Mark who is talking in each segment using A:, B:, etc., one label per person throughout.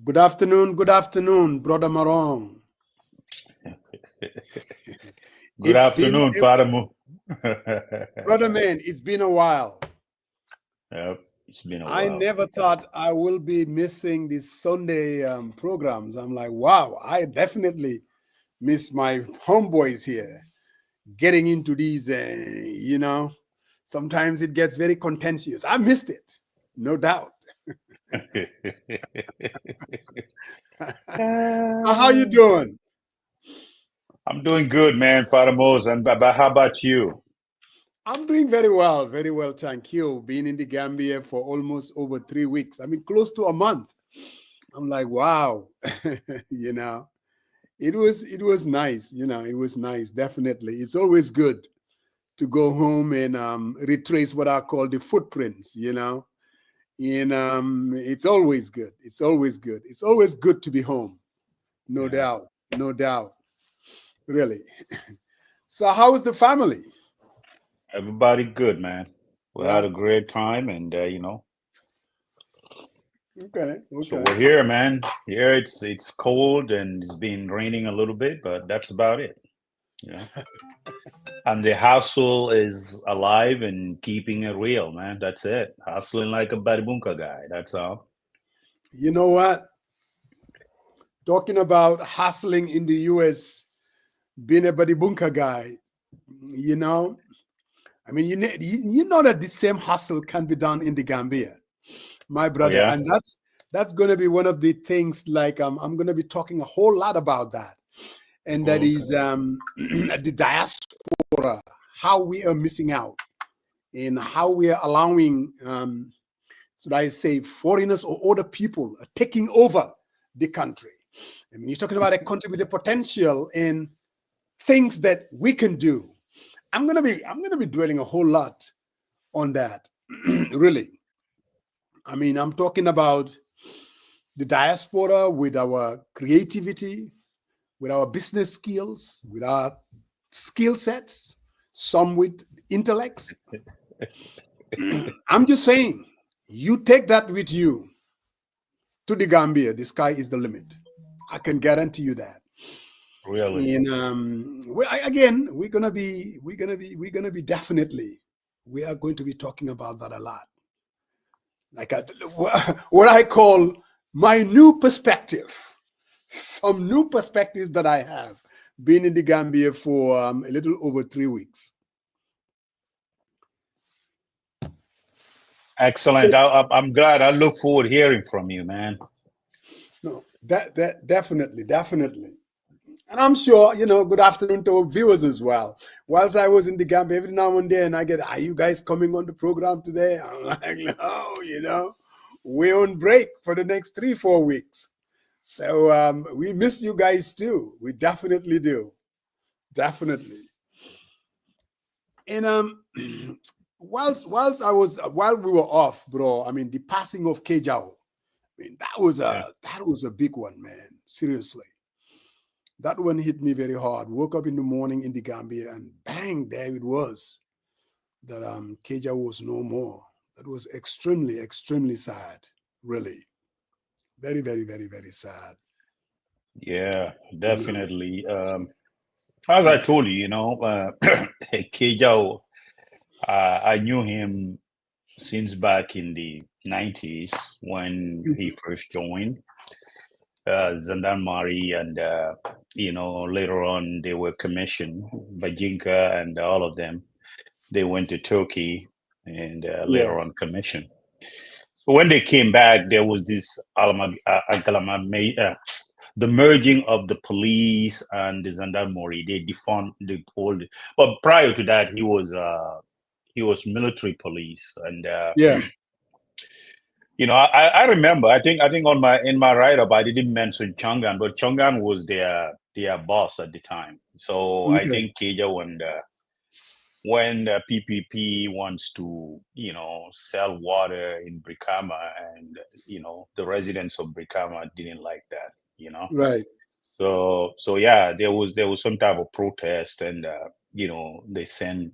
A: Good afternoon, Brother Marong.
B: Good
A: It's been,
B: afternoon, Fadamu.
A: Brother man, it's been a while.
B: Yep, it's been a
A: I
B: while.
A: never thought I will be missing these Sunday programs. I'm like, wow, I definitely miss my homeboys here. Getting into these, sometimes it gets very contentious. I missed it, no doubt. How you doing?
B: I'm doing good, man, Fadamos. And but how about you?
A: I'm doing very well, thank you. Been in the Gambia for almost over 3 weeks. I mean, close to a month. I'm like, wow, you know, it was nice, it was nice, definitely. It's always good to go home and retrace what I call the footprints, and it's always good. It's always good. It's always good to be home, no
B: Yeah,
A: doubt, no doubt, really. So, how is the family?
B: everybody good, man. We had
A: Yeah,
B: a great time, and
A: okay,
B: so
A: okay.
B: we're here, man. Here it's cold and it's been raining a little bit, but that's about it, you know. And the hustle is alive and keeping it real, man. That's it. Hustling like a Badibunka guy. That's all.
A: You know what? Talking about hustling in the US, being a Badibunka guy, you know, I mean, you know that the same hustle can be done in the Gambia, my
B: Oh
A: brother,
B: yeah.
A: and that's going to be one of the things. Like I'm going to be talking a whole lot about that, and that
B: Okay.
A: is the diaspora, how we are missing out, and how we are allowing, should I say, foreigners or other people are taking over the country. I mean, you're talking about a country with the potential and things that we can do. I'm gonna be dwelling a whole lot on that, really. I mean, I'm talking about the diaspora with our creativity, with our business skills, with our skill sets, some with intellects. I'm just saying, you take that with you to the Gambia, the sky is the limit. I can guarantee you that.
B: Really.
A: And again, we're gonna be definitely, we are going to be talking about that a lot. Like what I call my new perspective, some new perspective that I have been in the Gambia for a little over 3 weeks. So
B: Excellent. I'm glad. I look forward to hearing from you, man.
A: no, that definitely. And I'm sure, good afternoon to our viewers as well. Whilst I was in the Gambia, every now and then I get, are you guys coming on the program today? I'm like, no, we're on break for the next 3-4 weeks. So we miss you guys too. We definitely do. Definitely. And while we were off, bro, I mean the passing of Kejao, I mean
B: Yeah.
A: that was a big one, man. Seriously. That one hit me very hard. Woke up in the morning in the Gambia and bang, there it was. That Keja was no more. That was extremely, extremely sad. Really. Very, very, very, very sad.
B: Yeah,
A: You know.
B: definitely. As I told you, Kejao, I knew him since back in the 90s when he first joined Zandarmari, and later on they were commissioned, Bajinka and all of them. They went to Turkey and
A: Yeah.
B: later on commissioned. So when they came back, there was this the merging of the police and the Zandarmori. They defunct the old. But prior to that, he was military police, and
A: Yeah.
B: I remember. I think in my write up, I didn't mention Chongan, but Chongan was their boss at the time. So I
A: Okay.
B: think Keja when PPP wants to, sell water in Brikama, and the residents of Brikama didn't like that,
A: Right.
B: So yeah, there was some type of protest, and they sent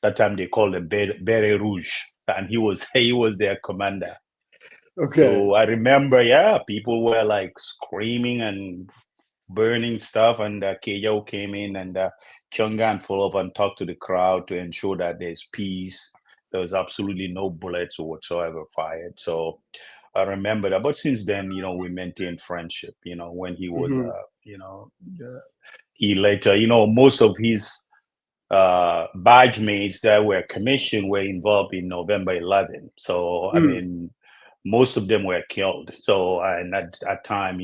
B: that time they called him Beret Rouge, and he was he was their commander.
A: Okay.
B: So I remember, yeah, people were like screaming and burning stuff, and Kejo came in, and Chungan followed up and talked to the crowd to ensure that there's peace. There was absolutely no bullets or whatsoever fired. So I remember that. But since then, we maintained friendship. When he was, uh, he later, most of his badge mates that were commissioned were involved in November 11. So, I mean, most of them were killed. So, and at that time,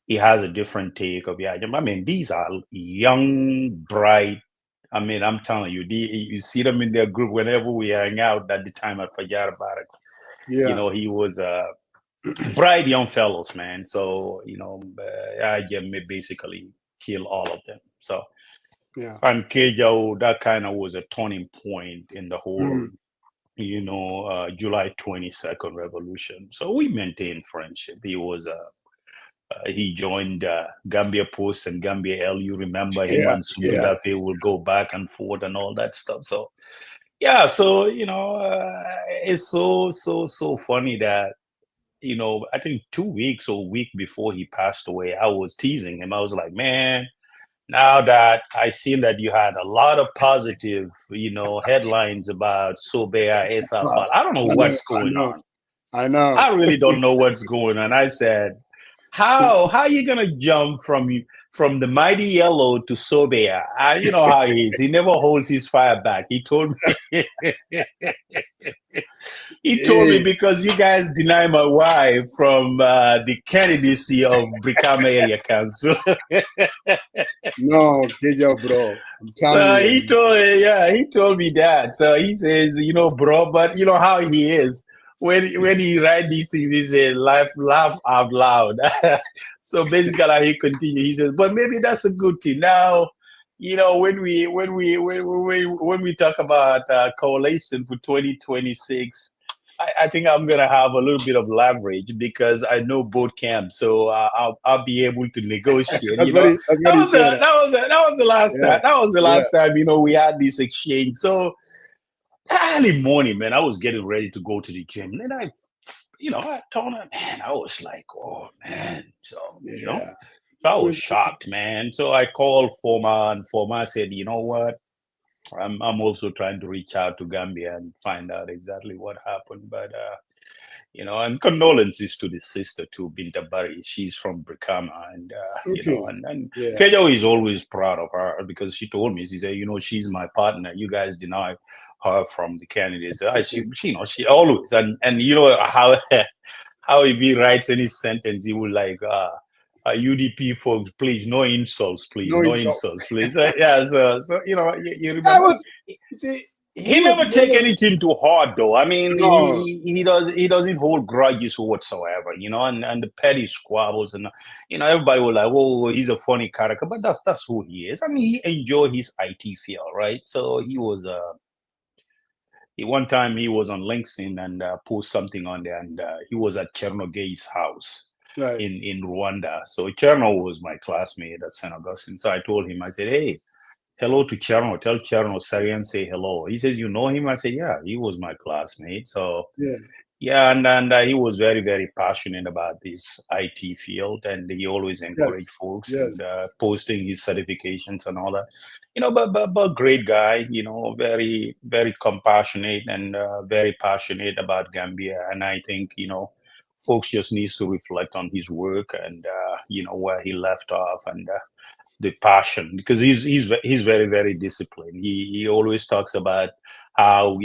B: he has a different take of yeah. I mean, these are young, bright. I mean, I'm telling you, you see them in their group whenever we hang out at the time at Fajar Barracks.
A: Yeah.
B: He was bright young fellows, man. So, I basically kill all of them. So,
A: Yeah.
B: and Kejao, that kind of was a turning point in the whole, July 22nd revolution. So we maintained friendship. He joined Gambia Post and Gambia L. You remember him
A: Yeah.
B: and
A: Yeah.
B: Sumundafe will go back and forth and all that stuff. So, yeah, so, it's so funny that, I think 2 weeks or a week before he passed away, I was teasing him. I was like, man, now that I seen that you had a lot of positive, headlines about Sobea Esafal, I don't know
A: I know.
B: what's
A: I
B: going
A: know.
B: on.
A: I know.
B: I really don't know what's going on. I said, how are you gonna jump from the mighty yellow to Sobea? You know how he is. He never holds his fire back. He told me he told me
A: Hey,
B: because you guys deny my wife from the candidacy of Brikama Area Council.
A: no, Keja, bro. I'm telling
B: So
A: you.
B: he told me that. So he says, bro, but you know how he is. When he write these things, he says, laugh out loud. So basically, he continued. He says, but maybe that's a good thing. Now, when we talk about coalition for 2026. I think I'm gonna have a little bit of leverage because I know both camps, so I'll be able to negotiate.
A: That's what he said.
B: That was the last
A: Yeah.
B: time. That was the
A: Yeah.
B: last time we had this exchange. So early morning, man, I was getting ready to go to the gym, and then I told him, man, I was like, oh man, so
A: Yeah.
B: I was shocked, man. So I called Forma, and Forma said, you know what? I'm also trying to reach out to Gambia and find out exactly what happened. But and condolences to the sister too, Binta Bari. She's from Brikama, and
A: Okay.
B: and
A: Yeah.
B: Kejo is always proud of her because she told me, she said, she's my partner. You guys deny her from the candidates. She always and how how if he writes any sentence, he would like UDP folks, please, no insults, please,
A: No
B: no
A: insult.
B: insults, please. Yeah, so you
A: I
B: remember.
A: was, see, he
B: He
A: was
B: never take
A: never,
B: anything too hard, though. I mean,
A: no,
B: he doesn't hold grudges whatsoever, and the petty squabbles, and everybody was like, "Oh, he's a funny character," but that's who he is. I mean, he enjoy his IT field, right? So he was one time he was on LinkedIn and post something on there, and he was at Chernogay's house
A: right.
B: in Rwanda. So Cherno was my classmate at St. Augustine. So I told him, I said, hey, hello to Cherno. Tell Cherno, Sarian, say hello. He says, you know him? I said, yeah, he was my classmate. So
A: Yeah.
B: yeah, and he was very, very passionate about this IT field, and he always encouraged
A: Yes.
B: folks and
A: Yes.
B: posting his certifications and all that. But great guy, very, very compassionate and very passionate about Gambia. And I think folks just needs to reflect on his work and where he left off and the passion, because he's very, very disciplined. He always talks about how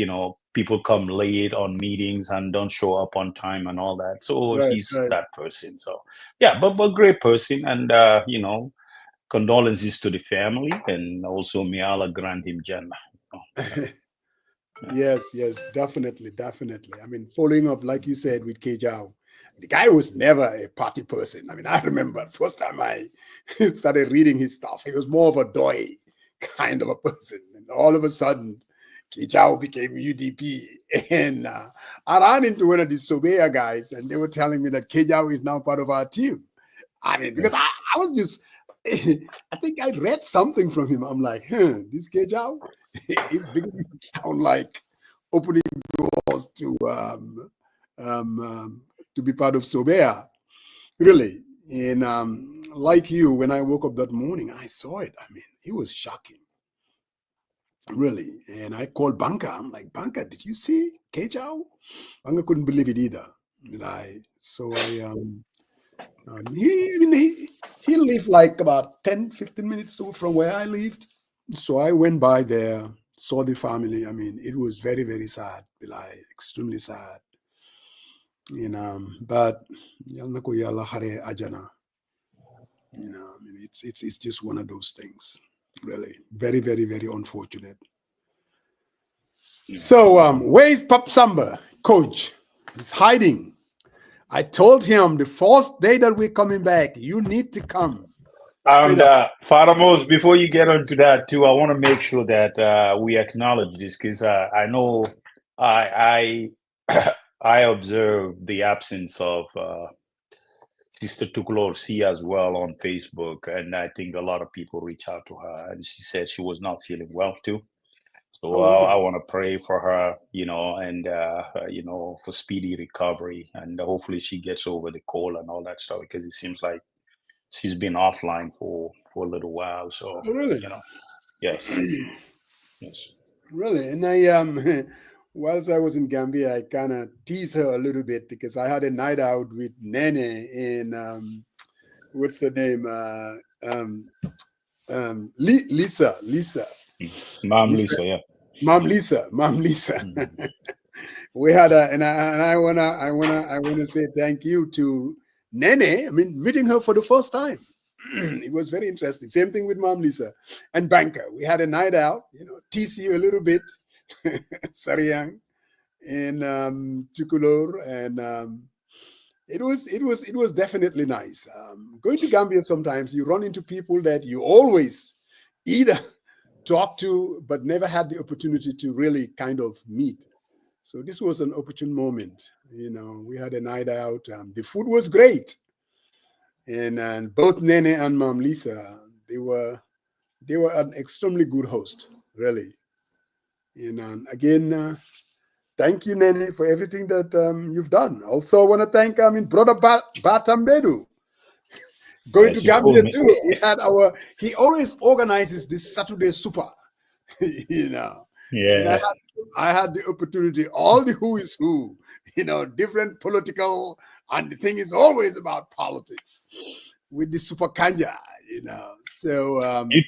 B: people come late on meetings and don't show up on time and all that. So
A: Right.
B: he's
A: Right.
B: that person. So yeah, but great person, and condolences to the family, and also may Allah grant him Jannah.
A: Yes. Yes. Definitely. Definitely. I mean, following up, like you said, with Kejao, the guy was never a party person. I mean, I remember the first time I started reading his stuff, he was more of a doy kind of a person. And all of a sudden, Kejao became UDP. And I ran into one of the Sobea guys, and they were telling me that Kejao is now part of our team. I mean, because I was just, I think I read something from him. I'm like, this Kejao is beginning to sound like opening doors to to be part of Sobea, really. And like you, when I woke up that morning, I saw it. I mean, it was shocking, really. And I called Banka. I'm like, Banka, did you see Kejao? Banka couldn't believe it either. He lived like about 10, 15 minutes from where I lived. So I went by there, saw the family. I mean, it was very, very sad, like extremely sad. But ajana. I mean, it's just one of those things, really. Very, very, very unfortunate. So where's Pop Samba, coach? He's hiding. I told him the first day that we're coming back, you need to come.
B: And Faramos, before you get onto that too, I want to make sure that we acknowledge this, because I know I observed the absence of Sister Tukulor C as well on Facebook, and I think a lot of people reach out to her, and she said she was not feeling well too. So I want to pray for her, and for speedy recovery, and hopefully she gets over the cold and all that stuff, because it seems like she's been offline for a little while. So
A: really,
B: yes, yes,
A: really. And I whilst I was in Gambia, I kind of teased her a little bit because I had a night out with Nene in what's the name? Lisa.
B: Mom Lisa, yeah.
A: Mom Lisa.
B: Mm-hmm.
A: We had and I wanna say thank you to Nene. I mean, meeting her for the first time. It was very interesting. Same thing with Mom Lisa and Banker. We had a night out, tease you a little bit, Sariang and Tukulor, and it was definitely nice. Going to Gambia, sometimes you run into people that you always either talk to but never had the opportunity to really kind of meet. So this was an opportune moment. We had a night out. The food was great, and both Nene and Mom Lisa, they were an extremely good host, really. And again, thank you, Nene, for everything that you've done. Also, I want to thank brother Batambedu. Going to Gambia too. He always organizes this Saturday super,
B: Yeah.
A: And I had the opportunity, all the who is who, different political, and the thing is always about politics with the super kanja, So
B: he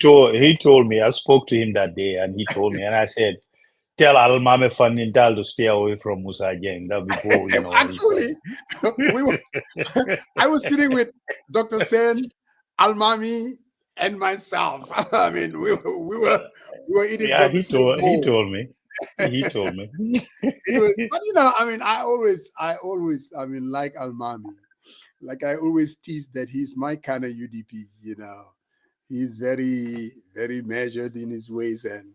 B: told me, I spoke to him that day, and he told me, and I said, tell Almame Fanindal to stay away from Musa Gang. That before
A: actually, I was sitting with Dr. Sen, Almami, and myself. I mean, we were eating from the same bowl.
B: He told me.
A: It was, but I always, like Almami. Like I always tease that he's my kind of UDP. He's very, very measured in his ways, and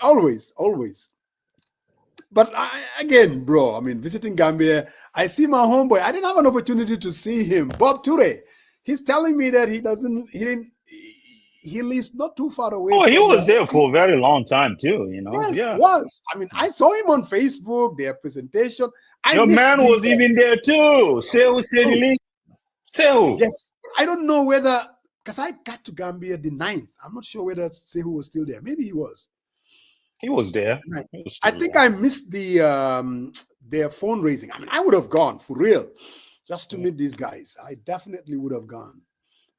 A: always. But again, bro, visiting Gambia, I see my homeboy. I didn't have an opportunity to see him, Bob Ture. He's telling me that he lives not too far away.
B: Oh, he was there for a very long time too,
A: Yes,
B: yeah.
A: was. I saw him on Facebook, their presentation.
B: Your man was even there too. Sehu.
A: Yes, I don't know whether, because I got to Gambia the 9th. I'm not sure whether Sehu was still there. Maybe he was.
B: He was there.
A: I think I missed the their fundraising. I would have gone for real, just to meet these guys. I definitely would have gone.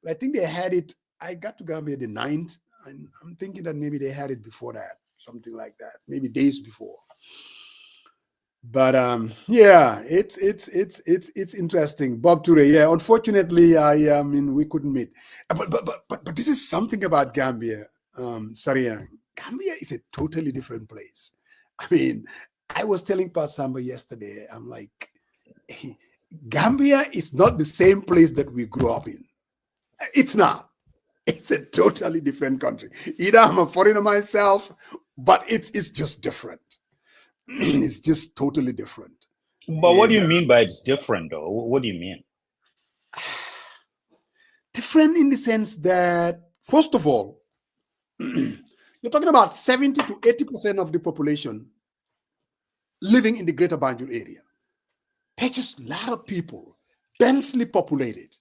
A: But I think they had it. I got to Gambia the 9th, and I'm thinking that maybe they had it before that, something like that, maybe days before. But yeah, it's interesting. Bob Ture, yeah. Unfortunately, we couldn't meet. But this is something about Gambia, Sariang. Gambia is a totally different place. I was telling Pa Samba yesterday, I'm like, Gambia is not the same place that we grew up in. It's not. It's a totally different country. Either I'm a foreigner myself, but it's just different. It's just totally different.
B: But what do you mean by it's different, though? What do you mean?
A: Different in the sense that, first of all, you're talking about 70 to 80% of the population living in the Greater Banjul area. They're just a lot of people, densely populated.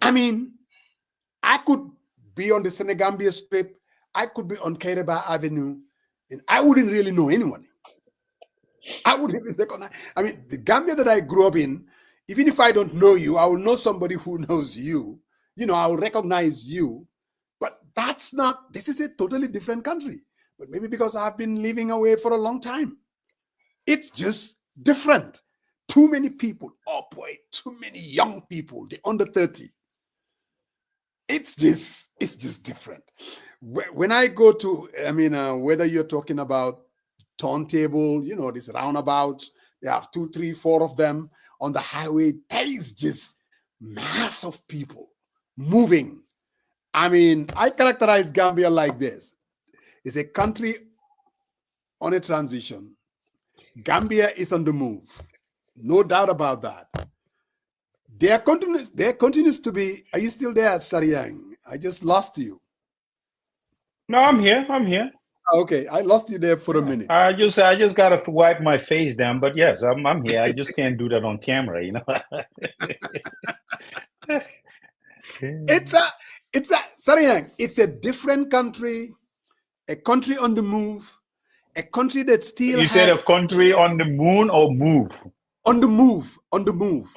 A: I mean, I could be on the Senegambia Strip, I could be on Kairaba Avenue, and I wouldn't really know anyone. I wouldn't even recognize. I mean, the Gambia that I grew up in, even if I don't know you, I will know somebody who knows you. You know, I will recognize you. But that's not, this is a totally different country. But maybe because I've been living away for a long time. It's just different. Too many people. Oh boy, too many young people. They're under 30. It's just different. When I go to, I mean, whether you're talking about turntable, you know, these roundabouts, they have 2, 3, 4 of them on the highway. There is just mass of people moving. I mean, I characterize Gambia like this. It's a country on a transition. Gambia is on the move. No doubt about that. There continues to be, are you still there, Sariang? I just lost you.
B: No, I'm here.
A: Okay, I lost you there for a minute.
B: I just gotta wipe my face down, but yes, I'm here. I just can't do that on camera, you know.
A: It's Sariang, it's a different country, a country on the move, a country that still
B: said a country on the moon or move?
A: On the move.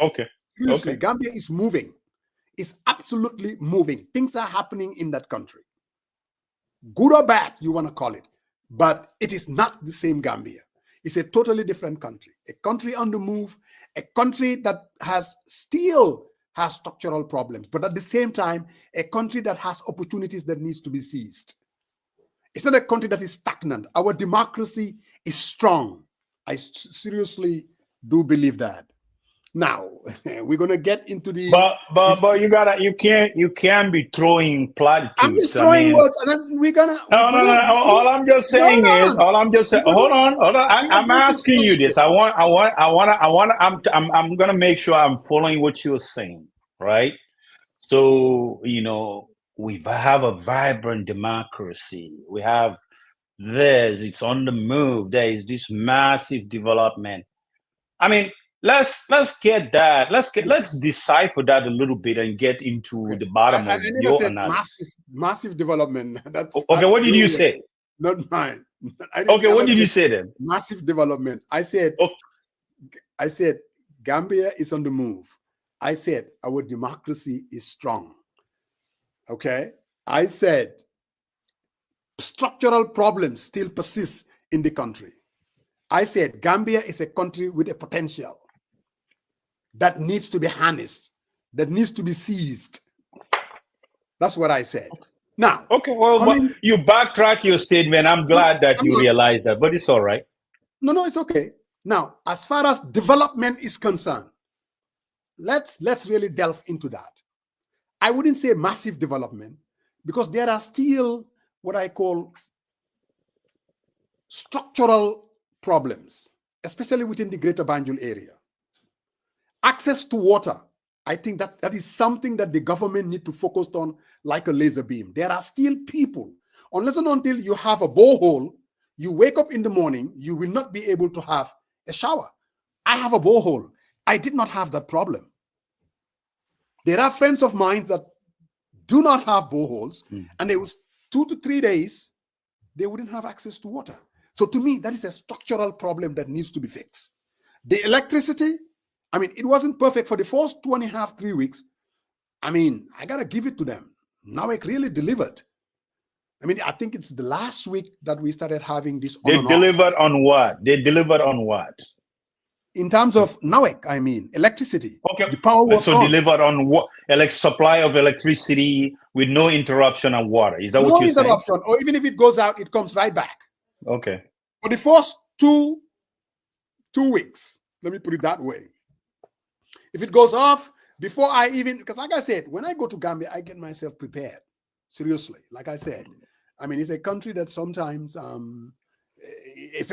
B: Okay.
A: Seriously,
B: okay.
A: Gambia is moving. It's absolutely moving. Things are happening in that country. Good or bad, you want to call it. But it is not the same Gambia. It's a totally different country. A country on the move, a country that still has structural problems, but at the same time, a country that has opportunities that needs to be seized. It's not a country that is stagnant. Our democracy is strong. I seriously do believe that. Now we're gonna get into the.
B: But you can't be throwing platitudes.
A: I'm just throwing words, and then we're gonna.
B: No. All I'm just saying is. Hold on. I'm asking you this. I'm gonna make sure I'm following what you're saying, right? So you know we have a vibrant democracy. We have this. It's on the move. There is this massive development. I mean. Let's get that. Let's decipher that a little bit and get into the bottom of your analysis.
A: Massive development. That's
B: okay. What did you say?
A: Not mine.
B: Okay. What did you say then?
A: Massive development. I said. Okay. I said Gambia is on the move. I said our democracy is strong. Okay. I said structural problems still persist in the country. I said Gambia is a country with a potential that needs to be harnessed, that needs to be seized. That's what I said. Now,
B: okay, well, but you backtrack your statement. I'm glad that you realized that, but it's all right.
A: No, it's okay. Now, as far as development is concerned, let's really delve into that. I wouldn't say massive development because there are still what I call structural problems, especially within the Greater Banjul area. Access to water, I think that is something that the government need to focus on like a laser beam. There are still people, unless and until you have a borehole, you wake up in the morning, you will not be able to have a shower. I have a borehole. I did not have that problem. There are friends of mine that do not have boreholes, and they was 2 to 3 days, they wouldn't have access to water. So to me, that is a structural problem that needs to be fixed. The electricity, I mean, it wasn't perfect for the first 2.5, 3 weeks. I mean, I got to give it to them. Now it really delivered. I mean, I think it's the last week that we started having this.
B: They delivered on what? They delivered on what?
A: In terms of NAWEC, I mean, electricity.
B: Okay.
A: The power was
B: so delivered on what? Supply of electricity with no interruption of water. Is that what you're saying? No interruption.
A: Or even if it goes out, it comes right back.
B: Okay.
A: For the first two weeks, let me put it that way. If it goes off before I even, because like I said, when I go to Gambia, I get myself prepared. Seriously, like I said, I mean, it's a country that sometimes,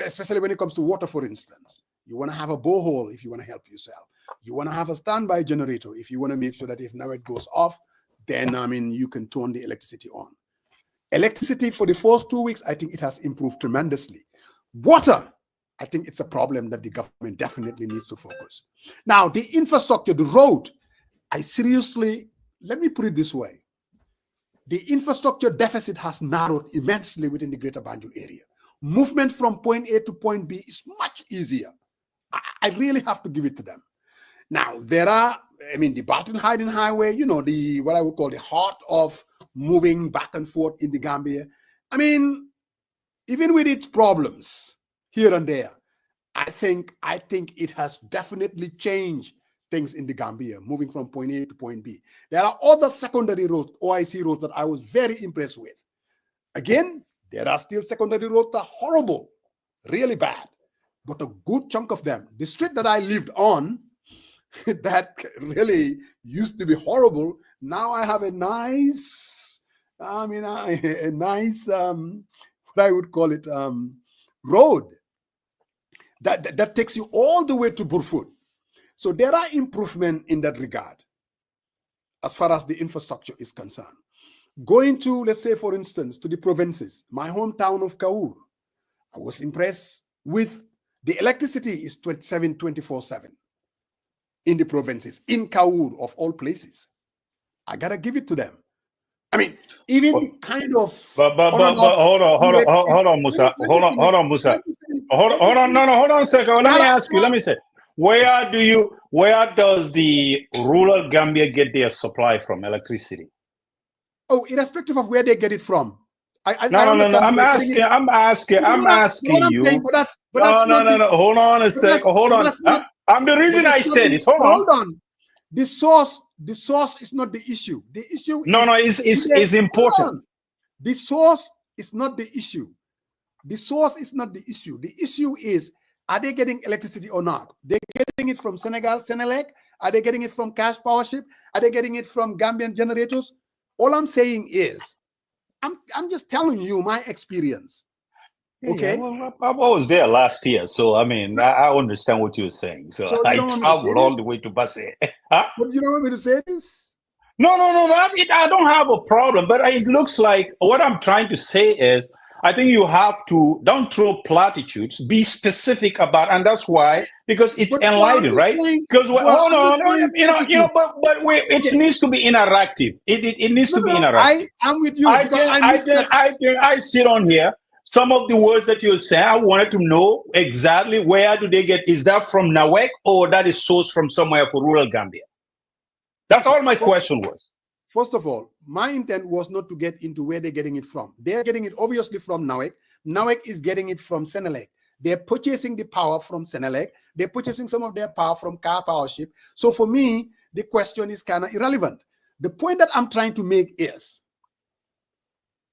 A: especially when it comes to water, for instance, you want to have a borehole if you want to help yourself. You want to have a standby generator if you want to make sure that if now it goes off, then, I mean, you can turn the electricity on. Electricity for the first 2 weeks, I think it has improved tremendously. Water, I think it's a problem that the government definitely needs to focus. Now, the infrastructure, the road, let me put it this way. The infrastructure deficit has narrowed immensely within the Greater Banjul area. Movement from point A to point B is much easier. I really have to give it to them. Now, there are, the Barton Hiding Highway, what I would call the heart of moving back and forth in the Gambia. Even with its problems here and there, I think it has definitely changed things in the Gambia, moving from point A to point B. There are other secondary roads, OIC roads, that I was very impressed with. Again, there are still secondary roads that are horrible, really bad. But a good chunk of them, the street that I lived on, that really used to be horrible, now I have a nice, what I would call it, road that takes you all the way to Burfoot. So there are improvements in that regard as far as the infrastructure is concerned. Going to, let's say, for instance, to the provinces, my hometown of Kaur, I was impressed with the electricity is 24/7 in the provinces, in Kaur of all places. I gotta give it to them. Even kind of.
B: But hold on, Musa. Hold on, Musa. Hold on a second. Let me say, where does the rural Gambia get their supply from, electricity?
A: Oh, irrespective of where they get it from.
B: No. I'm asking you. No. Hold on a sec. Hold on. The reason I said it. Hold on.
A: The source is not the issue. The issue
B: is important.
A: The source is not the issue. The source is not the issue. The issue is, are they getting electricity or not? They're getting it from Senegal, Senelec. Are they getting it from Cash Powership? Are they getting it from Gambian generators? All I'm saying is, I'm just telling you my experience. Okay.
B: Yeah, well, I was there last year, so I understand what you're saying. So I traveled all the way to Basse. Huh?
A: But you don't want me to say this?
B: No. I don't have a problem, but it looks like what I'm trying to say is, I think you have to don't throw platitudes, be specific about, and that's why, because it's enlightening, right? Because it needs to be interactive. It needs to be interactive.
A: I'm with you.
B: I sit on here. Some of the words that you're saying, I wanted to know exactly where do they get. Is that from Nawek or that is sourced from somewhere for rural Gambia? That's all my question was.
A: First of all, my intent was not to get into where they're getting it from. They're getting it obviously from Nawek. Nawek is getting it from Senelec. They're purchasing the power from Senelec. They're purchasing some of their power from Car Powership. So for me, the question is kind of irrelevant. The point that I'm trying to make is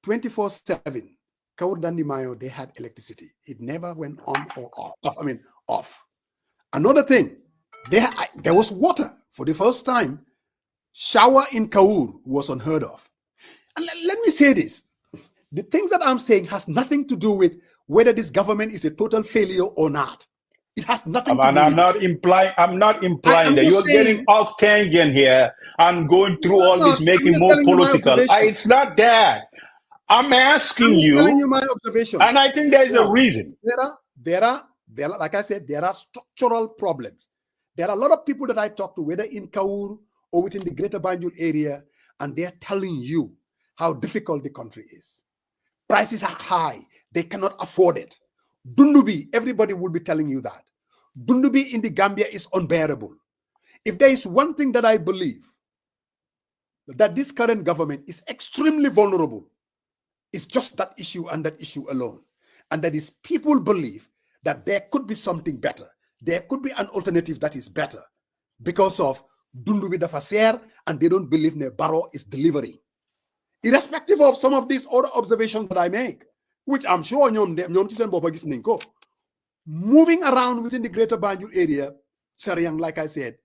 A: 24/7. Kaur Dandi Mayo, they had electricity. It never went on or off. Another thing, there was water for the first time. Shower in Kaur was unheard of. And let me say this. The things that I'm saying has nothing to do with whether this government is a total failure or not. It has nothing to do with
B: I'm not implying that you're getting off tangent here and going through all this, making more political. It's not that. I'm asking you,
A: telling you my observation,
B: and I think there's a reason.
A: There are, like I said, there are structural problems. There are a lot of people that I talk to, whether in Kaur or within the Greater Banjul area, and they're telling you how difficult the country is. Prices are high; they cannot afford it. Dundubi, everybody will be telling you that. Dundubi in the Gambia is unbearable. If there is one thing that I believe, that this current government is extremely vulnerable, it's just that issue and that issue alone. And that is, people believe that there could be something better. There could be an alternative that is better because of Dundubi Dafaser, and they don't believe Ne Barrow is delivering. Irrespective of some of these other observations that I make, which I'm sure moving around within the Greater Banjul area, Sariang, like I said,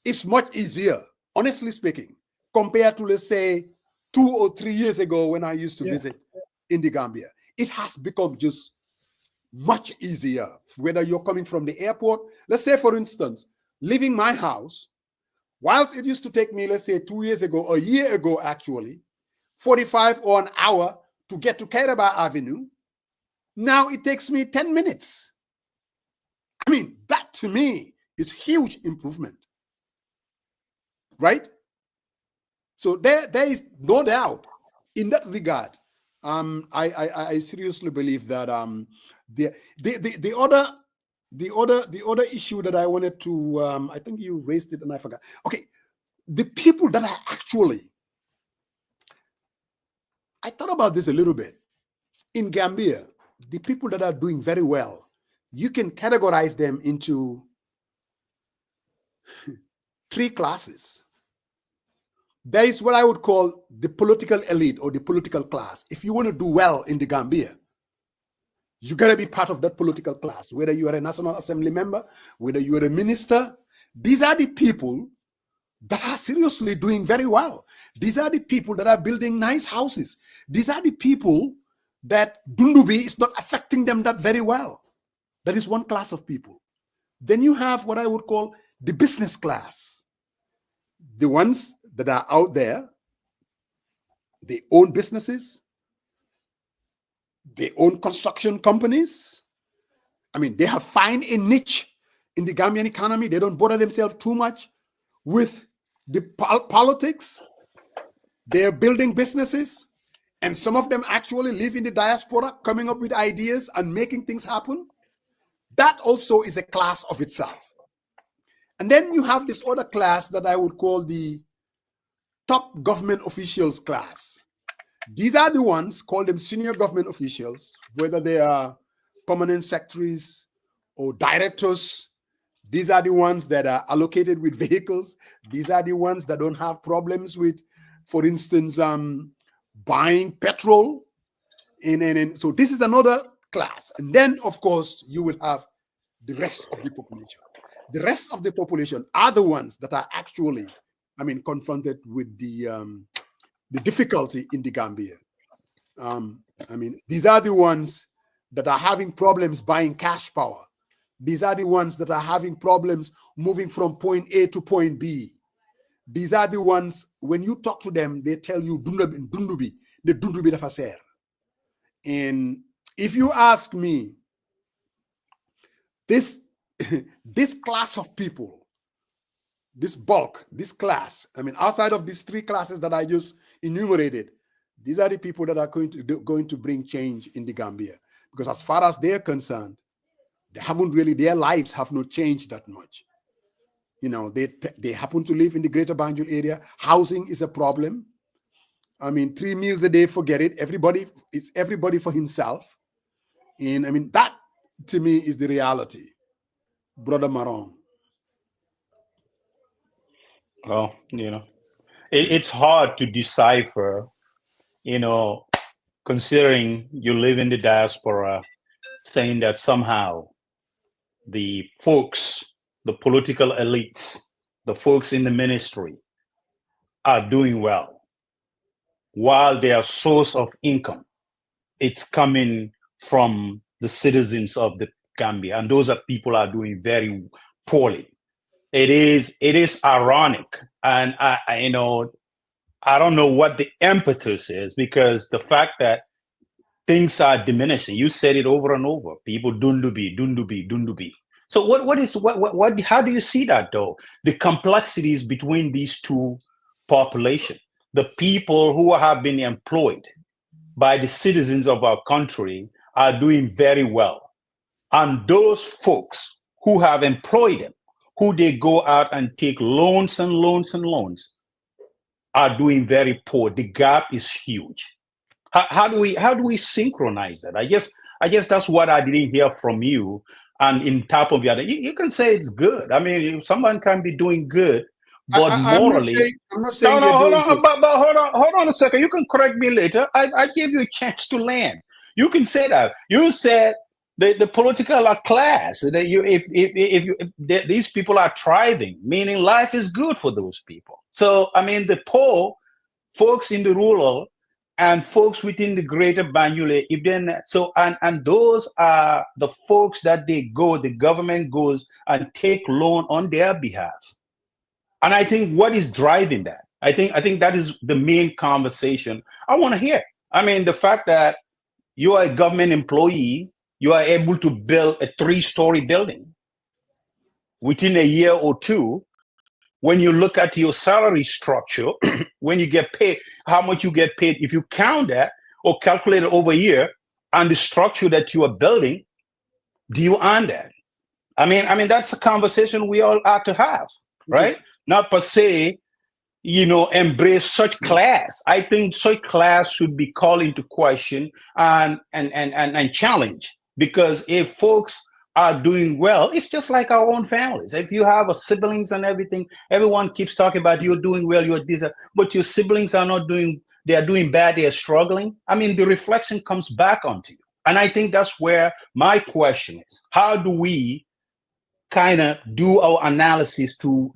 A: is much easier, honestly speaking, compared to, let's say, 2 or 3 years ago when I used to visit in the Gambia. It has become just much easier, whether you're coming from the airport. Let's say, for instance, leaving my house, whilst it used to take me, let's say 2 years ago, a year ago actually, 45 or an hour to get to Kairaba Avenue, now it takes me 10 minutes. I mean, that to me is huge improvement, right? So there is no doubt in that regard. I seriously believe that the other issue that I wanted to I think you raised it and I forgot. Okay, the people that are actually, I thought about this a little bit. In Gambia, the people that are doing very well, you can categorize them into 3 classes. There is what I would call the political elite or the political class. If you want to do well in the Gambia, you got to be part of that political class, whether you are a National Assembly member, whether you are a minister. These are the people that are seriously doing very well. These are the people that are building nice houses. These are the people that Dundubi is not affecting them that very well. That is one class of people. Then you have what I would call the business class. The ones that are out there, they own businesses, they own construction companies. I mean, they have found a niche in the Gambian economy. They don't bother themselves too much with the politics. They're building businesses, and some of them actually live in the diaspora, coming up with ideas and making things happen. That also is a class of itself. And then you have this other class that I would call the top government officials class. These are the ones, call them senior government officials, whether they are permanent secretaries or directors. These are the ones that are allocated with vehicles. These are the ones that don't have problems with, for instance, buying petrol. And so this is another class. And then, of course, you will have the rest of the population. The rest of the population are the ones that are actually, I mean, confronted with the difficulty in the Gambia. I mean, these are the ones that are having problems buying cash power. These are the ones that are having problems moving from point A to point B. These are the ones, when you talk to them, they tell you, Dundubi, the Dundubi Faser. And if you ask me, this class of people, this bulk, this class, I mean, outside of these 3 classes that I just enumerated, these are the people that are going to bring change in the Gambia. Because as far as they're concerned, they haven't really, their lives have not changed that much. You know, they happen to live in the greater Banjul area. Housing is a problem. I mean, 3 meals a day, forget it. It's everybody for himself. And I mean, that to me is the reality, Brother Maron.
B: Well, you know, it's hard to decipher, you know, considering you live in the diaspora, saying that somehow the folks, the political elites, the folks in the ministry are doing well, while their source of income, it's coming from the citizens of the Gambia, and those are people are doing very poorly. It is ironic, and I don't know what the impetus is, because the fact that things are diminishing. You said it over and over. People dundubi. So what how do you see that though? The complexities between these two populations, the people who have been employed by the citizens of our country are doing very well. And those folks who have employed them, who they go out and take loans and loans and loans, are doing very poor. The gap is huge. How do we synchronize that? I guess that's what I didn't hear from you. And in top of the other, you can say it's good. I mean, someone can be doing good, but morally,
A: I'm not saying
B: no, hold on, but hold on a second. You can correct me later. I give you a chance to land. You can say that. You said the political class, that if these people are thriving, meaning life is good for those people. So I mean, the poor folks in the rural and folks within the greater Banjul, if then so, and those are the folks that the government goes and take loan on their behalf. And I think what is driving that? I think that is the main conversation I want to hear. I mean, the fact that you are a government employee, you are able to build a 3-story building. within a year or two, when you look at your salary structure, when you get paid, how much you get paid, if you count that or calculate it over a year and the structure that you are building, do you earn that? I mean, that's a conversation we all ought to have, right?
A: Yes.
B: Not per se, embrace such class. I think such class should be called into question and challenged, because if folks are doing well, it's just like our own families. If you have siblings and everything, everyone keeps talking about you're doing well, you're this, but your siblings are not doing, they are doing bad, they are struggling. I mean, the reflection comes back onto you. And I think that's where my question is. How do we kind of do our analysis to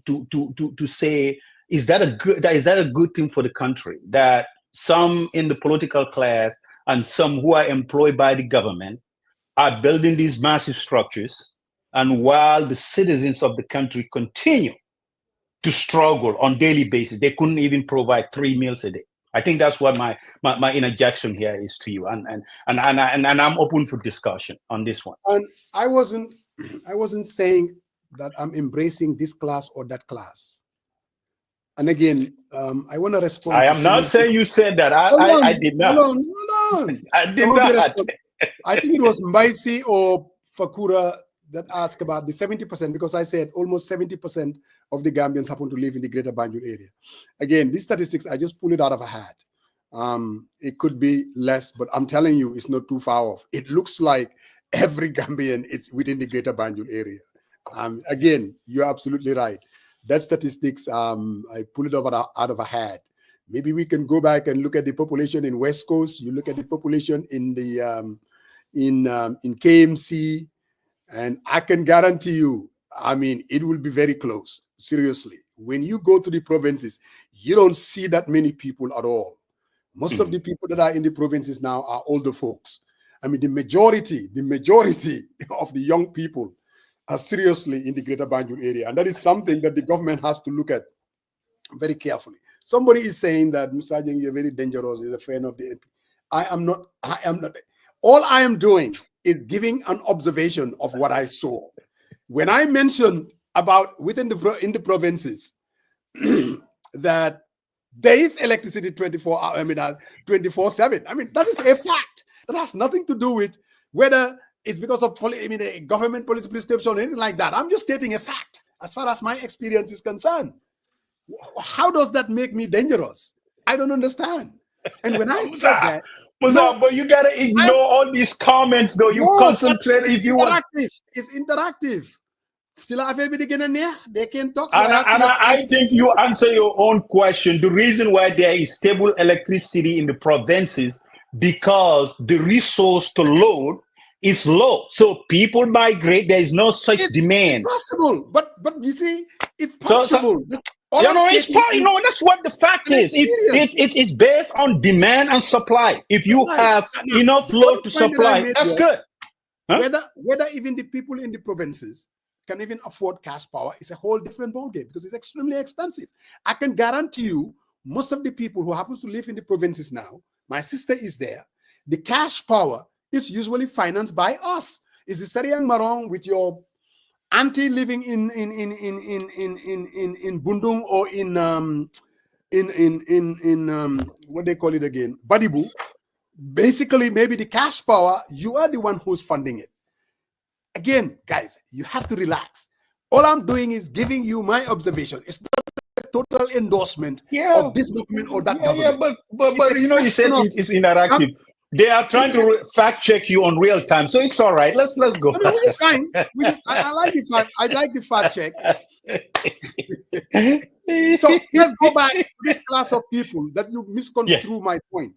B: say, is that a good thing for the country, that some in the political class and some who are employed by the government are building these massive structures, and while the citizens of the country continue to struggle on daily basis, they couldn't even provide 3 meals a day? I think that's what my interjection here is to you, and I'm open for discussion on this one.
A: And I wasn't saying that I'm embracing this class or that class. And again, I want to respond.
B: I am not saying you said that. I did not.
A: Hold on.
B: I did not.
A: I think it was Mbaisi or Fakura that asked about the 70%, because I said almost 70% of the Gambians happen to live in the greater Banjul area. Again, these statistics, I just pulled it out of a hat. It could be less, but I'm telling you, it's not too far off. It looks like every Gambian is within the greater Banjul area. Again, you're absolutely right. That statistics, I pulled it out of a hat. Maybe we can go back and look at the population in West Coast. You look at the population in the in KMC, and I can guarantee you, I mean, it will be very close. Seriously, when you go to the provinces, you don't see that many people at all. Most of the people that are in the provinces now are older folks. I mean, the majority of the young people are seriously in the greater Banjul area. And that is something that the government has to look at very carefully. Somebody is saying that Mr. Jeng, you're very dangerous, is a fan of the MP. I am not. All I am doing is giving an observation of what I saw. When I mentioned about in the provinces that there is electricity 24/7. I mean, that is a fact. That has nothing to do with whether it's because of a government policy prescription or anything like that. I'm just stating a fact as far as my experience is concerned. How does that make me dangerous? I don't understand. And when I said that,
B: but you gotta ignore all these comments, though. You concentrate if you want.
A: It's interactive. They can talk.
B: I think you answer your own question. The reason why there is stable electricity in the provinces, because the resource to load is low. So people migrate. There is no such demand.
A: It's possible, but you see, it's possible.
B: That's what the fact is. It's based on demand and supply. If you have enough load to supply, that's good.
A: Huh? Whether even the people in the provinces can even afford cash power is a whole different ballgame, because it's extremely expensive. I can guarantee you, most of the people who happen to live in the provinces now, my sister is there, the cash power is usually financed by us. Is the Sariang Marong with your auntie living in Bundung or in what they call it again, Badibu? Basically, maybe the cash power, you are the one who's funding it. Again, guys, you have to relax. All I'm doing is giving you my observation. It's not a total endorsement of this government or that government.
B: But you said it's interactive. They are trying to fact check you on real time, so it's all right. Let's go.
A: No, it's fine. I like the fact check. So let's go back to this class of people that you misconstrue my point.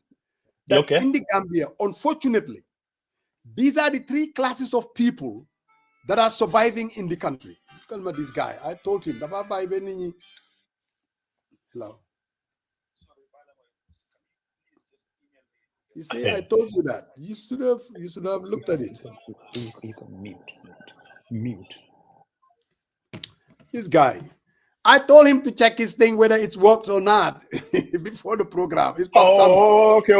A: That in the Gambia, unfortunately, these are the 3 classes of people that are surviving in the country. Look at this guy. I told him. Hello. You see, I told you that. You should have looked at it.
B: Mute.
A: This guy. I told him to check his thing whether it works or not before the program.
B: Okay.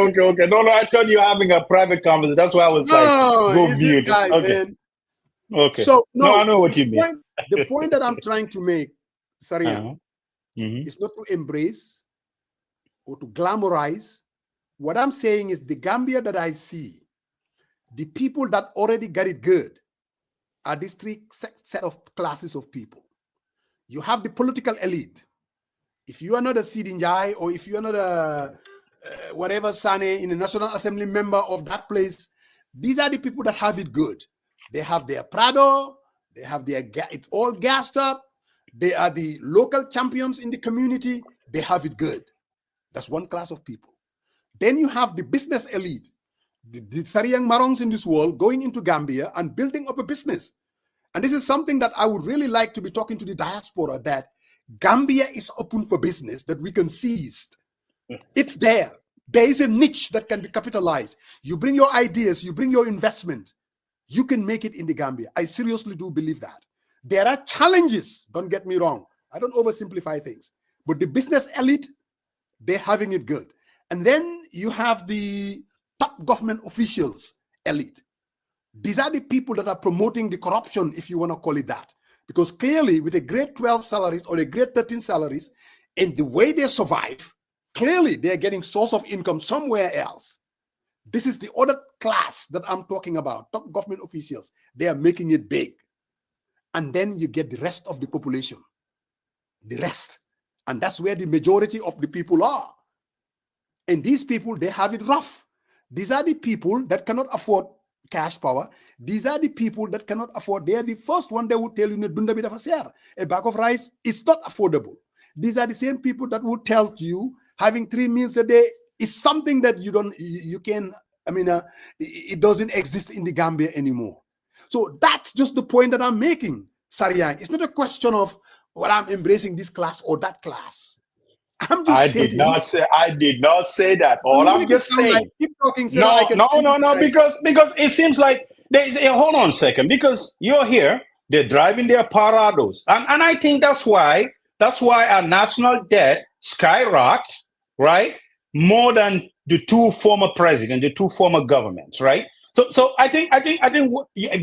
B: No, I thought you were having a private conversation. That's why I was go mute.
A: Guy,
B: okay.
A: Man.
B: Okay.
A: So
B: I know what you mean.
A: the point that I'm trying to make, Sarian, is not to embrace or to glamorize. What I'm saying is the Gambia that I see, the people that already got it good are these three set of classes of people. You have the political elite. If you are not a Sidinjai or if you are not a whatever Sane in the National Assembly member of that place, these are the people that have it good. They have their Prado, they have their, it's all gassed up. They are the local champions in the community. They have it good. That's one class of people. Then you have the business elite, the Sariang Marongs in this world going into Gambia and building up a business. And this is something that I would really like to be talking to the diaspora, that Gambia is open for business, that we can seize. It's there. There is a niche that can be capitalized. You bring your ideas, you bring your investment, you can make it in the Gambia. I seriously do believe that. There are challenges, don't get me wrong. I don't oversimplify things. But the business elite, they're having it good. And then you have the top government officials elite. These are the people that are promoting the corruption, if you want to call it that. Because clearly, with a grade 12 salaries or a grade 13 salaries, and the way they survive, clearly they're getting source of income somewhere else. This is the other class that I'm talking about, top government officials. They are making it big. And then you get the rest of the population, the rest. And that's where the majority of the people are. And these people, they have it rough. These are the people that cannot afford cash power. These are the people that cannot afford. They are the first one that will tell you a bag of rice is not affordable. These are the same people that will tell you having 3 meals a day is something that it doesn't exist in the Gambia anymore. So that's just the point that I'm making, Sariang. It's not a question of what I'm embracing this class or that class. I
B: did not say that. All I'm just saying.
A: Like, keep talking, so
B: no, because it seems like there is a, hold on a second, because you're here, they're driving their parados. And I think that's why our national debt skyrocketed, right? More than the two former presidents, the two former governments, right? So I think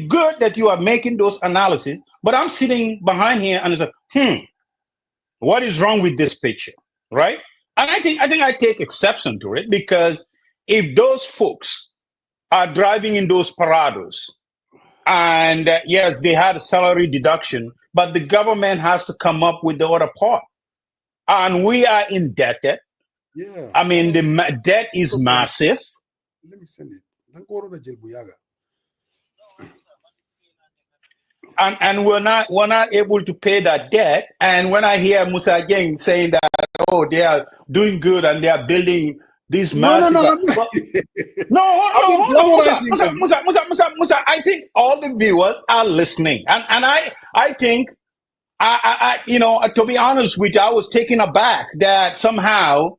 B: good that you are making those analyses, but I'm sitting behind here and it's like, what is wrong with this picture? Right? And I think I take exception to it, because if those folks are driving in those parados and yes, they had a salary deduction, but the government has to come up with the other part. And we are indebted.
A: Yeah.
B: I mean, the debt is massive.
A: Let me send it.
B: And we're not able to pay that debt. And when I hear Musa again saying that, oh, they are doing good and they are building these massive. Musa, I think all the viewers are listening, and I think to be honest with you, I was taken aback that somehow,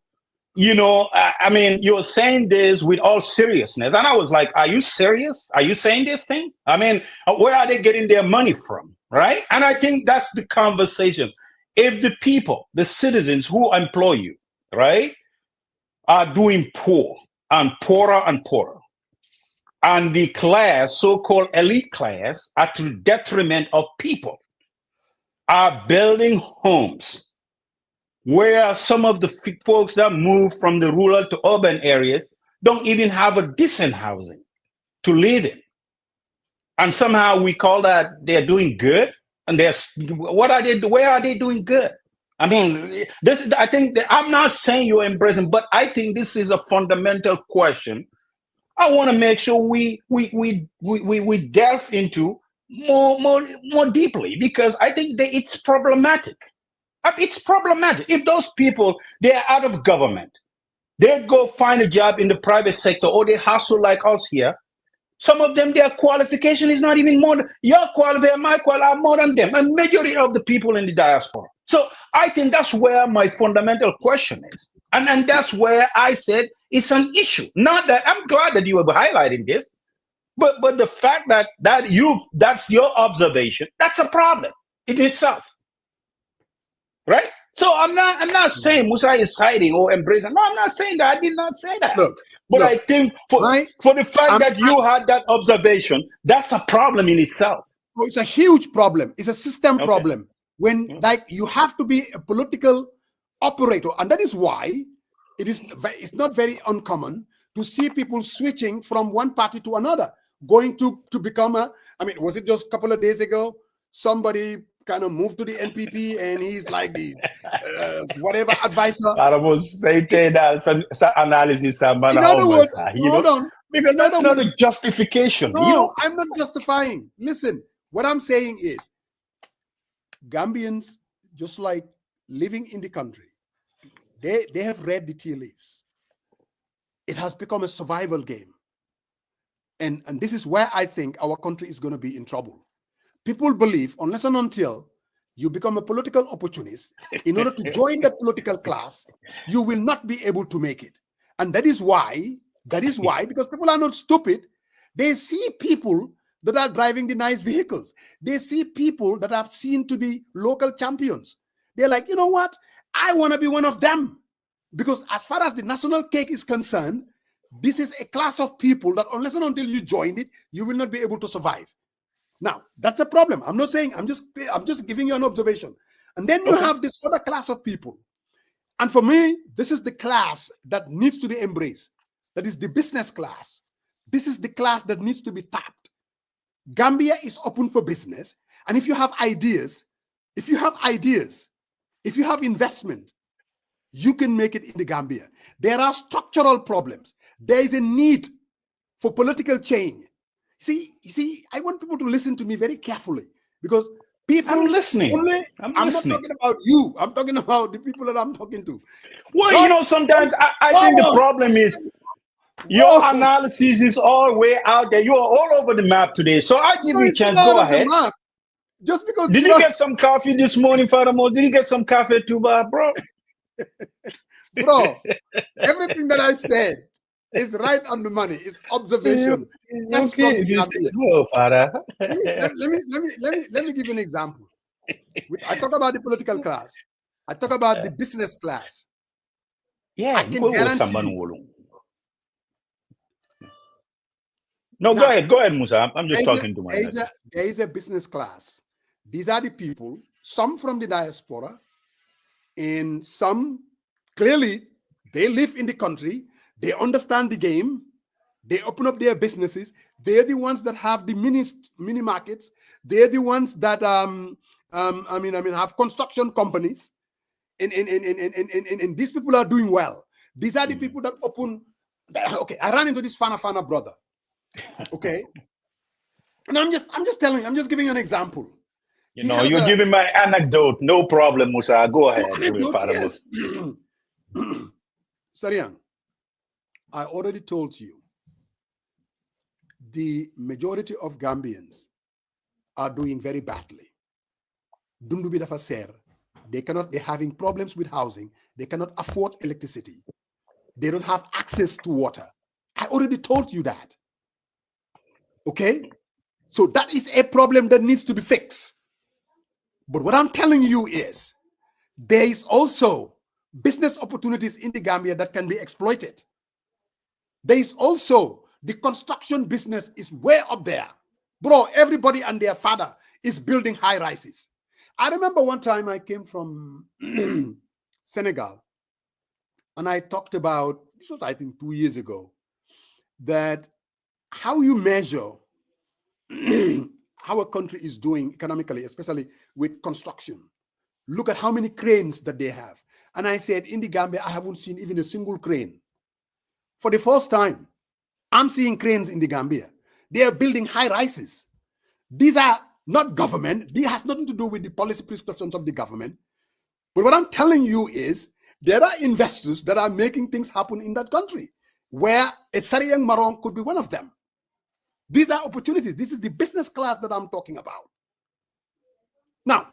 B: you're saying this with all seriousness. And I was like, are you serious? Are you saying this thing? I mean, where are they getting their money from? Right? And I think that's the conversation. If the people, the citizens who employ you, right, are doing poor and poorer and poorer, and the class, so-called elite class, at the detriment of people, are building homes where some of the folks that move from the rural to urban areas don't even have a decent housing to live in. And somehow we call that they're doing good. And where are they doing good? I mean, I think I'm not saying you're embracing, but I think this is a fundamental question. I want to make sure we delve into more deeply, because I think it's problematic. It's problematic. If those people, they're out of government, they go find a job in the private sector, or they hustle like us here. Some of them, their qualification is not even more than your qualification, my qualification are more than them. A majority of the people in the diaspora. So I think that's where my fundamental question is. And that's where I said it's an issue. Not that I'm glad that you are highlighting this, but the fact that that's your observation, that's a problem in itself. Right? So I'm not saying Musa is siding or embracing. No, I'm not saying that. I did not say that. But I think for the fact that you had that observation, that's a problem in itself.
A: So it's a huge problem. It's a system problem. When like you have to be a political operator, and that is why it's not very uncommon to see people switching from one party to another, going to become a. I mean, was it just a couple of days ago? Somebody kind of moved to the NPP, and he's like the whatever advisor.
B: Analysis.
A: In other words, hold on.
B: Because that's not a justification.
A: No, I'm not justifying. Listen, what I'm saying is Gambians, just like living in the country, they have read the tea leaves. It has become a survival game. And this is where I think our country is going to be in trouble. People believe unless and until you become a political opportunist, in order to join that political class, you will not be able to make it. And that is why, because people are not stupid, they see people that are driving the nice vehicles. They see people that are seen to be local champions. They're like, you know what? I want to be one of them. Because as far as the national cake is concerned, this is a class of people that unless and until you join it, you will not be able to survive. Now, that's a problem. I'm not saying, I'm just giving you an observation. And then you have this other class of people. And for me, this is the class that needs to be embraced. That is the business class. This is the class that needs to be tapped. Gambia is open for business. And if you have ideas, if you have investment, you can make it in the Gambia. There are structural problems. There is a need for political change. See, I want people to listen to me very carefully because people.
B: I'm listening.
A: I'm not talking about you. I'm talking about the people that I'm talking to.
B: Well, sometimes I think the problem is your analysis is all way out there. You are all over the map today. So I give you a chance. Go ahead.
A: Just because.
B: Did you get some coffee this morning, Father Mo? Did you get some coffee too, bro?
A: Bro, everything that I said is right on the money. It's observation.
B: Okay. Father.
A: Let me give you an example. I talk about the political class. I talk about the business class.
B: Yeah,
A: I can guarantee.
B: No, now, go ahead, Musa. I'm just talking to myself.
A: There is a business class. These are the people, some from the diaspora, and some clearly they live in the country. They understand the game. They open up their businesses. They're the ones that have the mini markets. They're the ones that have construction companies. And these people are doing well. These are the people that open. Okay, I ran into this Fana brother. Okay, and I'm just telling you. I'm just giving you an example.
B: You're giving my anecdote. No problem, Musa. Go ahead.
A: Yes. Sarian, I already told you the majority of Gambians are doing very badly. Dundubi dafa ser. They're having problems with housing. They cannot afford electricity. They don't have access to water. I already told you that. Okay? So that is a problem that needs to be fixed. But what I'm telling you is there is also business opportunities in the Gambia that can be exploited. There is also the construction business is way up there. Bro, everybody and their father is building high rises. I remember one time I came from Senegal and I talked about, this was I think 2 years ago, that how you measure how a country is doing economically, especially with construction. Look at how many cranes that they have. And I said, in the Gambia, I haven't seen even a single crane. For the first time, I'm seeing cranes in the Gambia. They are building high rises. These are not government. This has nothing to do with the policy prescriptions of the government. But what I'm telling you is there are investors that are making things happen in that country where a Sariang Marong could be one of them. These are opportunities. This is the business class that I'm talking about. Now,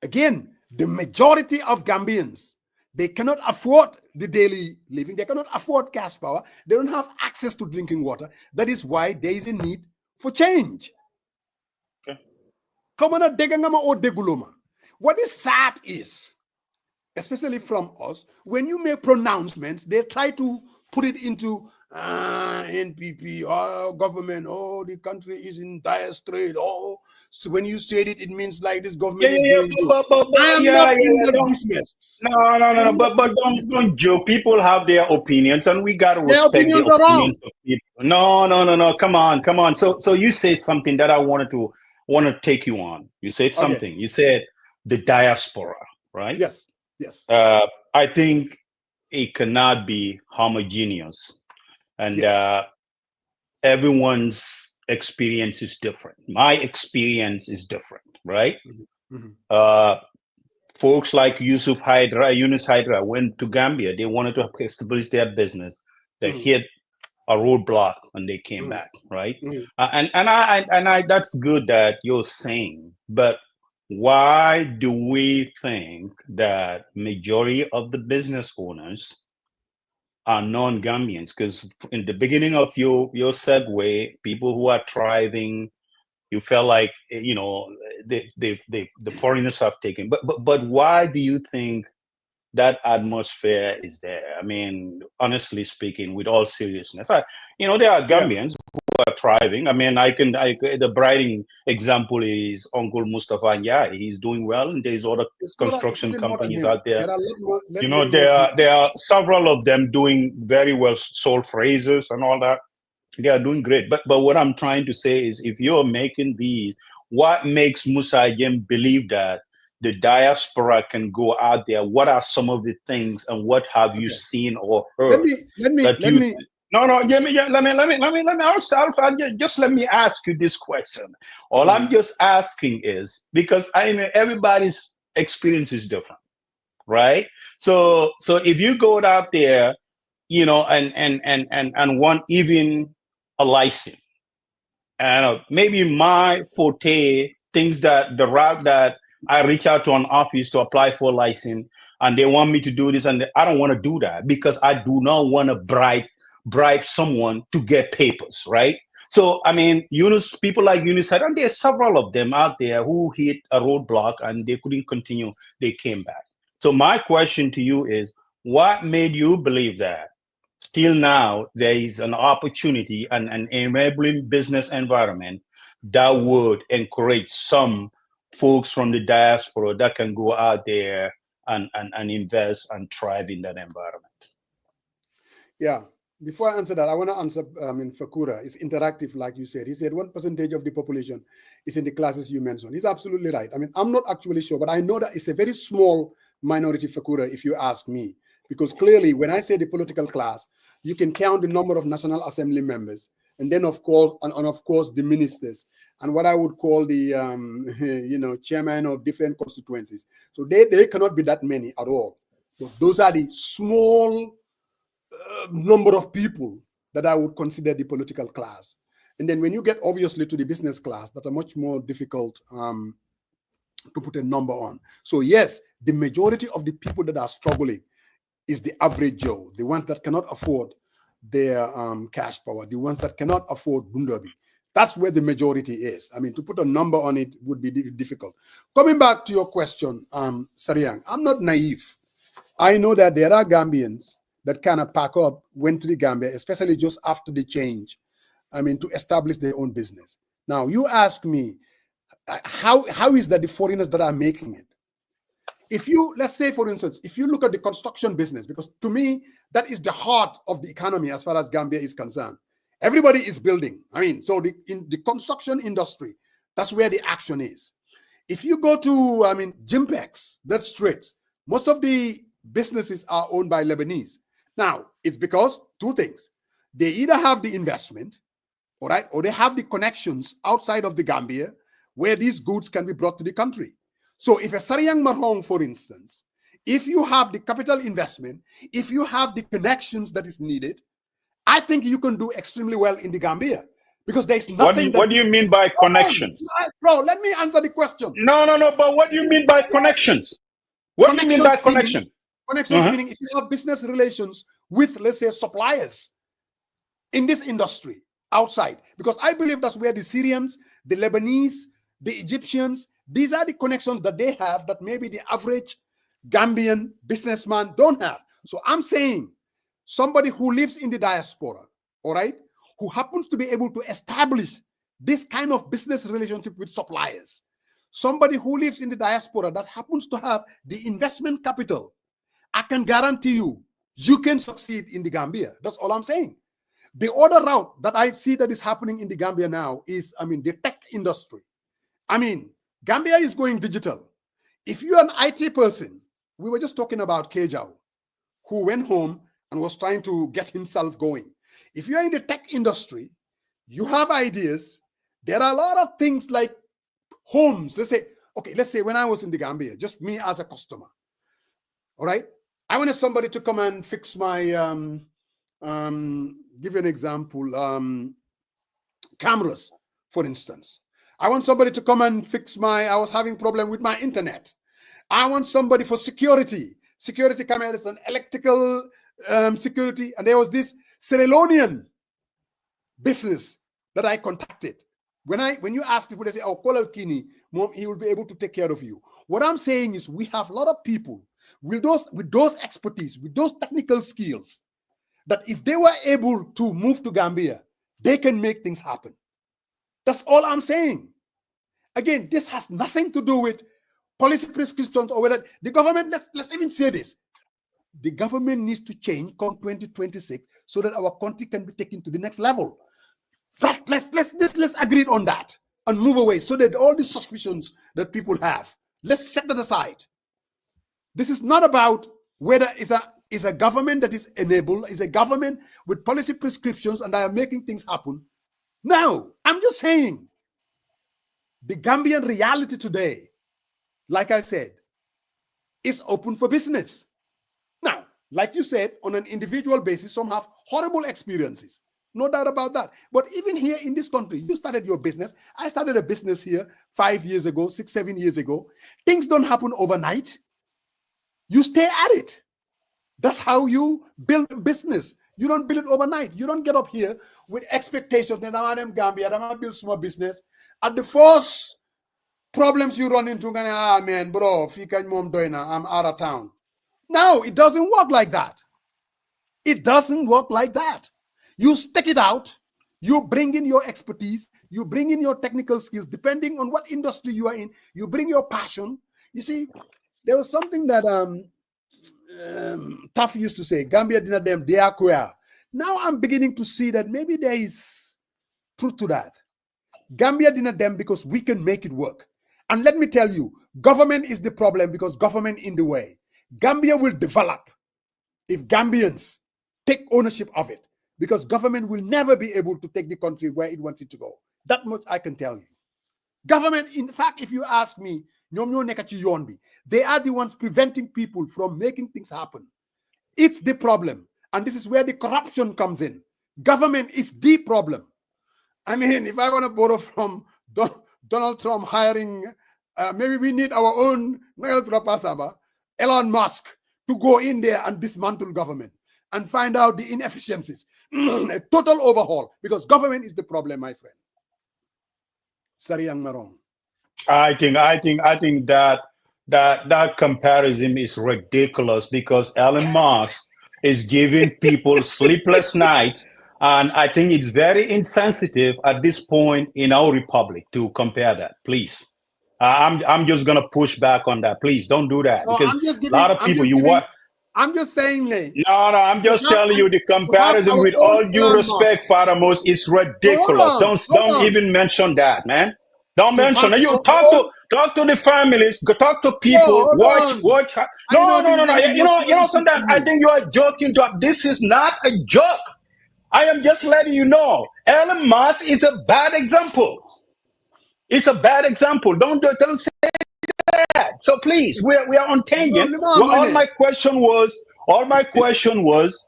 A: again, the majority of Gambians, they cannot afford the daily living. They cannot afford cash power. They don't have access to drinking water. That is why there is a need for change. What is sad is, especially from us, when you make pronouncements, they try to put it into NPP, oh, government, oh, the country is in dire strait, oh, so when you said it, it means like this government is doing good. I am not in the business.
B: No. But don't joke. People have their opinions, and we gotta
A: Their
B: respect the
A: opinions are wrong.
B: opinions of people. No. Come on. So you said something that I want to take you on. You said something. You said the diaspora, right?
A: Yes.
B: I think it cannot be homogeneous, and everyone's experience is different. My experience is different, right? Folks like Yunus Hydra went to Gambia. They wanted to establish their business. They hit a roadblock and they came back, right? And I that's good that you're saying, but why do we think that majority of the business owners are non-Gambians? Because in the beginning of your segue, people who are thriving, you felt like the foreigners have taken. But why do you think that atmosphere is there? I mean, honestly speaking, with all seriousness, there are Gambians who are thriving. I mean, the brighting example is Uncle Mustafa Njai. He's doing well, and there's other construction companies out there. There are several of them doing very well, sole phrases and all that. They are doing great. But what I'm trying to say is, if you're making these, what makes Musa Jem believe that the diaspora can go out there? What are some of the things, and what have you seen or heard?
A: Let me.
B: Just let me ask you this question. All I'm just asking is, because I know everybody's experience is different, right? So if you go out there, and want even a license, and maybe my forte, things that the route that I reach out to an office to apply for a license, and they want me to do this, and I don't want to do that because I do not want to bribe someone to get papers, right? So I mean, people like Yunus, and there's several of them out there who hit a roadblock and they couldn't continue. They came back. So my question to you is, what made you believe that still now there is an opportunity and an enabling business environment that would encourage some folks from the diaspora that can go out there and invest and thrive in that environment?
A: Yeah. Before I answer that, I want to answer Fakura. It's interactive, like you said. He said 1% of the population is in the classes you mentioned. He's absolutely right. I mean, I'm not actually sure, but I know that it's a very small minority, Fakura, if you ask me. Because clearly, when I say the political class, you can count the number of National Assembly members, and then of course, of course, the ministers, and what I would call the chairman of different constituencies. So they cannot be that many at all. But those are the small number of people that I would consider the political class. And then when you get obviously to the business class, that are much more difficult to put a number on. So yes, the majority of the people that are struggling is the average Joe, the ones that cannot afford their cash power, the ones that cannot afford Bundabi. That's where the majority is. I mean, to put a number on it would be difficult. Coming back to your question, Sariang, I'm not naive. I know that there are Gambians that kind of pack up, went to the Gambia, especially just after the change, I mean, to establish their own business. Now, you ask me, how is that the foreigners that are making it? If you, let's say, for instance, if you look at the construction business, because to me, that is the heart of the economy as far as Gambia is concerned. Everybody is building. I mean, so in the construction industry, that's where the action is. If you go to, I mean, Jimpex, that's straight. Most of the businesses are owned by Lebanese. Now, it's because two things. They either have the investment, all right, or they have the connections outside of the Gambia where these goods can be brought to the country. So if a Sariang Marhong, for instance, if you have the capital investment, if you have the connections that is needed, I think you can do extremely well in the Gambia because there's nothing.
B: What do you mean by connections?
A: Bro, let me answer the question.
B: No, but what do you mean by connections? What do you mean by connection?
A: Connections meaning if you have business relations with, let's say, suppliers in this industry outside, because I believe that's where the Syrians, the Lebanese, the Egyptians, these are the connections that they have that maybe the average Gambian businessman don't have. So I'm saying, somebody who lives in the diaspora, all right, who happens to be able to establish this kind of business relationship with suppliers, somebody who lives in the diaspora that happens to have the investment capital, I can guarantee you, you can succeed in the Gambia. That's all I'm saying. The other route that I see that is happening in the Gambia now is, the tech industry. Gambia is going digital. If you're an IT person, we were just talking about Kejao, who went home and was trying to get himself going. If you're in the tech industry, you have ideas. There are a lot of things like homes. Let's say when I was in the Gambia, just me as a customer, all right? I wanted somebody to come and fix my, give you an example, cameras, for instance. I want somebody to come and fix I was having problem with my internet. I want somebody for security cameras and electrical security. And there was this Sierra Leonean business that I contacted. When you ask people, they say, oh, call Al-Kini, Mom, he will be able to take care of you. What I'm saying is we have a lot of people with those expertise, with those technical skills, that if they were able to move to Gambia, they can make things happen. That's all I'm saying. Again, this has nothing to do with policy prescriptions or whether the government, let's even say this. The government needs to change come 2026 so that our country can be taken to the next level. Let's agree on that and move away so that all the suspicions that people have, let's set that aside. This is not about whether it's a government that is enabled, is a government with policy prescriptions and they are making things happen. No, I'm just saying the Gambian reality today, like I said, is open for business. Now, like you said, on an individual basis, some have horrible experiences. No doubt about that. But even here in this country, you started your business. I started a business here 5 years ago, 6, 7 years ago. Things don't happen overnight. You stay at it. That's how you build a business. You don't build it overnight. You don't get up here with expectations that I'm in Gambia, I'm going to build small business. At the first problems you run into, man, bro, I'm out of town. No, it doesn't work like that. It doesn't work like that. You stick it out. You bring in your expertise. You bring in your technical skills, depending on what industry you are in. You bring your passion. You see, there was something that Taff used to say, Gambia did not them, they are queer. Now I'm beginning to see that maybe there is truth to that. Gambia did not them because we can make it work. And let me tell you, government is the problem because government in the way. Gambia will develop if Gambians take ownership of it, because government will never be able to take the country where it wants it to go. That much I can tell you. Government, in fact, if you ask me, they are the ones preventing people from making things happen. It's the problem. And this is where the corruption comes in. Government is the problem. If I want to borrow from Donald Trump hiring, maybe we need our own Elon Musk to go in there and dismantle government and find out the inefficiencies. A total overhaul, because government is the problem, my friend. Sariyang Marong.
B: I think that comparison is ridiculous because Elon Musk is giving people sleepless nights, and I think it's very insensitive at this point in our republic to compare that. Please, I'm just gonna push back on that. Please don't do that, because a lot of people
A: I'm just saying, Lane.
B: No, I'm just telling you the comparison, with all due respect, Faramos, is ridiculous. Don't even mention that, man. Don't mention it. You talk to the families, talk to people, watch. No. You know, sometimes I think you are joking. This is not a joke. I am just letting you know. Elon Musk is a bad example. It's a bad example. Don't say that. So please, we are on tangent. All my question was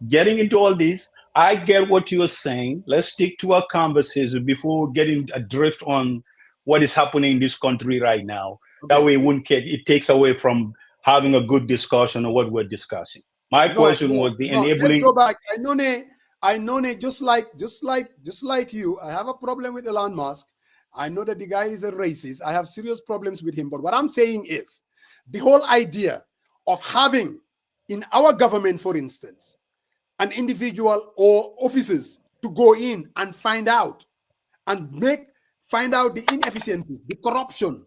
B: getting into all this. I get what you are saying. Let's stick to our conversation before getting adrift on what is happening in this country right now. Okay. That way it takes away from having a good discussion on what we're discussing. My question was the enabling.
A: Let's go back. I know, just like you, I have a problem with Elon Musk. I know that the guy is a racist. I have serious problems with him. But what I'm saying is the whole idea of having in our government, for instance, an individual or officers to go in and find out and find out the inefficiencies, the corruption.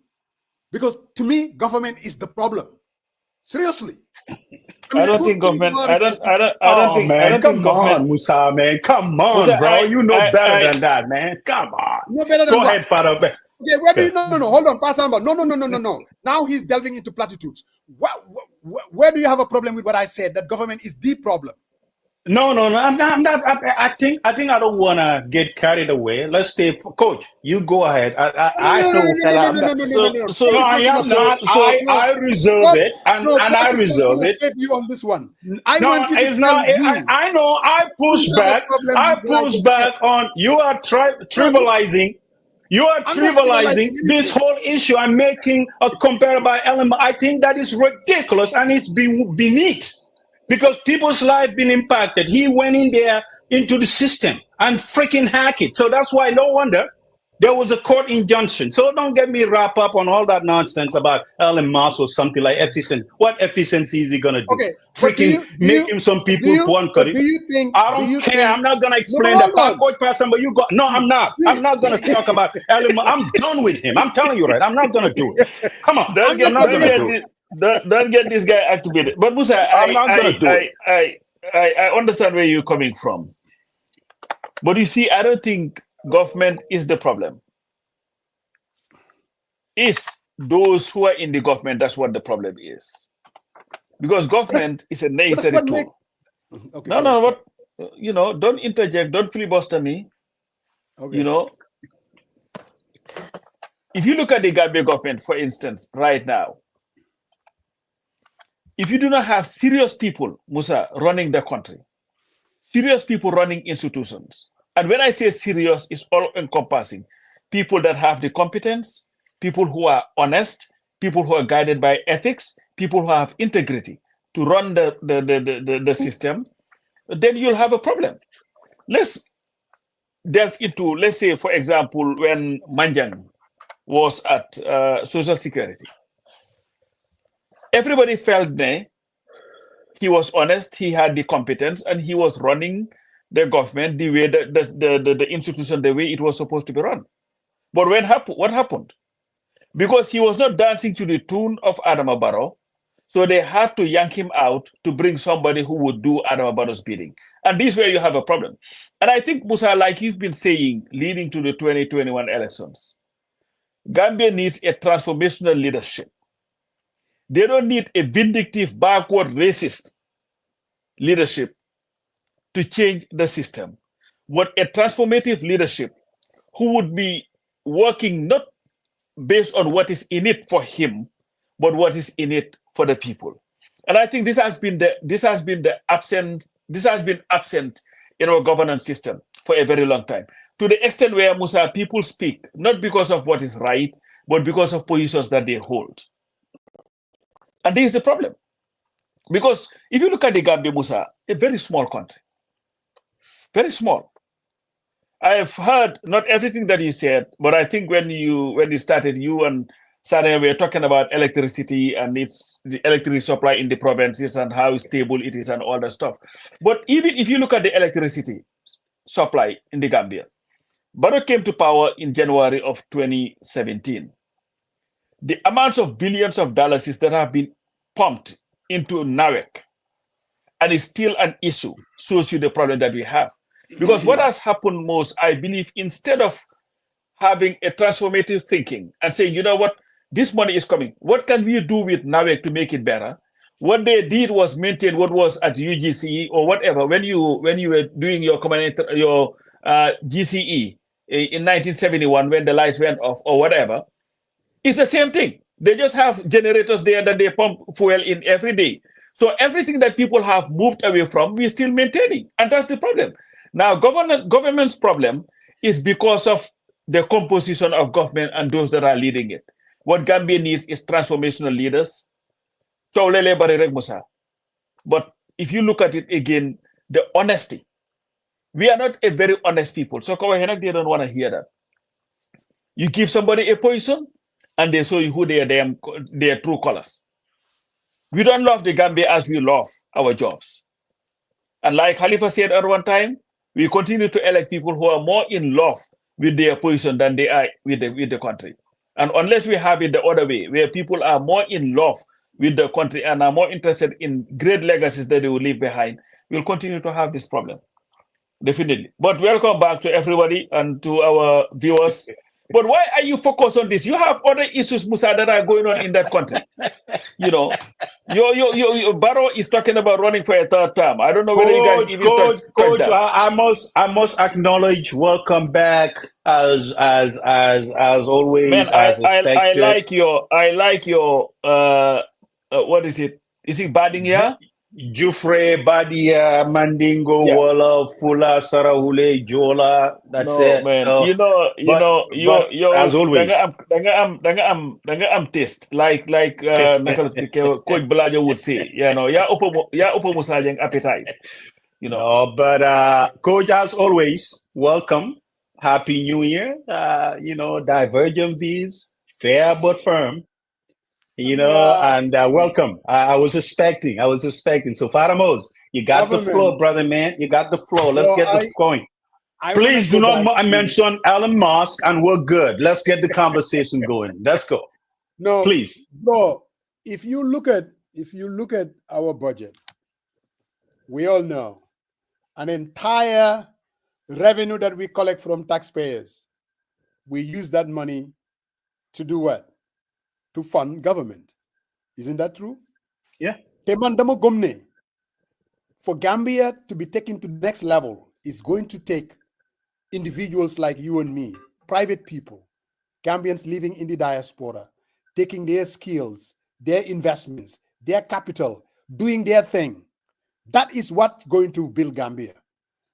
A: Because to me, government is the problem. Seriously.
C: I don't think government. I don't think.
B: Man,
C: I don't think
B: come
C: government.
B: on, Musa, man. Come on,
C: Musa,
B: bro. You know better than that, man. Come on.
A: No better than
B: Go
A: what?
B: ahead, Father.
A: Okay, where do you, no, hold on, Pasamba. No. Now he's delving into platitudes. Where do you have a problem with what I said, that government is the problem?
B: No. I'm not. I think I don't want to get carried away. Let's stay. Coach, you go ahead. I know.
A: No,
B: I am not. I reserve it, and I reserve it.
A: Save you on this one.
B: I know. I push back. I push back on. You are trivializing. You are trivializing this whole issue. I'm making a comparable element. I think that is ridiculous, and it's beneath. Because people's lives been impacted. He went in there into the system and freaking hack it. So that's why no wonder there was a court injunction. So don't get me wrapped up on all that nonsense about Elon Musk or something like efficiency. What efficiency is he going to do?
A: Okay.
B: Freaking making some people one cut it. I don't care. I'm not going to explain that. Coach Pasamba, you go. No, I'm not. I'm not going to talk about Elon Musk. I'm done with him. I'm telling you, right? I'm not going to do it. Come on. I'm not going to do it.
C: Don't get this guy activated. But Musa, I understand where you're coming from. But you see, I don't think government is the problem. It's those who are in the government, that's what the problem is. Because government is a necessary tool.
A: Okay,
C: don't interject, don't filibuster me.
A: Okay.
C: If you look at the Gambia government, for instance, right now, if you do not have serious people, Musa, running the country, serious people running institutions, and when I say serious, it's all encompassing. People that have the competence, people who are honest, people who are guided by ethics, people who have integrity to run the system, then you'll have a problem. Let's delve into, let's say, for example, when Manjang was at Social Security. Everybody felt he was honest, he had the competence, and he was running the government the way the institution, the way it was supposed to be run. But what happened? Because he was not dancing to the tune of Adama Barrow, so they had to yank him out to bring somebody who would do Adama Barrow's bidding. And this is where you have a problem. And I think, Musa, like you've been saying, leading to the 2021 elections, Gambia needs a transformational leadership. They don't need a vindictive, backward, racist leadership to change the system, but a transformative leadership who would be working not based on what is in it for him, but what is in it for the people. And I think this has been absent in our governance system for a very long time, to the extent where, Musa, people speak not because of what is right, but because of positions that they hold. And this is the problem. Because if you look at the Gambia, Musa, a very small country, very small. I've heard not everything that you said, but I think when you started, you and Sane were talking about electricity and the electricity supply in the provinces and how stable it is and all that stuff. But even if you look at the electricity supply in the Gambia, Barrow came to power in January of 2017. The amounts of billions of dollars that have been pumped into NAWEC, and it's still an issue, shows you the problem that we have. Because what has happened most, I believe, instead of having a transformative thinking and saying, you know what, this money is coming, what can we do with NAWEC to make it better? What they did was maintain what was at UGCE or whatever. When you were doing your GCE in 1971, when the lights went off or whatever, it's the same thing. They just have generators there that they pump fuel in every day. So everything that people have moved away from, we're still maintaining. And that's the problem. Now, government's problem is because of the composition of government and those that are leading it. What Gambia needs is transformational leaders. But if you look at it again, the honesty. We are not a very honest people. So they don't want to hear that. You give somebody a position, and they show you who their true colors. We don't love the Gambia as we love our jobs. And like Khalifa said at one time, we continue to elect people who are more in love with their position than they are with the country. And unless we have it the other way, where people are more in love with the country and are more interested in great legacies that they will leave behind, we'll continue to have this problem. Definitely. But welcome back to everybody and to our viewers. But why are you focused on this? You have other issues, Musa, that are going on in that country. You know, your Barrow is talking about running for a third term. I don't know whether you guys even touch that.
B: I must acknowledge. Welcome back as always.
C: Man,
B: as expected.
C: I like your what is it? Is it Badinga?
B: Jufre, Badia, Mandingo, Walla, Fula, Sarahule, Jola. That's it.
C: Man.
B: So,
C: You're
B: as always.
C: I'm taste like Coach Balajo would say. You know, ya upo musajeng appetite. You know.
B: No, but Coach, as always, welcome. Happy New Year. You know, divergent views, fair but firm. You know, and welcome. I was expecting. So Faramos, you got the floor, brother man. You got the floor. Let's get this going. Please do not mention Elon Musk, and we're good. Let's get the conversation going. Let's go.
A: No,
B: please.
A: No, if you look at our budget, we all know an entire revenue that we collect from taxpayers, we use that money to do what? To fund government. Isn't that true?
B: Yeah.
A: For Gambia to be taken to the next level is going to take individuals like you and me, private people, Gambians living in the diaspora, taking their skills, their investments, their capital, doing their thing. That is what's going to build Gambia.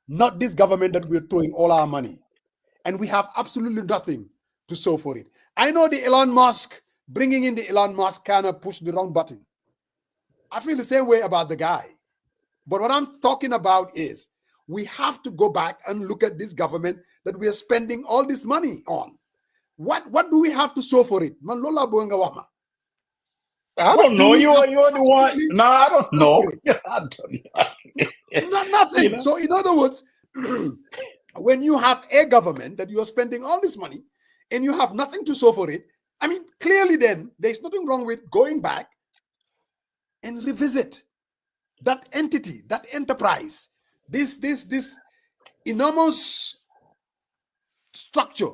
A: Not this government that we're throwing all our money. And we have absolutely nothing to show for it. I know the Elon Musk, bringing in the Elon Musk kind of pushed the wrong button. I feel the same way about the guy. But what I'm talking about is we have to go back and look at this government that we are spending all this money on. What do we have to show for it? I
B: don't know. You're the one. No, I don't know.
A: Nothing. You know? So in other words, when you have a government that you are spending all this money and you have nothing to show for it, I mean, clearly then there's nothing wrong with going back and revisit that entity, that enterprise, this enormous structure,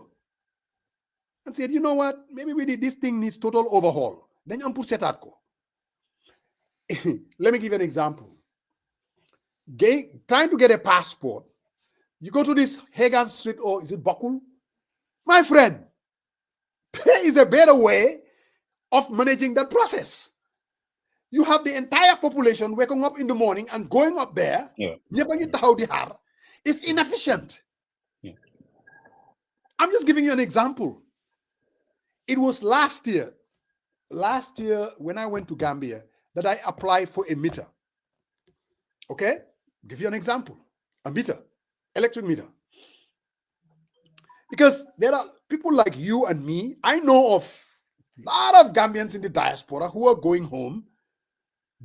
A: and said, you know what, maybe this thing needs total overhaul. Then you put setatko. Let me give you an example. Trying to get a passport, you go to this Hagan Street, or is it Bakul? My friend, there is a better way of managing that process. You have the entire population waking up in the morning and going up there. It's inefficient.
B: Yeah.
A: I'm just giving you an example. It was last year when I went to Gambia that I applied for a meter. Okay? Give you an example. A meter, electric meter. Because there are people like you and me. I know of a lot of Gambians in the diaspora who are going home,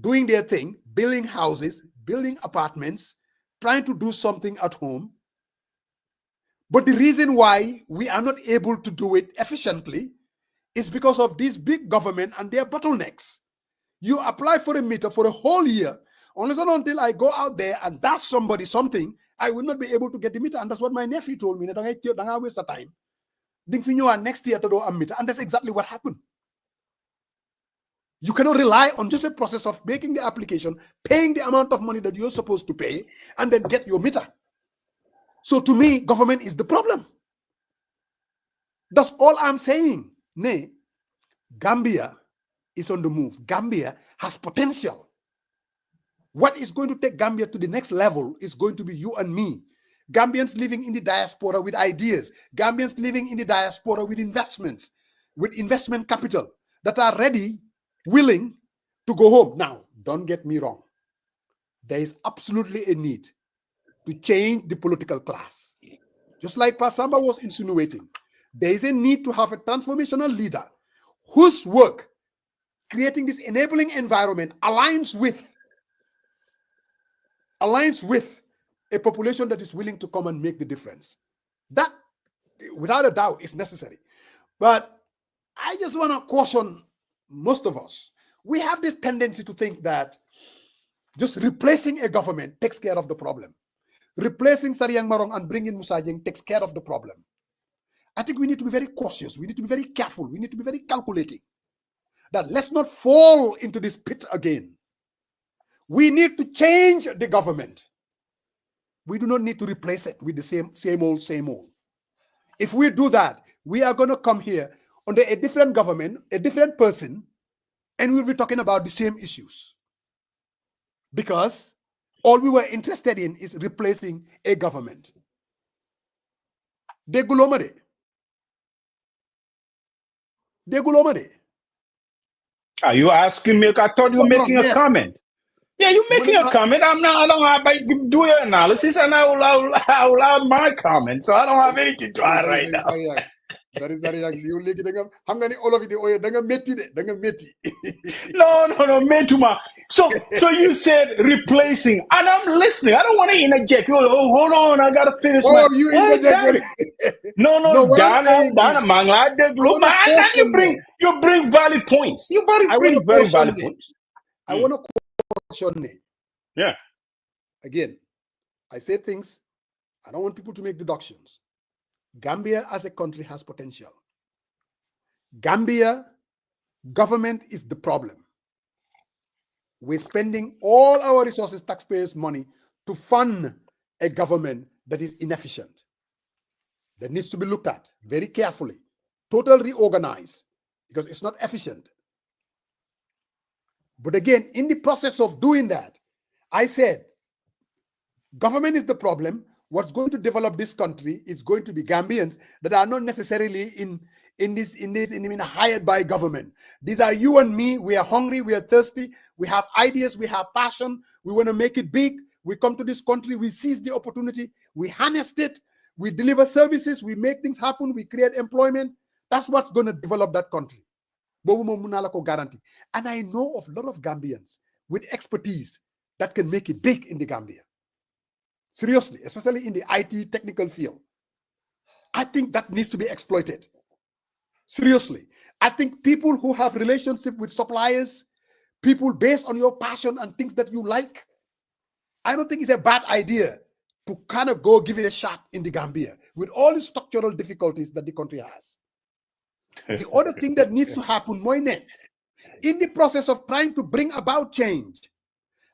A: doing their thing, building houses, building apartments, trying to do something at home. But the reason why we are not able to do it efficiently is because of this big government and their bottlenecks. You apply for a meter for a whole year, unless and until I go out there and dash somebody something, I will not be able to get the meter. And that's what my nephew told me. Don't waste the time. Next year to do a meter. And that's exactly what happened. You cannot rely on just a process of making the application, paying the amount of money that you're supposed to pay, and then get your meter. So to me, government is the problem. That's all I'm saying. Nay, Gambia is on the move. Gambia has potential. What is going to take Gambia to the next level is going to be you and me. Gambians living in the diaspora with ideas. Gambians living in the diaspora with investments, with investment capital that are ready, willing to go home. Now, don't get me wrong. There is absolutely a need to change the political class. Just like Pasamba was insinuating, there is a need to have a transformational leader whose work, creating this enabling environment, aligns with aligns with a population that is willing to come and make the difference. That, without a doubt, is necessary. But I just want to caution most of us. We have this tendency to think that just replacing a government takes care of the problem. Replacing Sariang Marong and bringing Musa Jeng takes care of the problem. I think we need to be very cautious. We need to be very careful. We need to be very calculating. That let's not fall into this pit again. We need to change the government. We do not need to replace it with the same old. If we do that, we are going to come here under a different government, a different person, and we'll be talking about the same issues. Because all we were interested in is replacing a government. Degulomade.
B: Are you asking me? I thought you were making a comment. Yeah, you're making a comment. I don't have to do your analysis, and I will add my comment. So I don't have anything to add right now.
A: That is you I'm gonna all of it.
B: No, metuma. So you said replacing, and I'm listening. I don't want to interject. Oh, hold on, I gotta finish.
A: You interject.
B: No, you bring valid points. You bring very valid points.
A: I want to caution it.
B: Yeah.
A: Again, I say things. I don't want people to make deductions. Gambia as a country has potential. Gambia government is the problem. We're spending all our resources, taxpayers' money, to fund a government that is inefficient. That needs to be looked at very carefully. Totally reorganized, because it's not efficient. But again, in the process of doing that, I said, government is the problem. What's going to develop this country is going to be Gambians that are not necessarily hired by government. These are you and me. We are hungry. We are thirsty. We have ideas. We have passion. We want to make it big. We come to this country. We seize the opportunity. We harness it. We deliver services. We make things happen. We create employment. That's what's going to develop that country. And I know of a lot of Gambians with expertise that can make it big in the Gambia. Seriously, especially in the IT technical field. I think that needs to be exploited. Seriously. I think people who have relationship with suppliers, people based on your passion and things that you like, I don't think it's a bad idea to kind of go give it a shot in the Gambia with all the structural difficulties that the country has. The other thing that needs to happen, Moine, in the process of trying to bring about change,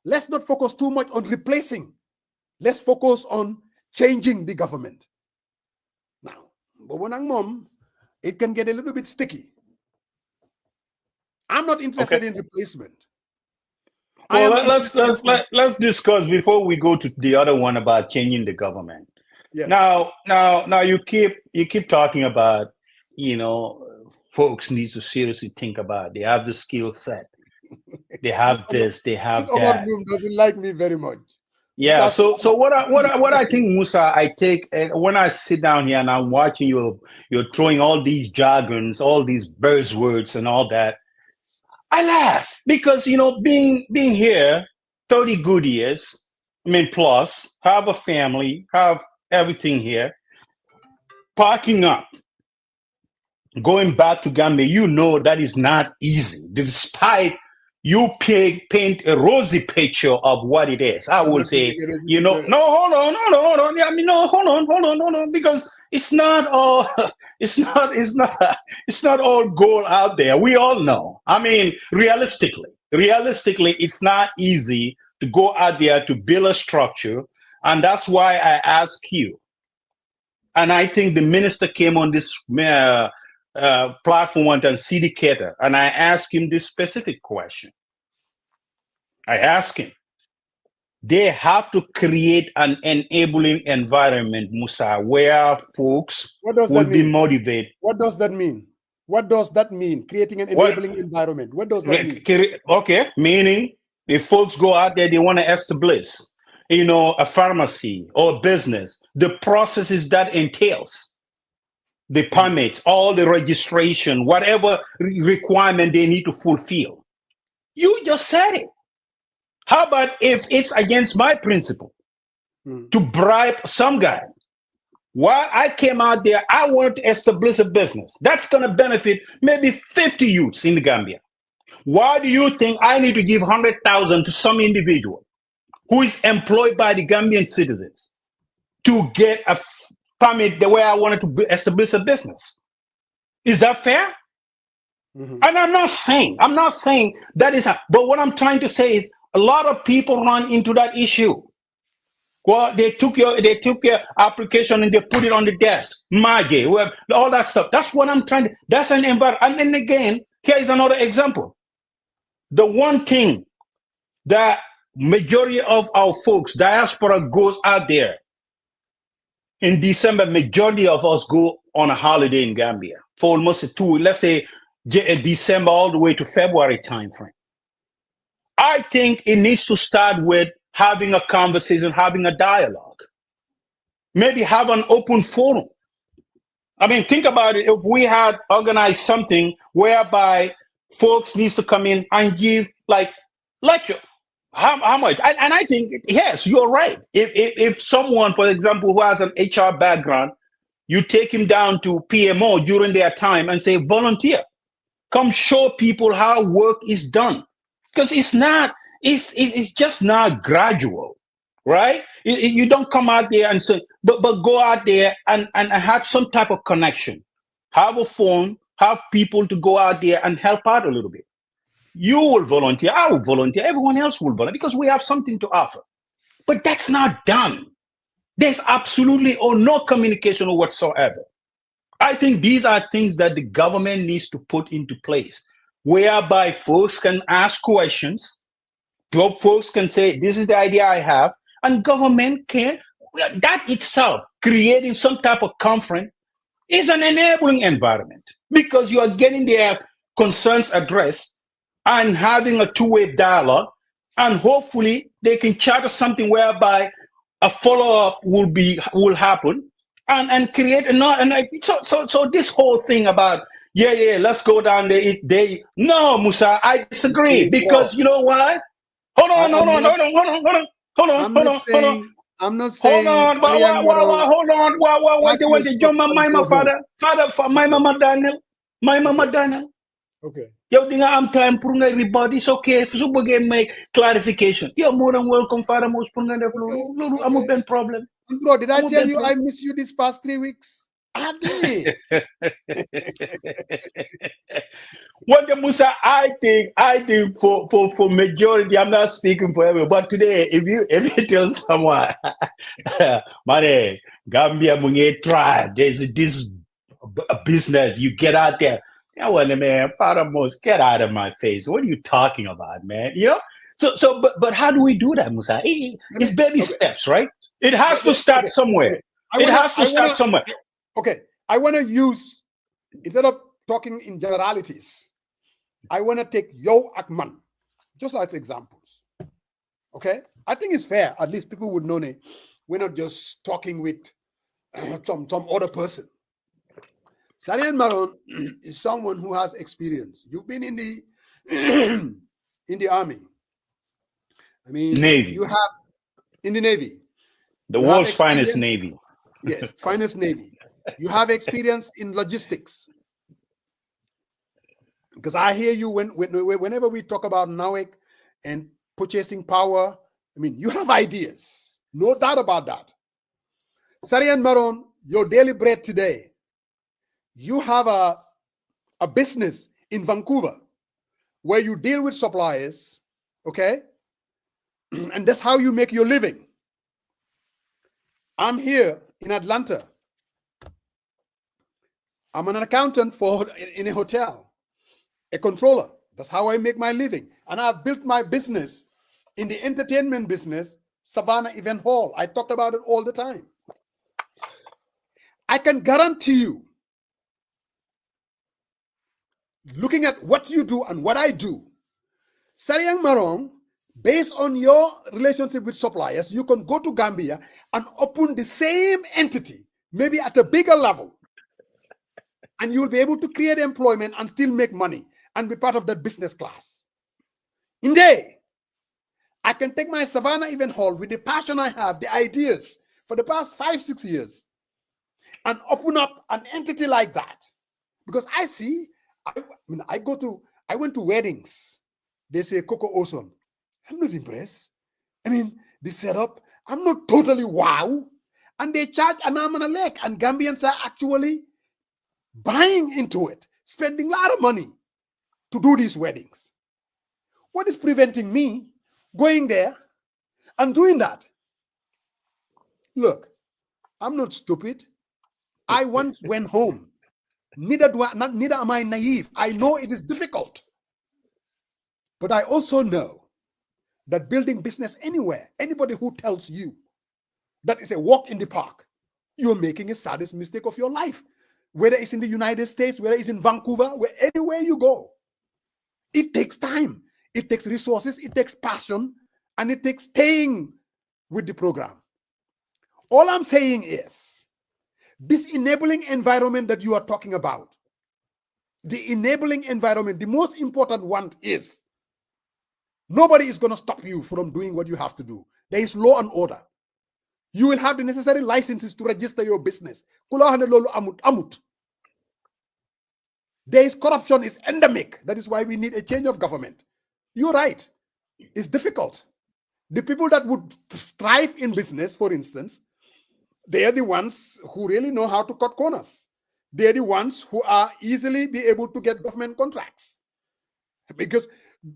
A: let's not focus too much on replacing. Let's focus on changing the government. Now, but when I'm mom, it can get a little bit sticky. I'm not interested in replacement.
B: Well, let's discuss before we go to the other one about changing the government.
A: Yes.
B: Now you keep talking about, folks need to seriously think about. They have the skill set. They have this. They have that.
A: Doesn't like me very much.
B: Yeah. So what I think, Musa, I take when I sit down here and I'm watching you're throwing all these jargons, all these buzzwords and all that. I laugh because being here 30 good years, plus, have a family, have everything here, parking up, going back to Gambia, that is not easy. Despite you paint a rosy picture of what it is. I would say, no, hold on. I mean, no, hold on, because it's not all, it's not all gold out there. We all know. I mean, realistically, it's not easy to go out there to build a structure, and that's why I ask you. And I think the minister came on this platform and CD Keter, and I asked him this specific question. I asked him, they have to create an enabling environment, Musa, where folks will be motivated.
A: What does that mean? What does that mean? Creating an enabling environment. What does that mean?
B: Okay, meaning if folks go out there, they want to establish, a pharmacy or business, the processes that entails, the permits, all the registration, whatever requirement they need to fulfill. You just said it. How about if it's against my principle to bribe some guy? While I came out there, I wanted to establish a business that's going to benefit maybe 50 youths in the Gambia. Why do you think I need to give 100,000 to some individual who is employed by the Gambian citizens to get a permit the way I wanted to establish a business? Is that fair? And I'm not saying that is, but what I'm trying to say is a lot of people run into that issue. Well, they took your application and they put it on the desk. Mage, well, all that stuff. That's what I'm trying to. That's an environment. And then again, here is another example. The one thing that majority of our folks, diaspora, goes out there in December. Majority of us go on a holiday in Gambia for almost let's say December all the way to February timeframe. I think it needs to start with having a conversation, having a dialogue, maybe have an open forum. I mean, think about it. If we had organized something whereby folks needs to come in and give like lecture, how much? And I think, yes, you're right. If someone, for example, who has an HR background, you take him down to PMO during their time and say, volunteer, come show people how work is done. Because it's just not gradual, right? You don't come out there and say, but go out there and have some type of connection. Have a phone, have people to go out there and help out a little bit. You will volunteer, I will volunteer, everyone else will volunteer because we have something to offer. But that's not done. There's absolutely no communication whatsoever. I think these are things that the government needs to put into place, whereby folks can ask questions, folks can say, this is the idea I have, and government can, that itself, creating some type of conference is an enabling environment because you are getting their concerns addressed and having a two-way dialogue, and hopefully they can charter something whereby a follow-up will happen and create so this whole thing about let's go down there. No, Musa, I disagree because you know why? Hold on.
A: I'm not saying.
B: Hold on. My mama Daniel.
A: Okay.
B: Yow di nga am time pour nga everybody it's okay su bëggee make clarification. You're more than welcome, Father Mos, pour nga def loolu amul benn problem.
A: Bro, did I tell you I miss you this past 3 weeks? I did.
B: What the Musa, I think for majority, I'm not speaking for everyone, but today, if you tell someone, money, Gambia munge try, there's this business, you get out there. Yeah, well, man, Father Mos, get out of my face. What are you talking about, man? You know? But how do we do that, Musa? It's baby steps, right? It has to start somewhere. It has to start somewhere.
A: Okay, I want to use, instead of talking in generalities, I want to take Yo Akman just as examples. Okay, I think it's fair. At least people would know it. We're not just talking with some other person. Sarian Maron is someone who has experience. You've been in the army. I mean,
B: Navy.
A: You have in the Navy.
B: The world's finest Navy.
A: Yes, finest Navy. You have experience in logistics. Because I hear you whenever we talk about NAWEC and purchasing power, I mean, you have ideas. No doubt about that. Sarian Maron, your daily bread today, you have a business in Vancouver where you deal with suppliers, okay? And that's how you make your living. I'm here in Atlanta. I'm an accountant in a hotel, a controller. That's how I make my living. And I've built my business in the entertainment business, Savannah Event Hall. I talked about it all the time. I can guarantee you, looking at what you do and what I do, Sariang Marong, based on your relationship with suppliers, you can go to Gambia and open the same entity, maybe at a bigger level. And you'll be able to create employment and still make money and be part of that business class. Inde, I can take my Savannah Event Hall with the passion I have, the ideas for the past 5-6 years, and open up an entity like that. Because I see, I went to weddings. They say Coco Ocean. I'm not impressed. I mean, the setup, I'm not totally wow. And they charge an arm and a leg, and Gambians are actually buying into it, spending a lot of money to do these weddings. What is preventing me going there and doing that? Look, I'm not stupid. I once went home. Neither am I naive. I know it is difficult. But I also know that building business anywhere, anybody who tells you that is a walk in the park, you're making a saddest mistake of your life. Whether it's in the United States, whether it's in Vancouver, anywhere you go. It takes time. It takes resources. It takes passion. And it takes staying with the program. All I'm saying is, this enabling environment that you are talking about, the enabling environment, the most important one is, nobody is going to stop you from doing what you have to do. There is law and order. You will have the necessary licenses to register your business. There is corruption, is endemic. That is why we need a change of government. You're right. It's difficult. The people that would strive in business, for instance, they are the ones who really know how to cut corners. They're the ones who are easily be able to get government contracts. Because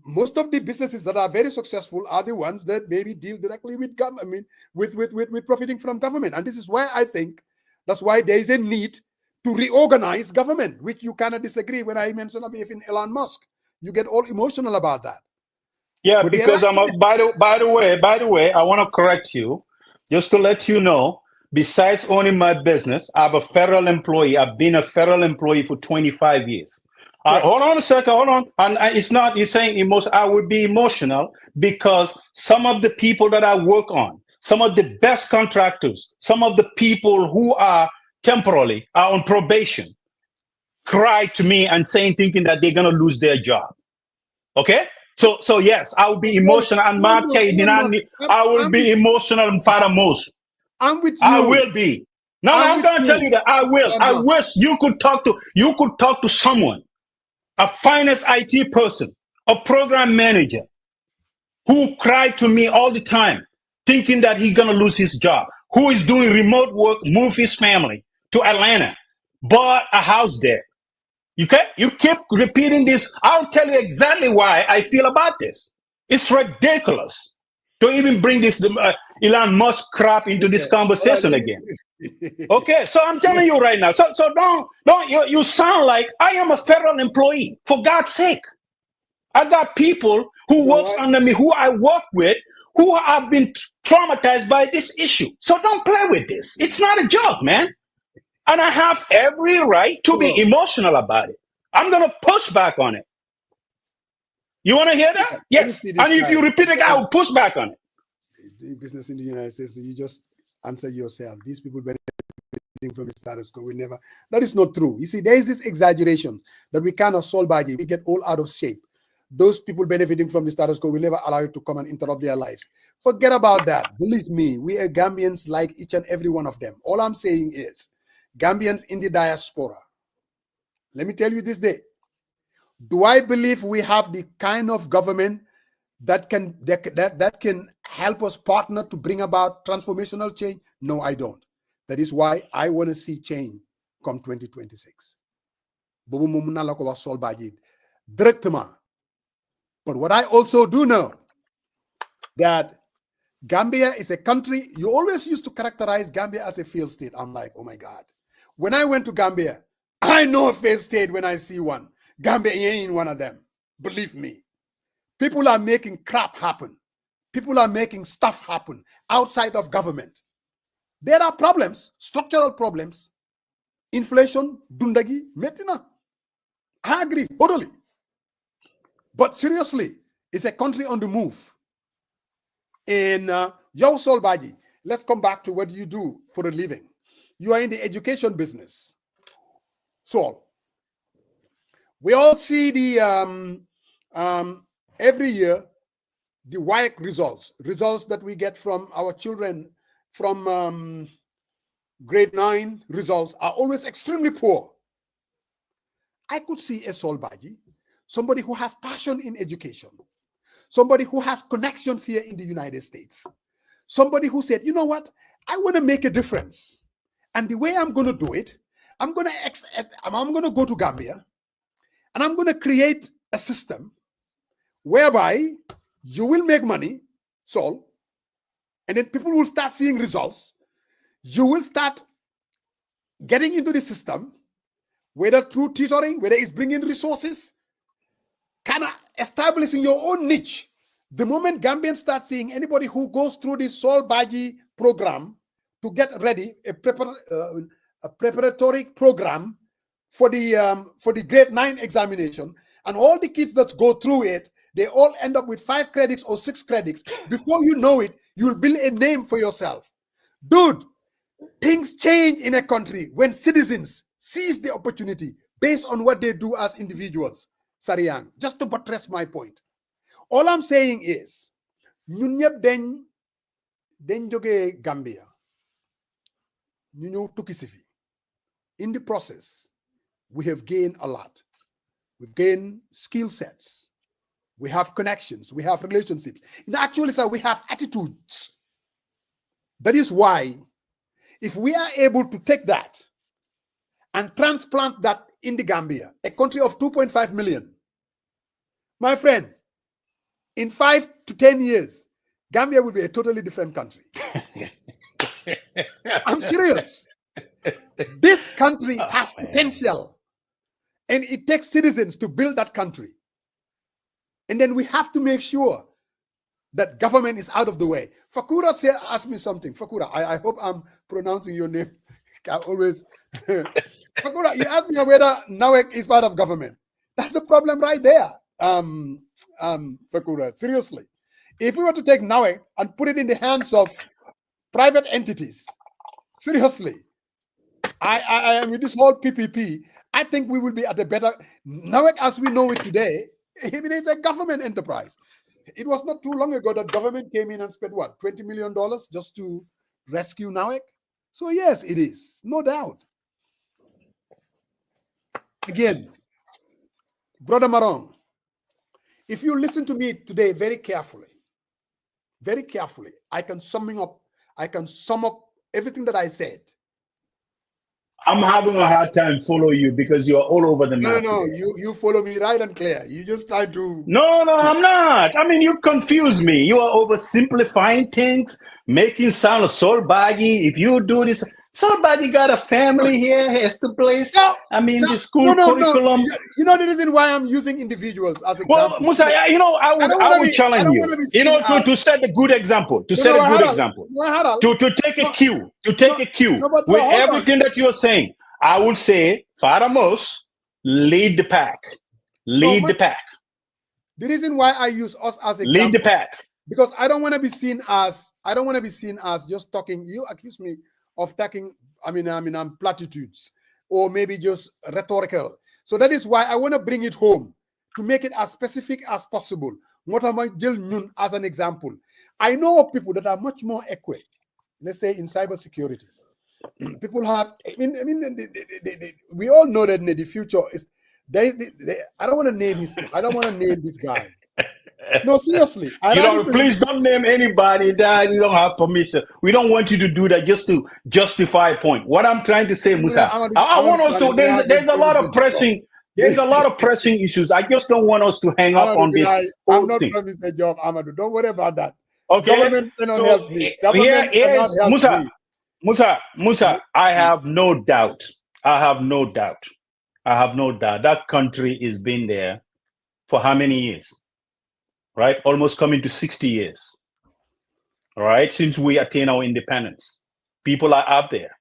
A: most of the businesses that are very successful are the ones that maybe deal directly with government, with profiting from government. And this is why I think that's why there is a need to reorganize government, which you cannot disagree when I mentioned in Elon Musk. You get all emotional about that.
B: Yeah, because by the way, I want to correct you, just to let you know, besides owning my business, I'm a federal employee. I've been a federal employee for 25 years. Hold on a second, hold on. And it's not, you're saying emotional. I would be emotional because some of the people that I work on, some of the best contractors, some of the people who are temporarily are on probation, cry to me and thinking that they're going to lose their job. Okay? So yes, I will be emotional. And I will be emotional and Father
A: I'm with you.
B: I will be. No, I'm going to tell you that I will. I wish you could talk to someone, a finance IT person, a program manager, who cried to me all the time, thinking that he's going to lose his job, who is doing remote work, move his family to Atlanta, bought a house there. Okay? You keep repeating this. I'll tell you exactly why I feel about this. It's ridiculous to even bring this Elon Musk crap into this conversation again. Okay, so I'm telling you right now. So don't you sound like I am a federal employee, for God's sake. I got people who works under me, who I work with, who have been traumatized by this issue. So don't play with this. It's not a joke, man. And I have every right to be emotional about it. I'm going to push back on it. You want to hear that? Yes. And if you repeat it, I will push back on it.
A: Doing business in the United States, you just answer yourself. These people benefiting from the status quo will never. That is not true. You see, there is this exaggeration that we cannot solve by it. We get all out of shape. Those people benefiting from the status quo will never allow you to come and interrupt their lives. Forget about that. Believe me, we are Gambians like each and every one of them. All I'm saying is, Gambians in the diaspora, let me tell you this day, do I believe we have the kind of government that can help us partner to bring about transformational change? No, I don't. That is why I want to see change come 2026. Directement. But what I also do know, that Gambia is a country, you always used to characterize Gambia as a failed state. I'm like, oh my God. When I went to Gambia, I know a failed state when I see one. Gambia ain't one of them. Believe me. People are making crap happen. People are making stuff happen outside of government. There are problems, structural problems. Inflation, dundagi, metina. I agree, totally. But seriously, it's a country on the move. In Yo Solbaji, let's come back to what you do for a living. You are in the education business. So we all see the every year the WAEC results that we get from our children from grade 9 results are always extremely poor. I could see a Sol Baji, somebody who has passion in education, somebody who has connections here in the United States, somebody who said, you know what, I want to make a difference. And the way I'm going to do it, I'm going to go to Gambia and I'm going to create a system whereby you will make money, Sol, and then people will start seeing results. You will start getting into the system, whether through tutoring, whether it's bringing resources, kind of establishing your own niche. The moment Gambians start seeing anybody who goes through this Sol Baji program to get ready, a preparatory program for the grade 9 examination, and all the kids that go through it, they all end up with 5 credits or 6 credits. Before you know it, you'll build a name for yourself. Dude, things change in a country when citizens seize the opportunity based on what they do as individuals. Sariang, just to buttress my point. All I'm saying is, ñun ñep dañ joge Gambia, ñu ñew tukki si fi. In the process, we have gained a lot. We've gained skill sets. We have connections. We have relationships. In actually, sir, we have attitudes. That is why, if we are able to take that and transplant that in the Gambia, a country of 2.5 million, my friend, in 5 to 10 years, Gambia will be a totally different country. I'm serious. This country has potential, and it takes citizens to build that country. And then we have to make sure that government is out of the way. Fakura asked me something. Fakura, I hope I'm pronouncing your name. I always Fakura, you asked me whether NAWEC is part of government. That's the problem right there. Fakura, seriously. If we were to take NAWEC and put it in the hands of private entities, seriously, I am with this whole PPP, I think we will be at a better NAWEC as we know it today. I mean, it's a government enterprise. It was not too long ago that government came in and spent what, $20 million just to rescue NAWEC? So yes, it is, no doubt. Again, Brother Marong, if you listen to me today very carefully, I can sum up everything that I said.
B: I'm having a hard time following you because you're all over the map.
A: No, you follow me right and clear. You just try to.
B: No, I'm not. I mean, you confuse me. You are oversimplifying things, making sound of Sol Baji. If you do this, Sol Baji got a family here, has the place.
A: No,
B: the school curriculum.
A: No. You know the reason why I'm using individuals as examples.
B: Well, Musa, I would challenge you. To set a good example. To take a cue. With everything that you're saying, I would say, Faramos, lead the pack. The pack.
A: The reason why I use us as example.
B: Lead the pack.
A: Because I don't want to be seen as just talking. You accuse me of talking, platitudes or maybe just rhetorical. So that is why I want to bring it home to make it as specific as possible. What am I doing as an example? I know of people that are much more equipped, let's say in cybersecurity. People have, we all know that in the future is, I don't want to name this guy. No, seriously.
B: Please don't name anybody that you don't have permission. We don't want you to do that just to justify a point. What I'm trying to say, Musa, I want us to. There's a lot of pressing. There's a lot of pressing issues. I just don't want us to hang up on this.
A: I'm not promising a job, Amadou. Don't worry about that.
B: Okay.
A: Government cannot help me. Government cannot help me.
B: Musa, I have no doubt. That country has been there for how many years? Right? Almost coming to 60 years. All right? Since we attained our independence. People are out there.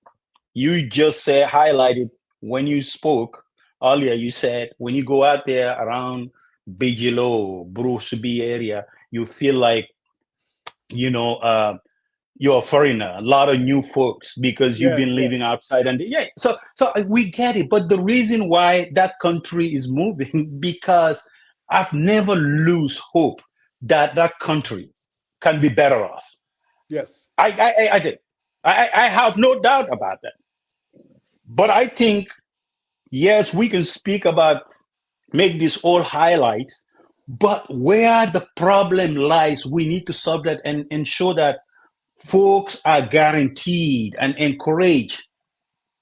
B: You just highlighted when you spoke earlier, you said when you go out there around Bijilo, Bruce B area, you feel like, you're a foreigner, a lot of new folks because you've been living outside. And so we get it. But the reason why that country is moving, because I've never lose hope that that country can be better off.
A: Yes.
B: I did. I have no doubt about that. But I think, yes, we can speak about, make this all highlights, but where the problem lies, we need to solve that and ensure that folks are guaranteed and encouraged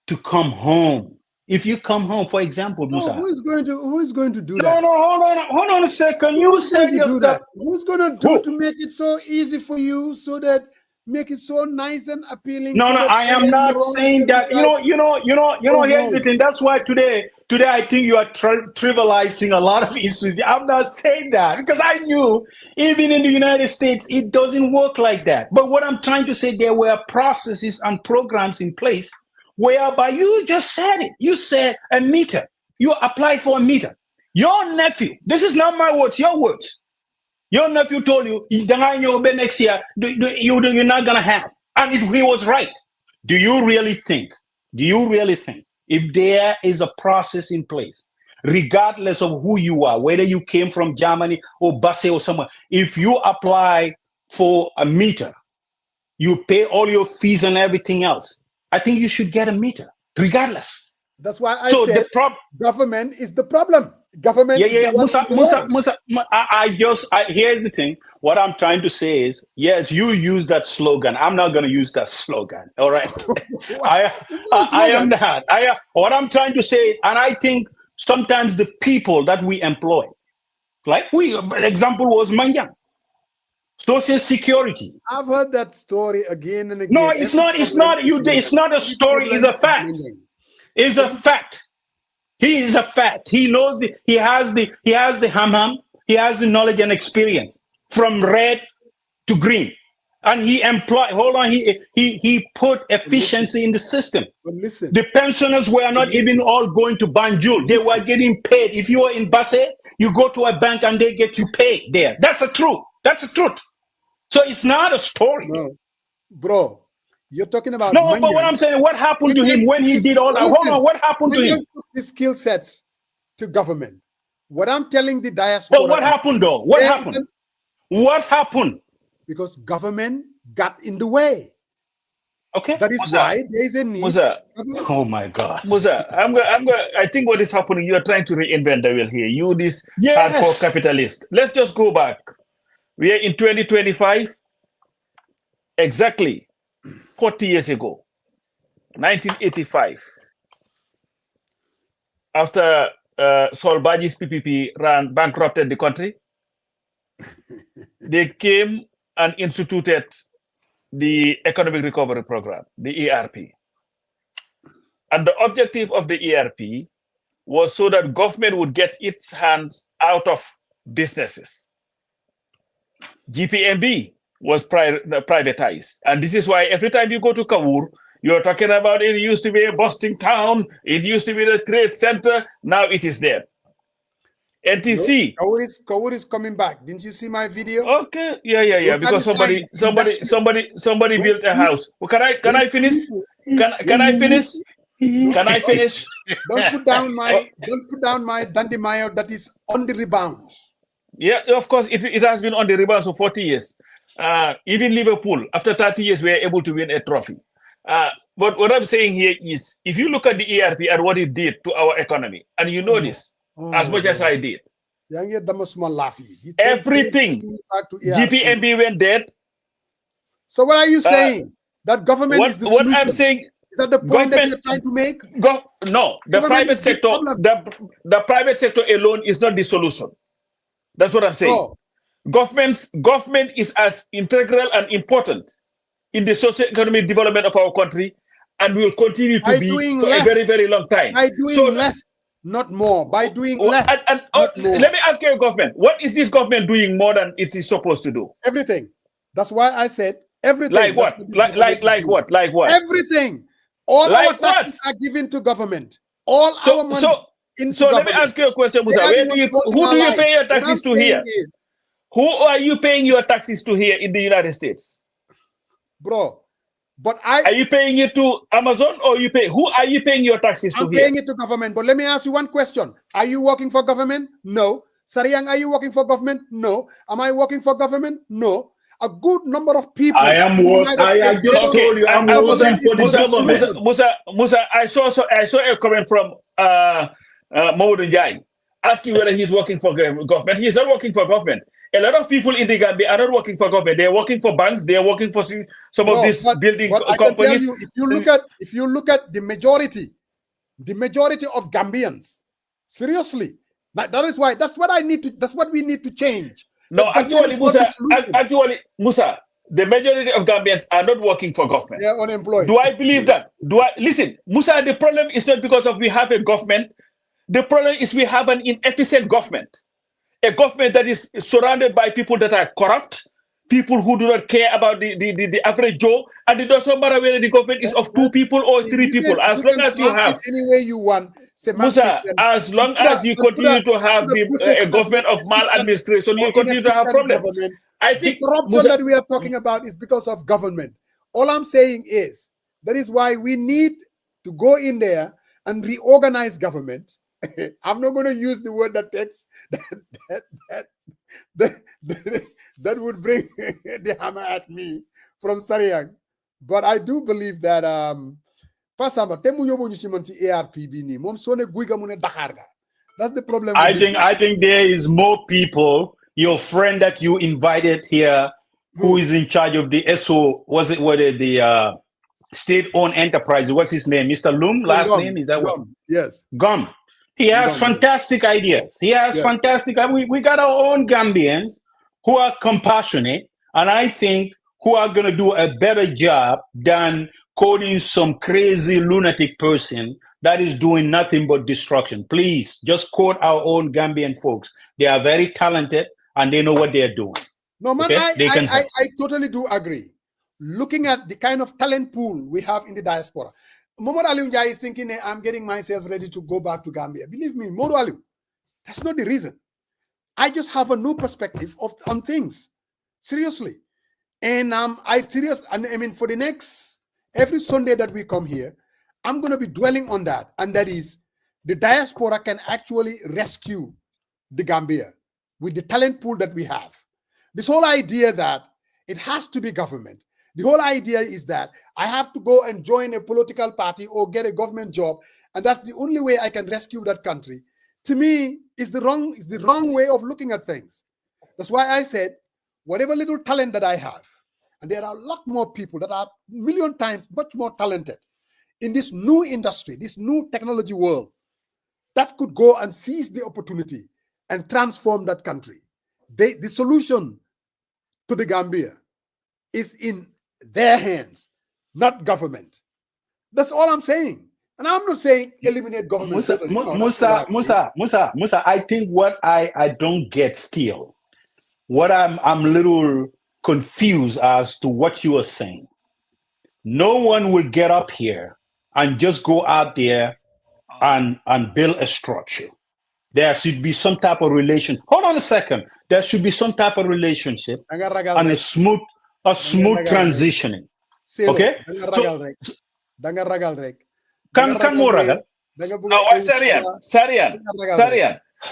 B: to come home. If you come home, for example, Musa.
A: Who is going to do that?
B: No, hold on a second. You said yourself.
A: Who's going to do to make it so easy for you, so that make it so nice and appealing?
B: No, I am not saying that. You know. Here's the thing. That's why today I think you are trivializing a lot of issues. I'm not saying that because I knew even in the United States it doesn't work like that. But what I'm trying to say, there were processes and programs in place whereby you just said it. You said a meter. You applied for a meter. Your nephew. This is not my words. Your words. Your nephew told you, next year, you're not going to have. And he was right. Do you really think if there is a process in place, regardless of who you are, whether you came from Germany or Basse or somewhere, if you apply for a meter, you pay all your fees and everything else, I think you should get a meter, regardless.
A: That's why I said government is the problem. Government.
B: Yeah. Musa. Here's the thing. What I'm trying to say is, yes, you use that slogan. I'm not going to use that slogan. All right. I am not. What I'm trying to say, and I think sometimes the people that we employ, like example was Mangyang. Social Security.
A: I've heard that story again and again.
B: No, it's not. It's not a story. It's a fact. It's a fact. He is a fact. He knows he has the ham. He has the knowledge and experience from red to green. And he put efficiency in the system.
A: But listen.
B: The pensioners were not even all going to Banjul. They were getting paid. If you are in Basse, you go to a bank and they get you paid there. That's the truth. That's the truth. So it's not a story.
A: No. Bro, you're talking about
B: but what I'm saying, what happened to him when he did all that? Hold on, what happened to him?
A: The skill sets to government. What I'm telling the diaspora.
B: But what happened though? What happened? What happened?
A: Because government got in the way.
B: Okay.
A: That is why there is a need.
C: Musa.
B: Oh my God.
C: Musa, I think what is happening, you are trying to reinvent the wheel here. You, this hardcore capitalist. Let's just go back. We are in 2025. Exactly 40 years ago, 1985. After Sol Badji's PPP bankrupted the country, they came and instituted the Economic Recovery Program, the ERP. And the objective of the ERP was so that government would get its hands out of businesses. GPMB was privatized. And this is why every time you go to Kawur, you're talking about it used to be a busting town, it used to be the trade center, now it is there. NTC.
A: Kawur is coming back. Didn't you see my video?
C: Okay, yeah. Because somebody built a house. Well, can I finish? Can I finish? Can I finish?
A: Don't put down my Dandy Mayo that is on the rebounds.
C: Yeah, of course, it has been on the rebounds for 40 years. Even Liverpool, after 30 years, were able to win a trophy. But what I'm saying here is, if you look at the ERP and what it did to our economy, and you know this, as much as I did, everything, GPMB went dead.
A: So what are you saying? That government is the solution?
C: What I'm saying,
A: is that the point that you're trying to make?
C: No, the private sector, the private sector alone is not the solution. That's what I'm saying.
A: Oh.
C: Government is as integral and important in the socio-economic development of our country, and will continue to be for a very, very long time.
A: By doing less, not more. By doing less, not more.
C: Let me ask your government, what is this government doing more than it is supposed to do?
A: Everything. That's why I said everything.
C: Like what? Like what? Like what?
A: Everything. All our taxes are given to government. All our money. So
C: let me ask you a question, Musa. Who do you pay your taxes to here? Who are you paying your taxes to here in the United States?
A: Bro, but
C: are you paying it to Amazon or who are you paying your taxes to here?
A: I'm paying it to government. But let me ask you one question. Are you working for government? No. Sariang, are you working for government? No. Am I working for government? No. A good number of people.
B: I am working. I just told you I'm working for the government.
C: Musa, I saw a comment from Mamadou Njai asking whether he's working for government. He's not working for government. A lot of people in the Gambia are not working for government. They are working for banks. They are working for some of these building companies. I can tell you,
A: if you look at the majority of Gambians, seriously, that's what we need to change.
C: No, actually, Musa, the majority of Gambians are not working for government.
A: They are unemployed.
C: Do I believe that? Listen, Musa, the problem is not because we have a government. The problem is we have an inefficient government. A government that is surrounded by people that are corrupt, people who do not care about the average Joe, and it doesn't matter whether the government is of 2 people or 3 people. As long as you have,
A: any way you want,
C: Musa, as long as you continue to have a government of maladministration, you continue to have problems. I think
A: the corruption that we are talking about is because of government. All I'm saying is that is why we need to go in there and reorganize government. I'm not going to use the word that takes that would bring the hammer at me from Sariang. But I do believe that that's the problem.
B: I think there is more people. Your friend that you invited here, who is in charge of the SO, the state-owned enterprise? What's his name? Mr. Loom. Last name is that one?
A: Yes.
B: Gum. He has fantastic ideas. He has fantastic. We got our own Gambians who are compassionate, and I think who are going to do a better job than coding some crazy lunatic person that is doing nothing but destruction. Please just quote our own Gambian folks. They are very talented and they know what they are doing.
A: No, man, okay? I totally do agree. Looking at the kind of talent pool we have in the diaspora, Momo Aliu is thinking, I'm getting myself ready to go back to Gambia. Believe me, Momo Aliu, that's not the reason. I just have a new perspective on things. Seriously. And for the next, every Sunday that we come here, I'm going to be dwelling on that. And that is, the diaspora can actually rescue the Gambia with the talent pool that we have. This whole idea that it has to be government. The whole idea is that I have to go and join a political party or get a government job, and that's the only way I can rescue that country. To me, is the wrong way of looking at things. That's why I said, whatever little talent that I have, and there are a lot more people that are a million times much more talented in this new industry, this new technology world, that could go and seize the opportunity and transform that country. The solution to the Gambia is in their hands, not government. That's all I'm saying. And I'm not saying eliminate government.
B: Musa, I think what I don't get still, what I'm a little confused as to what you are saying. No one will get up here and just go out there and build a structure. There should be some type of relation. Hold on a second. There should be some type of relationship and a smooth transitioning. Okay? Kan mo ragal?
C: Sarian.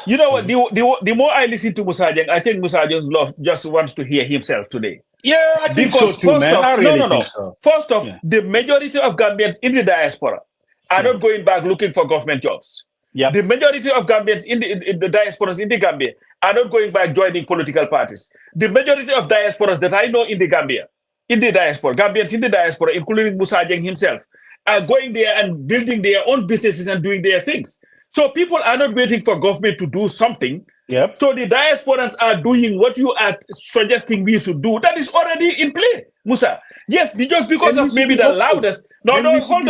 C: You know what? The more I listen to Musajang, I think Musajang just wants to hear himself today.
B: Yeah, I think so too, man. I really think so.
C: First off, the majority of Gambians in the diaspora are not going back looking for government jobs.
B: Yeah.
C: The majority of Gambians in the diasporas in the Gambia are not going back joining political parties. The majority of diasporas that I know in the Gambia, in the diaspora, Gambians in the diaspora, including Musajang himself, are going there and building their own businesses and doing their things. So people are not waiting for government to do something.
B: Yep.
C: So the diasporans are doing what you are suggesting we should do. That is already in play, Musa. Yes, just because of maybe the loudest. No, hold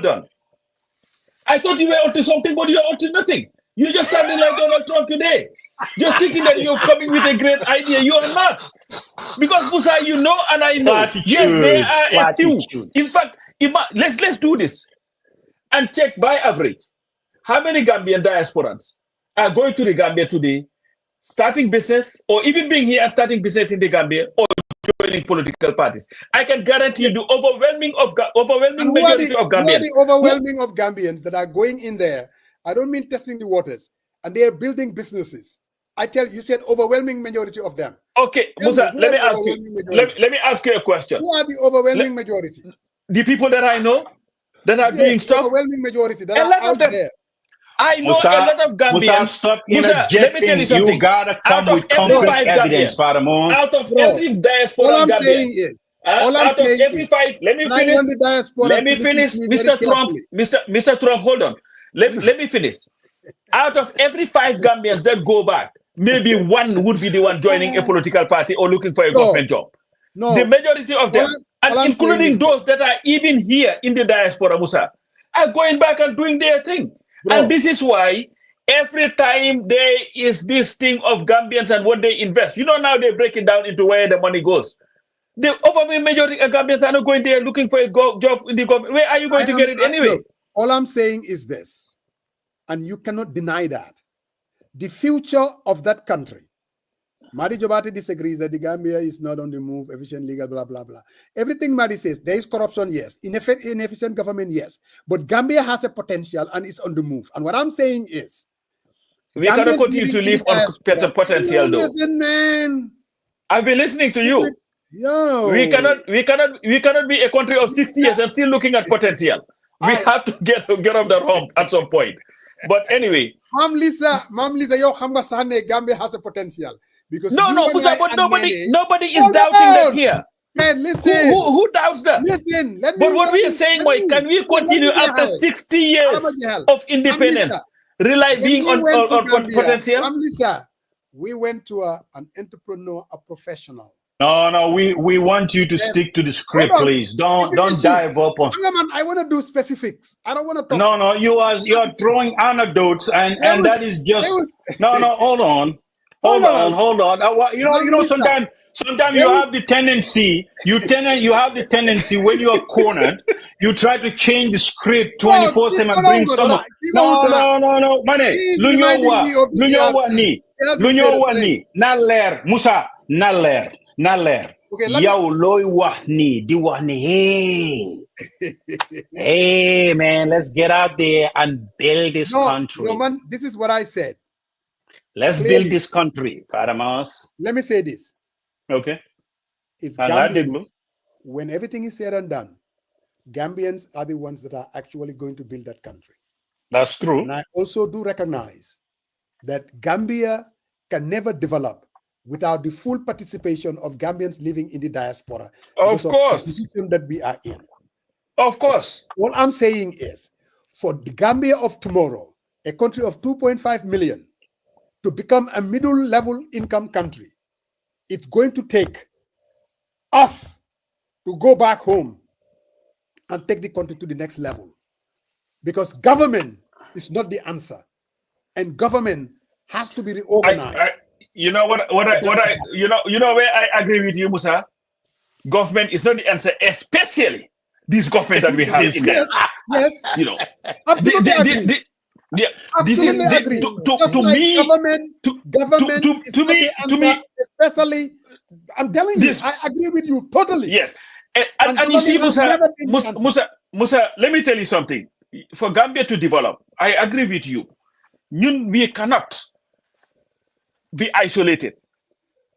C: on. I thought you were onto something, but you're onto nothing. You're just sounding like Donald Trump today. Just thinking that you're coming with a great idea. You are not. Because, Musa, you know and I know. Yes, there are a few. In fact, let's do this and check by average. How many Gambian diasporans are going to the Gambia today, starting business, or even being here and starting business in the Gambia, or joining political parties? I can guarantee you the overwhelming majority of Gambians.
A: Who are the overwhelming of Gambians that are going in there I don't mean testing the waters. And they are building businesses. I tell you, you said overwhelming majority of them.
C: Okay, Musa, let me ask you. Let me ask you a question.
A: Who are the overwhelming majority?
C: The people that I know that are doing stuff.
A: Overwhelming majority that
C: a lot
A: are out
C: of them.
A: there.
C: I know a lot of Gambians.
B: Musa, stop interjecting.
C: Let me tell you something.
B: You gotta come with concrete evidence, Fadamon.
C: Out of every diaspora
A: all I'm
C: Gambians,
A: saying is,
C: out of every five, let me finish, Mr. Trump, Mr. Trump, hold on. Let me finish. Out of every 5 Gambians that go back, maybe one would be the one joining a political party or looking for a government job.
A: No.
C: The majority of them, and including those that are even here in the diaspora, Musa, are going back and doing their thing. And this is why every time there is this thing of Gambians and what they invest, now they break it down into where the money goes. The overwhelming majority of Gambians are not going there looking for a job in the government. Where are you going to get it anyway?
A: Look, all I'm saying is this, and you cannot deny that. The future of that country, Madi Jobati disagrees that the Gambia is not on the move, efficient, legal, blah, blah, blah. Everything Madi says, there is corruption, yes. Inefficient government, yes. But Gambia has a potential and is on the move. And what I'm saying is,
C: we cannot continue to live on better potential, though.
A: Listen, man.
C: I've been listening to you.
A: Yo.
C: We cannot be a country of 60 years and still looking at potential. We have to get off the hump at some point. But anyway.
A: Mom Lisa, yo, Gambia has a potential. Because
C: no, Musa, but nobody is doubting that here.
A: Man, listen.
C: Who doubts that?
A: Listen,
C: but what we are saying, boy, can we continue after 60 years of independence, relying on potential?
A: Lisa, we went to an entrepreneur, a professional.
B: No, we want you to stick to the script, please. Don't dive up on.
A: I want to do specifics. I don't want to talk.
B: No, you are throwing anecdotes, and that is just no. Hold on. Hold on. Sometimes you have the tendency. You have the tendency when you are cornered, you try to change the script 24/7 and bring someone. No, Mane. Lunyo ni. Naler Musa. Naler. Yow loy wax ni di wax ni hey man, let's get out there and build this country.
A: No, man, this is what I said.
B: Let's build this country, Faramos.
A: Let me say this.
B: Okay.
A: It's Gambians. When everything is said and done, Gambians are the ones that are actually going to build that country.
B: That's true.
A: And I also do recognize that Gambia can never develop without the full participation of Gambians living in the diaspora.
C: Of course.
A: The position that we are in.
C: Of course.
A: What I'm saying is, for the Gambia of tomorrow, a country of 2.5 million, to become a middle-level income country, it's going to take us to go back home and take the country to the next level. Because government is not the answer. And government has to be reorganized.
C: You know where I agree with you, Musa? Government is not the answer, especially this government that we have in there.
A: Yes.
C: Absolutely agree.
A: Absolutely agree. To me, especially, I'm telling you, I agree with you totally.
C: Yes. And you see, Musa, let me tell you something. For Gambia to develop, I agree with you. We cannot be isolated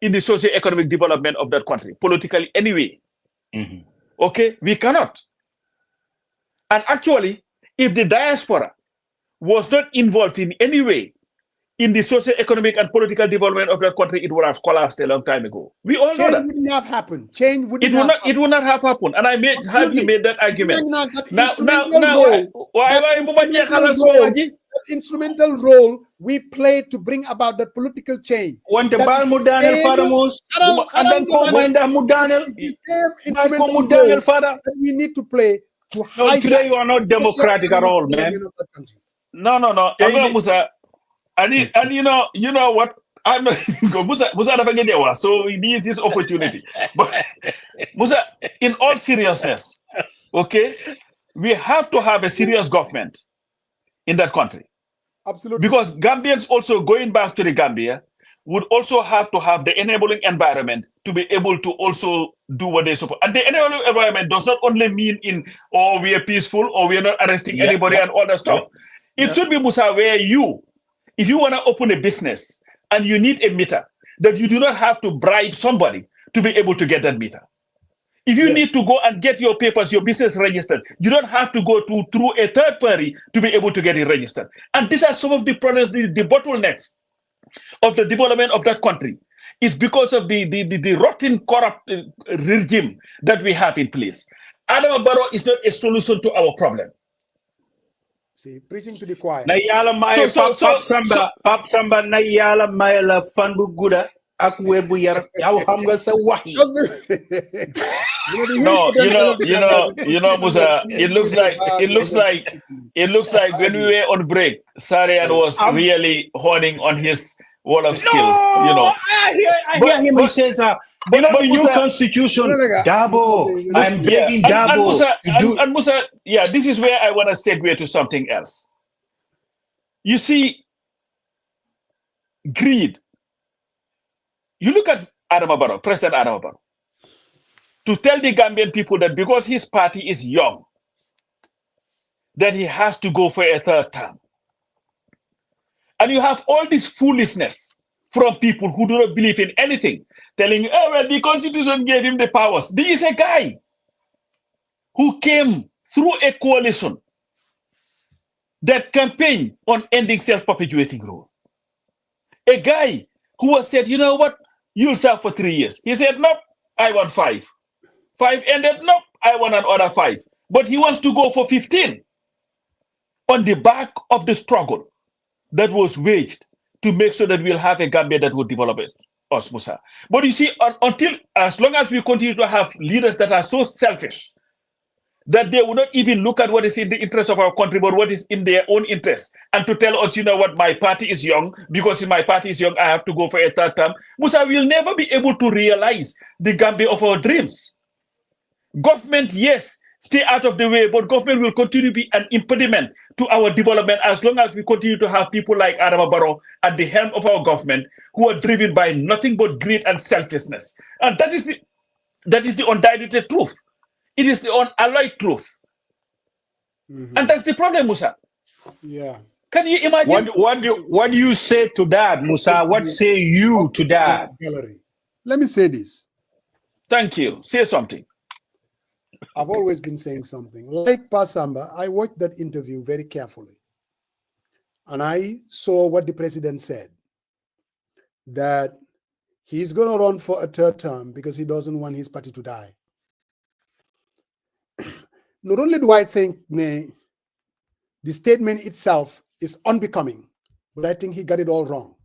C: in the socio-economic development of that country, politically anyway.
B: Mm-hmm.
C: Okay? We cannot. And actually, if the diaspora was not involved in any way in the socio-economic and political development of that country, it would have collapsed a long time ago. We all know that.
A: Change would not have happened. Change would
C: it would not have happened. And I hardly made that argument.
A: That instrumental role we play to bring about that political change.
B: Want to buy Mudanel Faramos? And then Mudanel.
A: We need to play to hide.
B: Today you are not democratic at all, man.
C: No. Musa. And you know what? I'm not Musa never get there, so he needs this opportunity. But Musa, in all seriousness, okay, we have to have a serious government in that country.
A: Absolutely.
C: Because Gambians also going back to the Gambia would also have to have the enabling environment to be able to also do what they suppose. And the enabling environment does not only mean we are peaceful or we are not arresting anybody and all that stuff. It should be, Musa, where if you want to open a business and you need a meter, that you do not have to bribe somebody to be able to get that meter. If you need to go and get your papers, your business registered, you don't have to go through a third party to be able to get it registered. And these are some of the problems, the bottlenecks of the development of that country. Is because of the rotten, corrupt regime that we have in place. Adama Barrow is not a solution to our problem.
A: See, preaching to the choir.
B: Na yala may Pap Samba na yala may la fan bu guda ak wer bu yar yaw xam nga sa wax yi.
C: No, you know, Musa. It looks like when we were on break, Sarian was really honing on his wall of skills. You know,
B: I hear him. He says, the new Musa, constitution, Dabo. I'm begging Dabo to do.
C: And Musa, yeah, this is where I want to segue to something else. You see, greed. You look at Adama Barrow, President Adama Barrow, to tell the Gambian people that because his party is young, that he has to go for a third term. And you have all this foolishness from people who do not believe in anything, telling, oh, well, the Constitution gave him the powers. There is a guy who came through a coalition that campaigned on ending self-perpetuating rule. A guy who was said, you know what, you'll serve for 3 years. He said, nope, I want 5. 5 ended, nope, I want another 5. But he wants to go for 15 on the back of the struggle that was waged to make sure that we'll have a Gambia that will develop us, Musa. But you see, as long as we continue to have leaders that are so selfish that they will not even look at what is in the interest of our country, but what is in their own interest, and to tell us, you know what, my party is young, because my party is young, I have to go for a third term. Musa, we'll never be able to realize the Gambia of our dreams. Government, yes, stay out of the way, but government will continue to be an impediment to our development as long as we continue to have people like Adama Barrow at the helm of our government who are driven by nothing but greed and selfishness. And that is the undiluted truth. It is the unalloyed truth. And that's the problem, Musa.
A: Yeah.
C: Can you imagine?
B: What do you say to that, Musa? What say you to that?
A: Let me say this.
C: Thank you. Say something.
A: I've always been saying something. Like Pasamba, I watched that interview very carefully. And I saw what the president said, that he's going to run for a third term because he doesn't want his party to die. Not only do I think the statement itself is unbecoming, but I think he got it all wrong.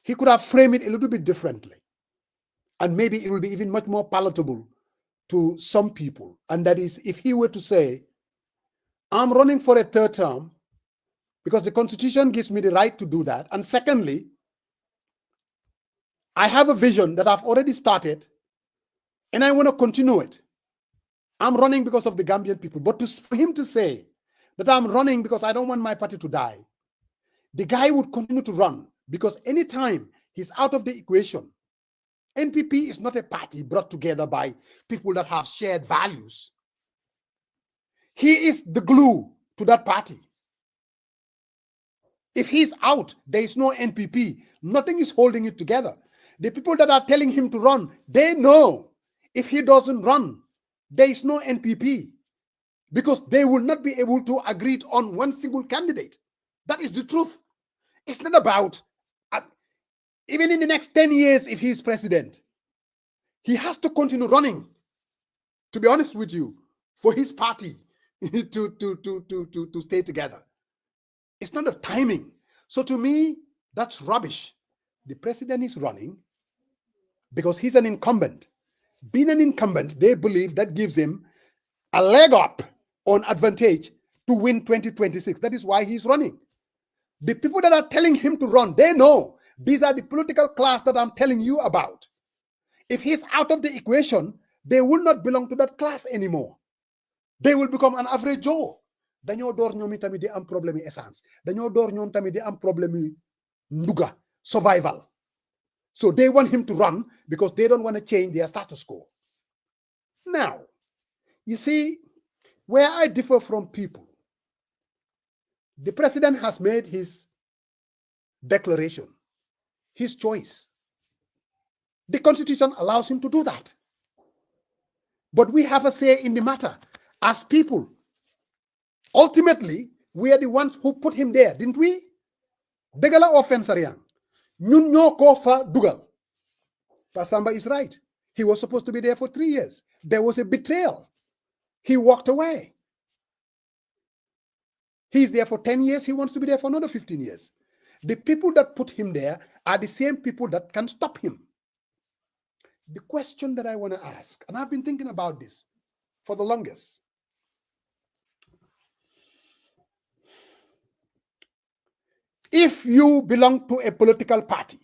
A: He could have framed it a little bit differently. And maybe it will be even much more palatable to some people. And that is, if he were to say, I'm running for a third term because the Constitution gives me the right to do that. And secondly, I have a vision that I've already started and I want to continue it. I'm running because of the Gambian people. But for him to say that I'm running because I don't want my party to die, the guy would continue to run because anytime he's out of the equation, NPP is not a party brought together by people that have shared values. He is the glue to that party. If he's out, there is no NPP. Nothing is holding it together. The people that are telling him to run, they know if he doesn't run, there is no NPP because they will not be able to agree on one single candidate. That is the truth. It's not about, even in the next 10 years, if he's president, he has to continue running, to be honest with you, for his party to stay together. It's not the timing. So to me, that's rubbish. The president is running because he's an incumbent. Being an incumbent, they believe that gives him a leg up on advantage to win 2026. That is why he's running. The people that are telling him to run, they know these are the political class that I'm telling you about. If he's out of the equation, they will not belong to that class anymore. They will become an average Joe. Dañoo door ñoom tamit di am problème essence. Dañoo door ñoom tamit di am problème nduga, survival. So they want him to run because they don't want to change their status quo. Now, you see, where I differ from people, The president has made his declaration, his choice. The Constitution allows him to do that. But we have a say in the matter as people. Ultimately, we are the ones who put him there, didn't we? Degala offense ariang. Ñun ñoo ko fa dugal. Pasamba is right. He was supposed to be there for 3 years. There was a betrayal. He walked away. He's there for 10 years. He wants to be there for another 15 years. The people that put him there are the same people that can stop him. The question that I want to ask, and I've been thinking about this for the longest. If you belong to a political party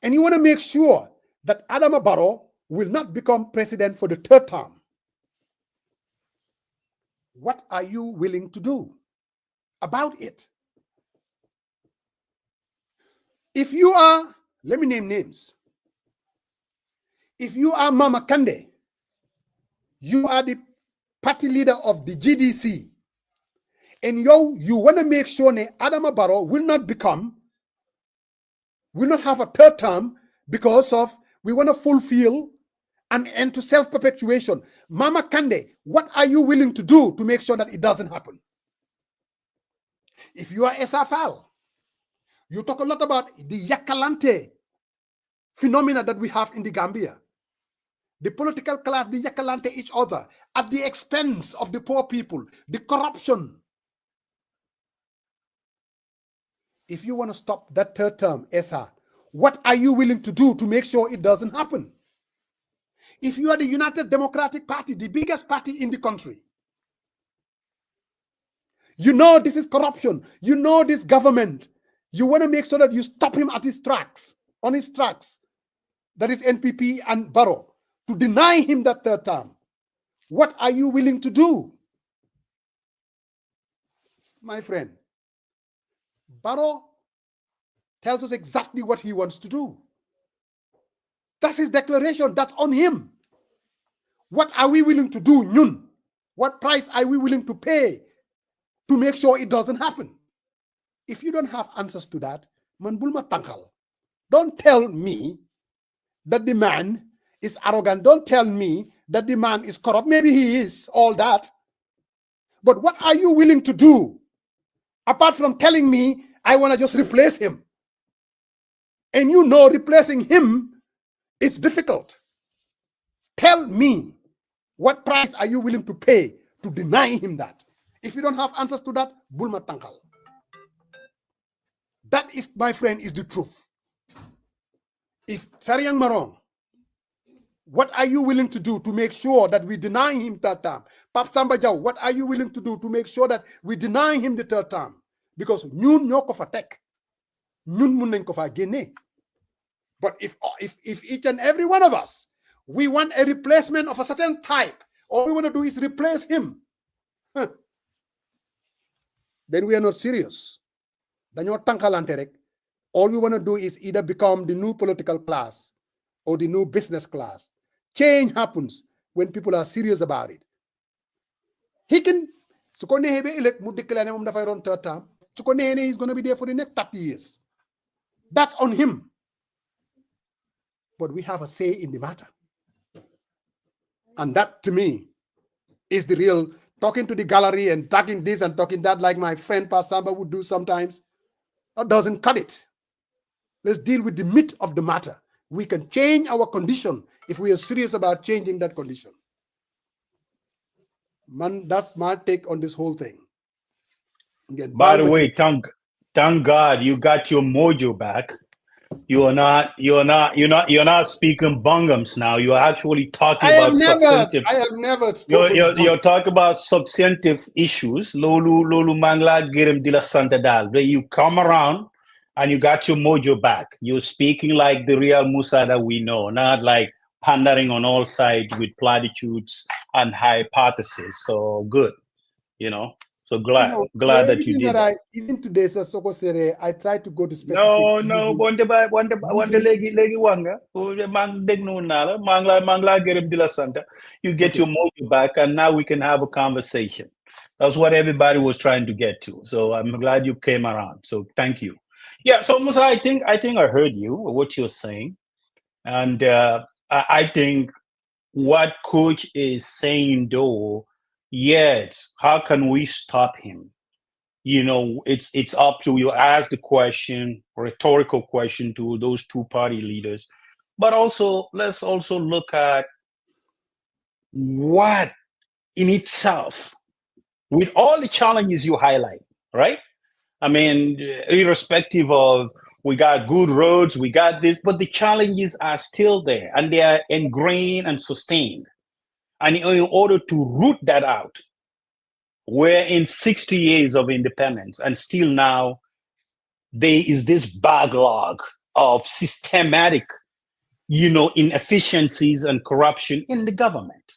A: and you want to make sure that Adama Barrow will not become president for the 3rd term, what are you willing to do about it? If you are, let me name names. If you are Mama Kande, you are the party leader of the GDC, and you want to make sure that Adama Barrow will not have a 3rd term because of, we want to fulfill an end to self-perpetuation. Mama Kande, what are you willing to do to make sure that it doesn't happen? If you are SFL, you talk a lot about the Yakalante phenomena that we have in the Gambia. The political class, the Yakalante each other at the expense of the poor people, the corruption. If you want to stop that 3rd term, SR, what are you willing to do to make sure it doesn't happen? If you are the United Democratic Party, the biggest party in the country, you know this is corruption, you know this government, you want to make sure that you stop him at his tracks, on his tracks, that is NPP and Barrow, to deny him that 3rd term. What are you willing to do? My friend, Barrow tells us exactly what he wants to do. That's his declaration. That's on him. What are we willing to do, Nyun? What price are we willing to pay to make sure it doesn't happen? If you don't have answers to that, man bulma tankal. Don't tell me that the man is arrogant. Don't tell me that the man is corrupt. Maybe he is, all that. But what are you willing to do? Apart from telling me, I want to just replace him. And you know replacing him is difficult. Tell me, what price are you willing to pay to deny him that? If you don't have answers to that, bulma tankal. That is, my friend, is the truth. If Sariang Marong, what are you willing to do to make sure that we deny him 3rd term? Pap Samba Jaw, what are you willing to do to make sure that we deny him the 3rd term? Because ñun ñoko fa tek, ñun mun nañ ko fa génné. But if each and every one of us, we want a replacement of a certain type, all we want to do is replace him, then we are not serious. Dañoo tankalante rek. All we want to do is either become the new political class or the new business class. Change happens when people are serious about it. He can, su ko neexee ba elect mu declare ne moom dafay ron 3rd term, su ko neexee ne he's going to be there for the next 30 years. That's on him. But we have a say in the matter. And that, to me, is the real, talking to the gallery and talking this and talking that like my friend Pa Samba would do sometimes. That doesn't cut it. Let's deal with the meat of the matter. We can change our condition if we are serious about changing that condition. Man, that's my take on this whole thing. Again,
B: by the way, thank God you got your mojo back. You're not speaking bungums now. You're actually talking about substantive.
A: I have never spoken.
B: You're talking about substantive issues. Lolu mangla gerem dila santa dal. You come around and you got your mojo back. You're speaking like the real Musa that we know, not like pandering on all sides with platitudes and hypotheses. So good, So glad that you did that.
A: Even today, Soko Sere, I try to go to specifics.
B: No, wante legi wanga. Mang degno nala, mangla gerem dila santa. You get your mojo back, and now we can have a conversation. That's what everybody was trying to get to. So I'm glad you came around. So thank you. Yeah. So Musa, I think I heard you, what you're saying. And I think what Coach is saying, though, yes, how can we stop him? You know, it's up to you. Ask the question, rhetorical question to those two party leaders. But also, let's also look at what in itself, with all the challenges you highlight, right? I mean, irrespective of we got good roads, we got this, but the challenges are still there and they are ingrained and sustained. And in order to root that out, we're in 60 years of independence and still now there is this backlog of systematic, inefficiencies and corruption in the government.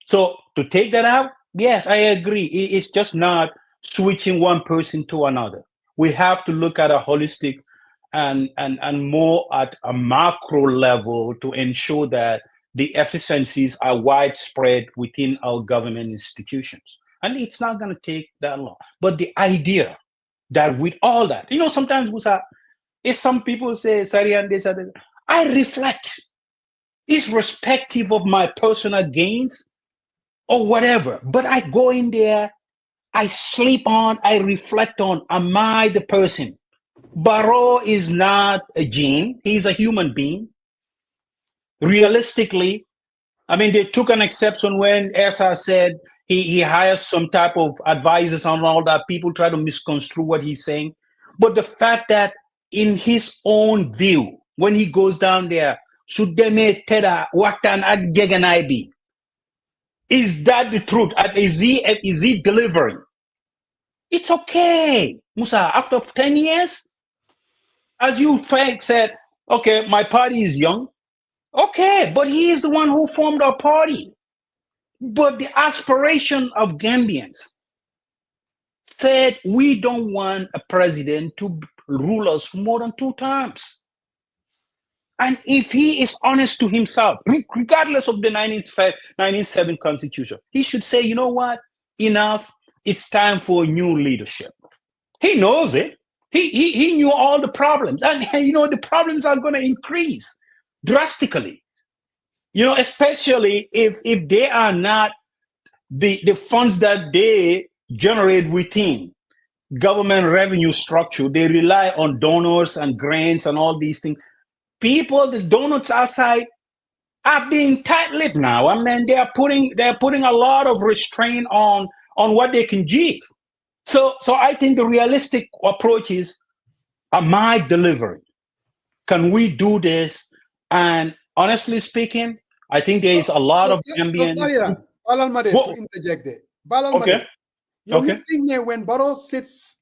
B: So to take that out, yes, I agree. It's just not switching one person to another. We have to look at a holistic and more at a macro level to ensure that the efficiencies are widespread within our government institutions. And it's not going to take that long. But the idea that with all that, sometimes if some people say, Sarian, this, I reflect, irrespective of my personal gains or whatever. But I go in there, I sleep on, I reflect on, am I the person? Barrow is not a gene, he's a human being. Realistically, I mean, they took an exception when Esa said he hires some type of advisors and all that. People try to misconstrue what he's saying. But the fact that in his own view, when he goes down there, Sudeme Teda Watan at Geganaibi, is that the truth? Is he delivering? It's okay, Musa. After 10 years, as you said, okay, my party is young. Okay, but he is the one who formed our party. But the aspiration of Gambians said we don't want a president to rule us for more than 2 terms. And if he is honest to himself, regardless of the 1997 Constitution, he should say, you know what, enough, it's time for new leadership. He knows it. He knew all the problems. And, the problems are going to increase drastically. Especially if they are not the funds that they generate within government revenue structure, they rely on donors and grants and all these things. People, the donors outside are being tight-lipped now. I mean, they're putting a lot of restraint on what they can give. So I think the realistic approach is, am I delivering? Can we do this? And honestly speaking, I think there is a lot of Gambian.
A: To interject there.
B: Okay.
A: You think that when Barrow sits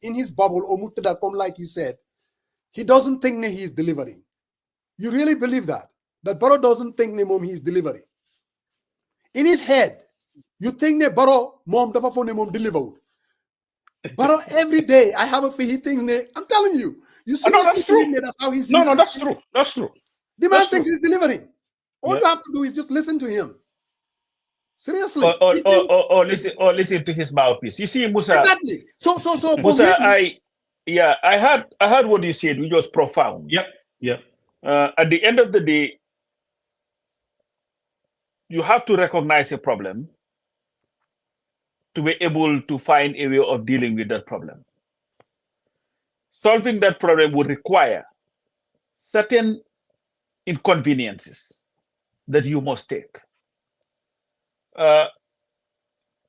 A: in his bubble, or Muttadakom, like you said, he doesn't think that he is delivering. You really believe that? That Barrow doesn't think that he is delivering. In his head, you think that Barrow mom dafa phone mom delivered. Barrow every day, I have a feel he thinks that, I'm telling you. You see,
B: that's true.
A: That's how he sees
B: No, that's true. That's true.
A: The man thinks he's delivering. All you have to do is just listen to him. Seriously.
C: Or listen to his mouthpiece. You see, Musa.
A: Exactly. So
C: Musa, I heard what you said, which was profound.
B: Yep.
C: At the end of the day, you have to recognize a problem to be able to find a way of dealing with that problem. Solving that problem would require certain inconveniences that you must take. To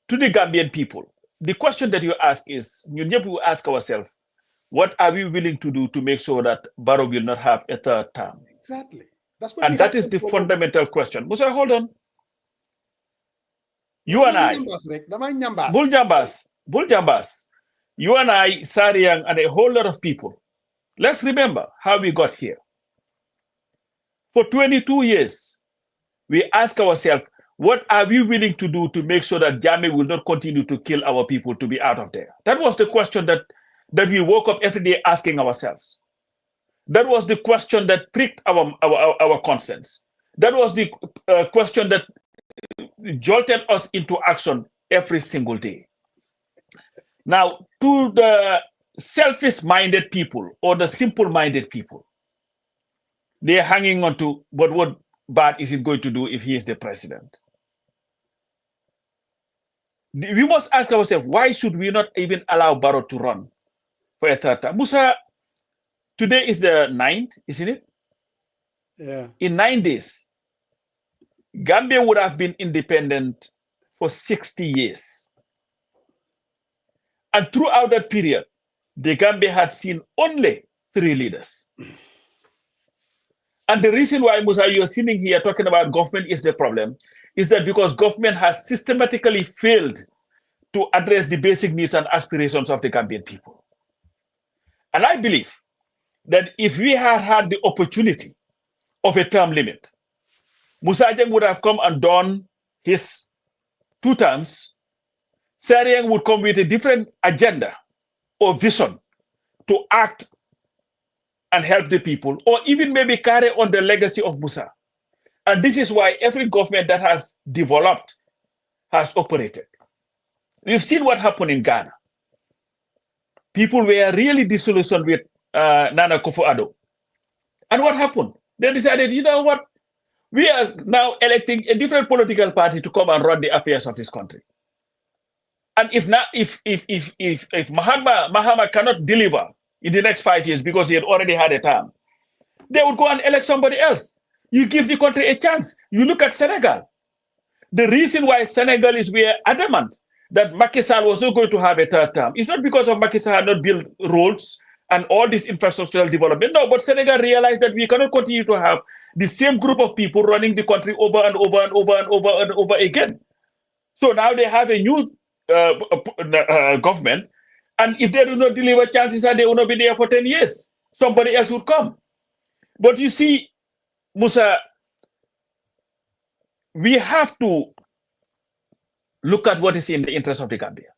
C: the Gambian people, the question that you ask is, we ask ourselves, what are we willing to do to make sure that Barrow will not have a 3rd term?
A: Exactly. That's what
C: that is the fundamental question. Musa, hold on. You and I, Buljambas, you and I, Sariang, and a whole lot of people, let's remember how we got here. For 22 years, we ask ourselves, what are we willing to do to make sure that Jammeh will not continue to kill our people to be out of there? That was the question that we woke up every day asking ourselves. That was the question that pricked our conscience. That was the question that jolted us into action every single day. Now, to the selfish-minded people or the simple-minded people, they're hanging on to, but what bad is it going to do if he is the president? We must ask ourselves, why should we not even allow Barrow to run for a third term? Musa, today is the 9th, isn't it?
A: Yeah.
C: In 9 days, Gambia would have been independent for 60 years. And throughout that period, the Gambia had seen only 3 leaders. And the reason why, Musa, you're sitting here talking about government is the problem, is that because government has systematically failed to address the basic needs and aspirations of the Gambian people. And I believe that if we had had the opportunity of a term limit, Musa Jeng would have come and done his 2 terms. Sariang would come with a different agenda or vision to act and help the people, or even maybe carry on the legacy of Musa. And this is why every government that has developed has operated. We've seen what happened in Ghana. People were really disillusioned with Nana Akufo-Addo. And what happened? They decided, you know what? We are now electing a different political party to come and run the affairs of this country. And if Mahama cannot deliver in the next 5 years because he had already had a term, they would go and elect somebody else. You give the country a chance. You look at Senegal. The reason why Senegalese were adamant that Macky Sall was not going to have a third term is not because of Macky Sall had not built roads and all this infrastructural development. No, but Senegal realized that we cannot continue to have the same group of people running the country over and over and over and over and over again. So now they have a new government, and if they do not deliver, chances are they will not be there for 10 years. Somebody else would come. But you see, Musa, we have to look at what is in the interest of the Gambia,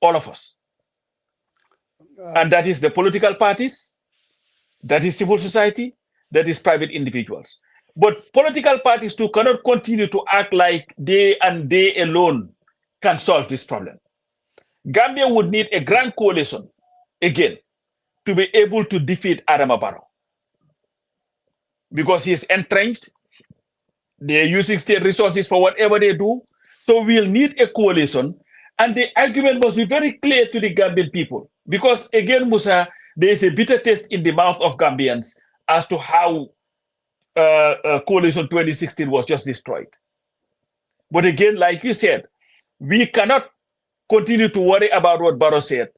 C: all of us. And that is the political parties, that is civil society, that is private individuals. But political parties too cannot continue to act like they and they alone can solve this problem. Gambia would need a grand coalition, again, to be able to defeat Adama Barrow. Because he is entrenched, they're using state resources for whatever they do. So we'll need a coalition. And the argument must be very clear to the Gambian people. Because again, Musa, there is a bitter taste in the mouth of Gambians as to how Coalition 2016 was just destroyed. But again, like you said, we cannot continue to worry about what Barrow said.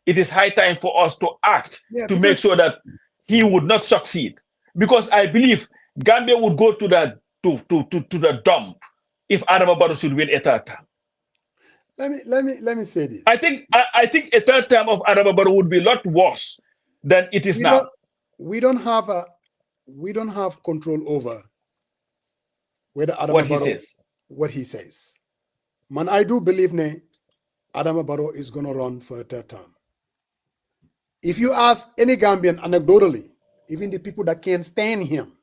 C: It is high time for us to act to make sure that he would not succeed. Because I believe Gambia would go to the dump if Adama Barrow should win a third term.
A: Let me say this.
C: I think a third term of Adama Barrow would be a lot worse than it is now.
A: We don't have control over whether Adama Barrow, what he says. Man, I do believe Adama Barrow is going to run for a third term. If you ask any Gambian anecdotally, even the people that can't stand him,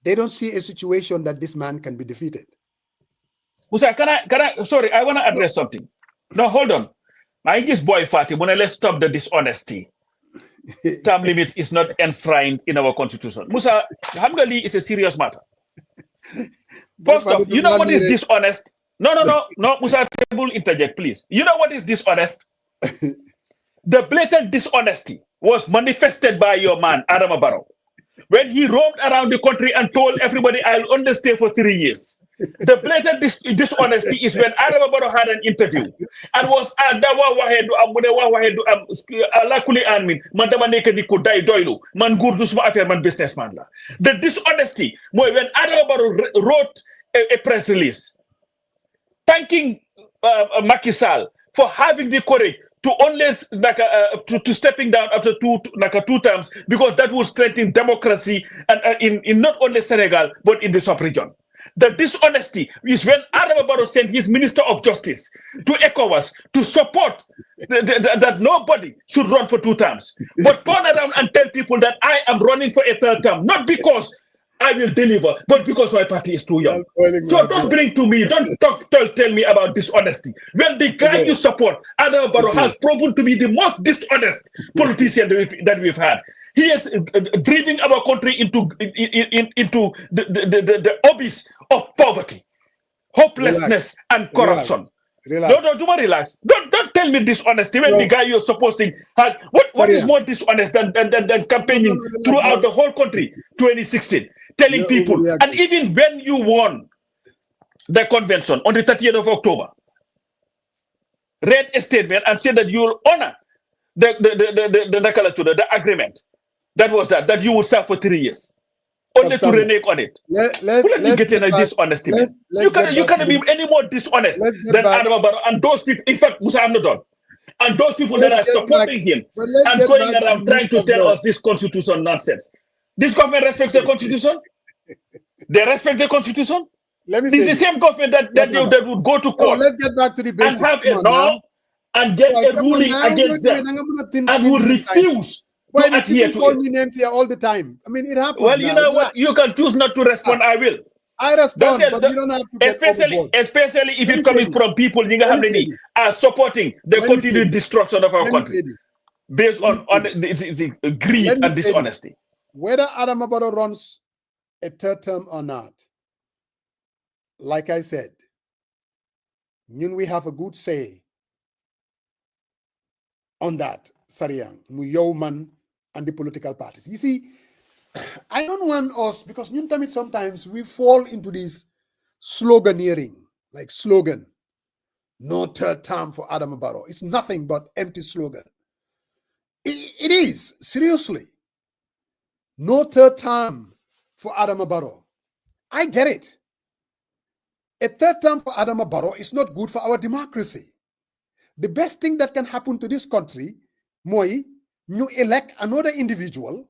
A: they don't see a situation that this man can be defeated.
C: Musa, sorry, I want to address something. No, hold on. I guess boy Fatih, let's stop the dishonesty. Term limits is not enshrined in our constitution. Musa, Hamgali is a serious matter. First off, you know what is dishonest? No, Musa, table interject, please. You know what is dishonest? The blatant dishonesty was manifested by your man, Adama Barrow, when he roamed around the country and told everybody, I'll only stay for 3 years. The blatant dishonesty is when Adama Barrow had an interview and was businessman. The dishonesty when Adama Barrow wrote a press release thanking Macky Sall for having the courage to only to stepping down after two terms, because that will strengthen democracy and in not only Senegal but in the sub-region. The dishonesty is when Adama Barrow sent his Minister of Justice to ECOWAS to support that nobody should run for 2 terms, but turn around and tell people that I am running for a 3rd term, not because I will deliver, but because my party is too young. So don't bring to me, don't tell me about dishonesty. When the guy you support, Adam Barrow, has proven to be the most dishonest politician that we've had. He is driving our country into the abyss of poverty, hopelessness, and corruption.
A: Relax.
C: No, do not relax. Don't tell me dishonesty when the guy you're supposing has what is more dishonest than campaigning throughout the whole country 2016, telling people, and even when you won the convention on the 30th of October, read a statement and said that you will honor the agreement that you would serve for 3 years. Only to renege on it. Let's get in a dishonesty. You cannot be any more dishonest than Adam Barrow and those people. In fact, Musa Amnadon and those people that are supporting him and going around trying to tell us this constitution nonsense. This government respects the constitution. They respect the constitution. This is the same government that would go to court.
A: Let's get back to the basics.
C: And have a law and get a ruling against them and would refuse to adhere to
A: call me names here all the time. I mean, it happens.
C: Well, you know what? You can choose not to respond. I will.
A: I respond, but you don't have to get
C: especially if it's coming from people are supporting the continued destruction of our country based on greed and dishonesty.
A: Whether Adam Barrow runs a third term or not, like I said, we have a good say on that, Sariang, Muyoman, and the political parties. You see, I don't want us, because sometimes we fall into this sloganeering, like slogan, no third term for Adam Barrow. It's nothing but empty slogan. It is, seriously. No third term for Adam Barrow. I get it. A third term for Adam Barrow is not good for our democracy. The best thing that can happen to this country, Moi, you elect another individual.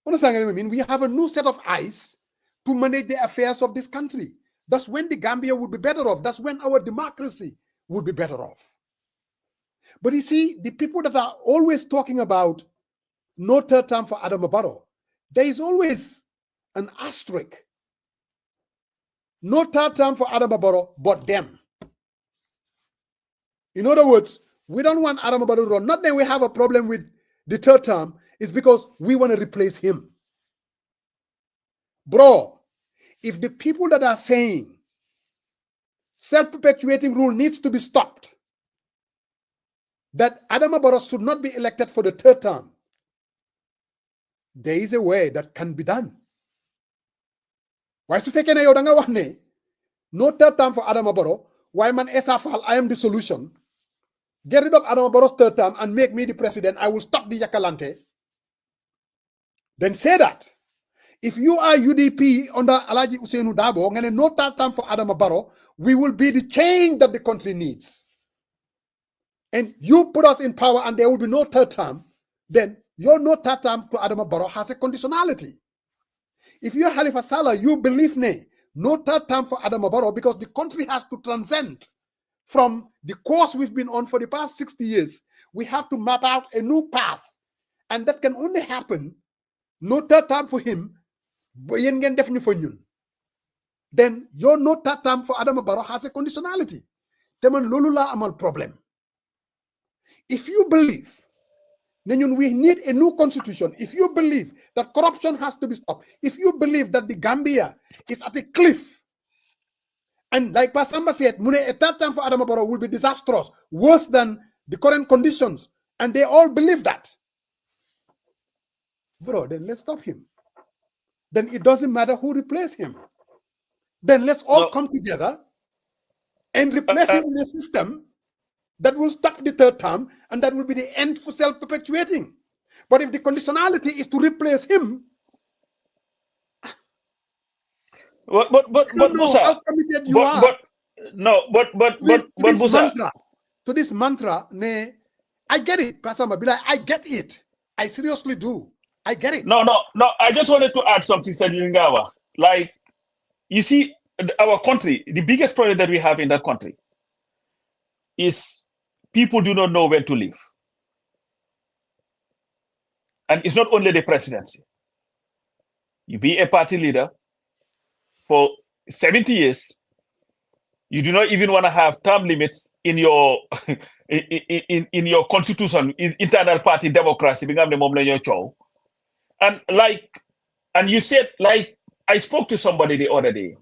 A: Understand what I mean? We have a new set of eyes to manage the affairs of this country. That's when the Gambia would be better off. That's when our democracy would be better off. But you see, the people that are always talking about no third term for Adam Barrow, there is always an asterisk. No third term for Adam Barrow, but them. In other words, we don't want Adam Barrow to run. Not that we have a problem with the third term, it's because we want to replace him. Bro, if the people that are saying self-perpetuating rule needs to be stopped, that Adam Barrow should not be elected for the third term, there is a way that can be done. Why su fekkee ne yow da nga wax ne no third term for Adam Barrow, why man Essa Faal, I am the solution. Get rid of Adam Barrow's third term and make me the president. I will stop the Yakalante. Then say that. If you are UDP under Alaji Usainu Dabo, and no third term for Adam Barrow, we will be the change that the country needs. And you put us in power and there will be no third term, then your no third term to Adam Barrow has a conditionality. If you're Halifa Sallah, you believe me, no third term for Adam Barrow because the country has to transcend from the course we've been on for the past 60 years. We have to map out a new path. And that can only happen, no third term for him, then your no third term for Adam Barrow has a conditionality. Teman lolula amal problem. If you believe we need a new constitution, if you believe that corruption has to be stopped, if you believe that the Gambia is at a cliff, and like Pasamba said, a third term for Adam Barrow will be disastrous, worse than the current conditions, and they all believe that. Bro, then let's stop him. Then it doesn't matter who replaces him. Then let's all come together and replace him in a system that will stop the third term, and that will be the end for self-perpetuating. But if the conditionality is to replace him,
C: but Musa,
A: how committed you are. To this mantra, I get it, Pastor Mabila, I get it. I seriously do. I get it.
C: No. I just wanted to add something, Sadingawa. Like, you see, our country, the biggest problem that we have in that country is people do not know when to leave. And it's not only the presidency. You be a party leader for 70 years. You do not even want to have term limits in your in your constitution, in internal party democracy. And you said, like, I spoke to somebody the other day,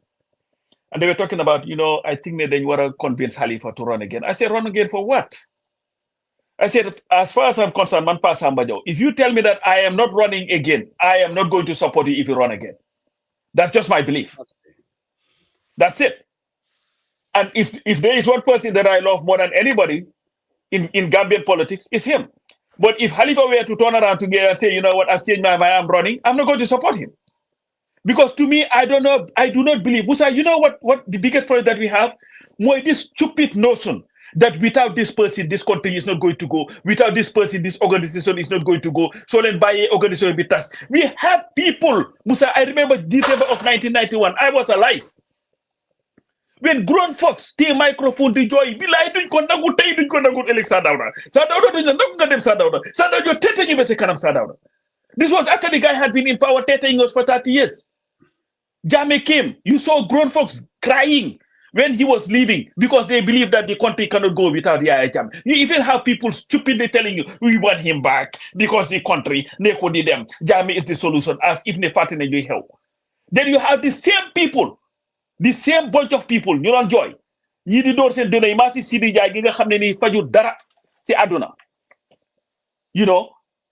C: and they were talking about, I think that they want to convince Halifa to run again. I said, run again for what? I said, as far as I'm concerned, if you tell me that I am not running again, I am not going to support you if you run again. That's just my belief. That's it. And if there is one person that I love more than anybody in Gambian politics, it's him. But if Halifa were to turn around together and say, you know what, I've changed my mind, I'm running, I'm not going to support him. Because to me, I do not believe. Musa, you know what the biggest problem that we have? More this stupid notion that without this person, this country is not going to go. Without this person, this organization is not going to go. So then by a organization with us. We had people, Musa, I remember December of 1991, I was alive. When grown folks take microphone di joy, be like, duñ ko nangu tay duñ ko nangu elek Sadawda. Sadawda duñ nangu nga dem Sadawda. Sadawda yo tete ñu be ci kanam Sadawda. This was after the guy had been in power 30 years for 30 years. Jammeh came. You saw grown folks crying when he was leaving because they believe that the country cannot go without Yaya Jammeh. You even have people stupidly telling you, we want him back because the country, Jammeh is the solution, as if ne fatine joy help. Then you have the same people, the same bunch of people, you don't joy. Ñi di door sen dona ma ci Sidi Jaay gi nga xamne ni faju dara ci aduna. You know,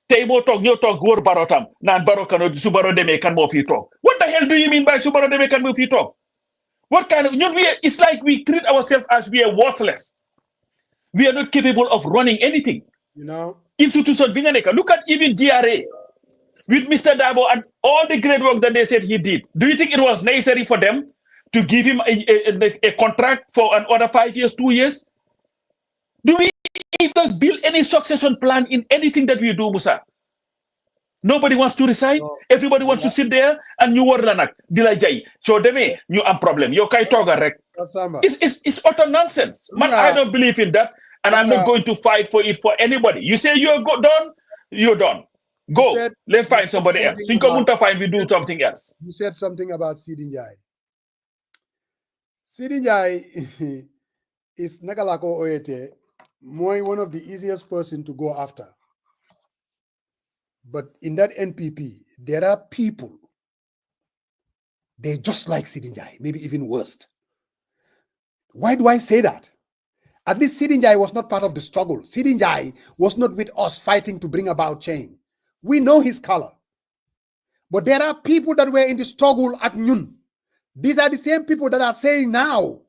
C: tay mo tok ñoo tok wor barotam nan baro kano su baro deme kan mo fi tok. What the hell do you mean by su baro deme kan mo fi tok? What kind of it's like we treat ourselves as we are worthless. We are not capable of running anything.
A: You know,
C: institution bi nga nek, look at even GRA with Mr. Dabo and all the great work that they said he did. Do you think it was necessary for them to give him a contract for another 5 years, 2 years? Do we even build any succession plan in anything that we do, Musa? Nobody wants to resign. No. Everybody wants to sit there and you were lanak dila jay. So deme you am problem. Yo kay toga rek. It's utter nonsense. Man, I don't believe in that, and I'm not going to fight for it for anybody. You say you're done, you're done. Go. Let's find somebody else. We do something else.
A: You said something about Sidi Njai. Sidi Njai is Nagalako Oyete, one of the easiest person to go after. But in that NPP, there are people, they're just like Sidi Njai, maybe even worse. Why do I say that? At least Sidi Njai was not part of the struggle. Sidi Njai was not with us fighting to bring about change. We know his color. But there are people that were in the struggle at Nyun. These are the same people that are saying now,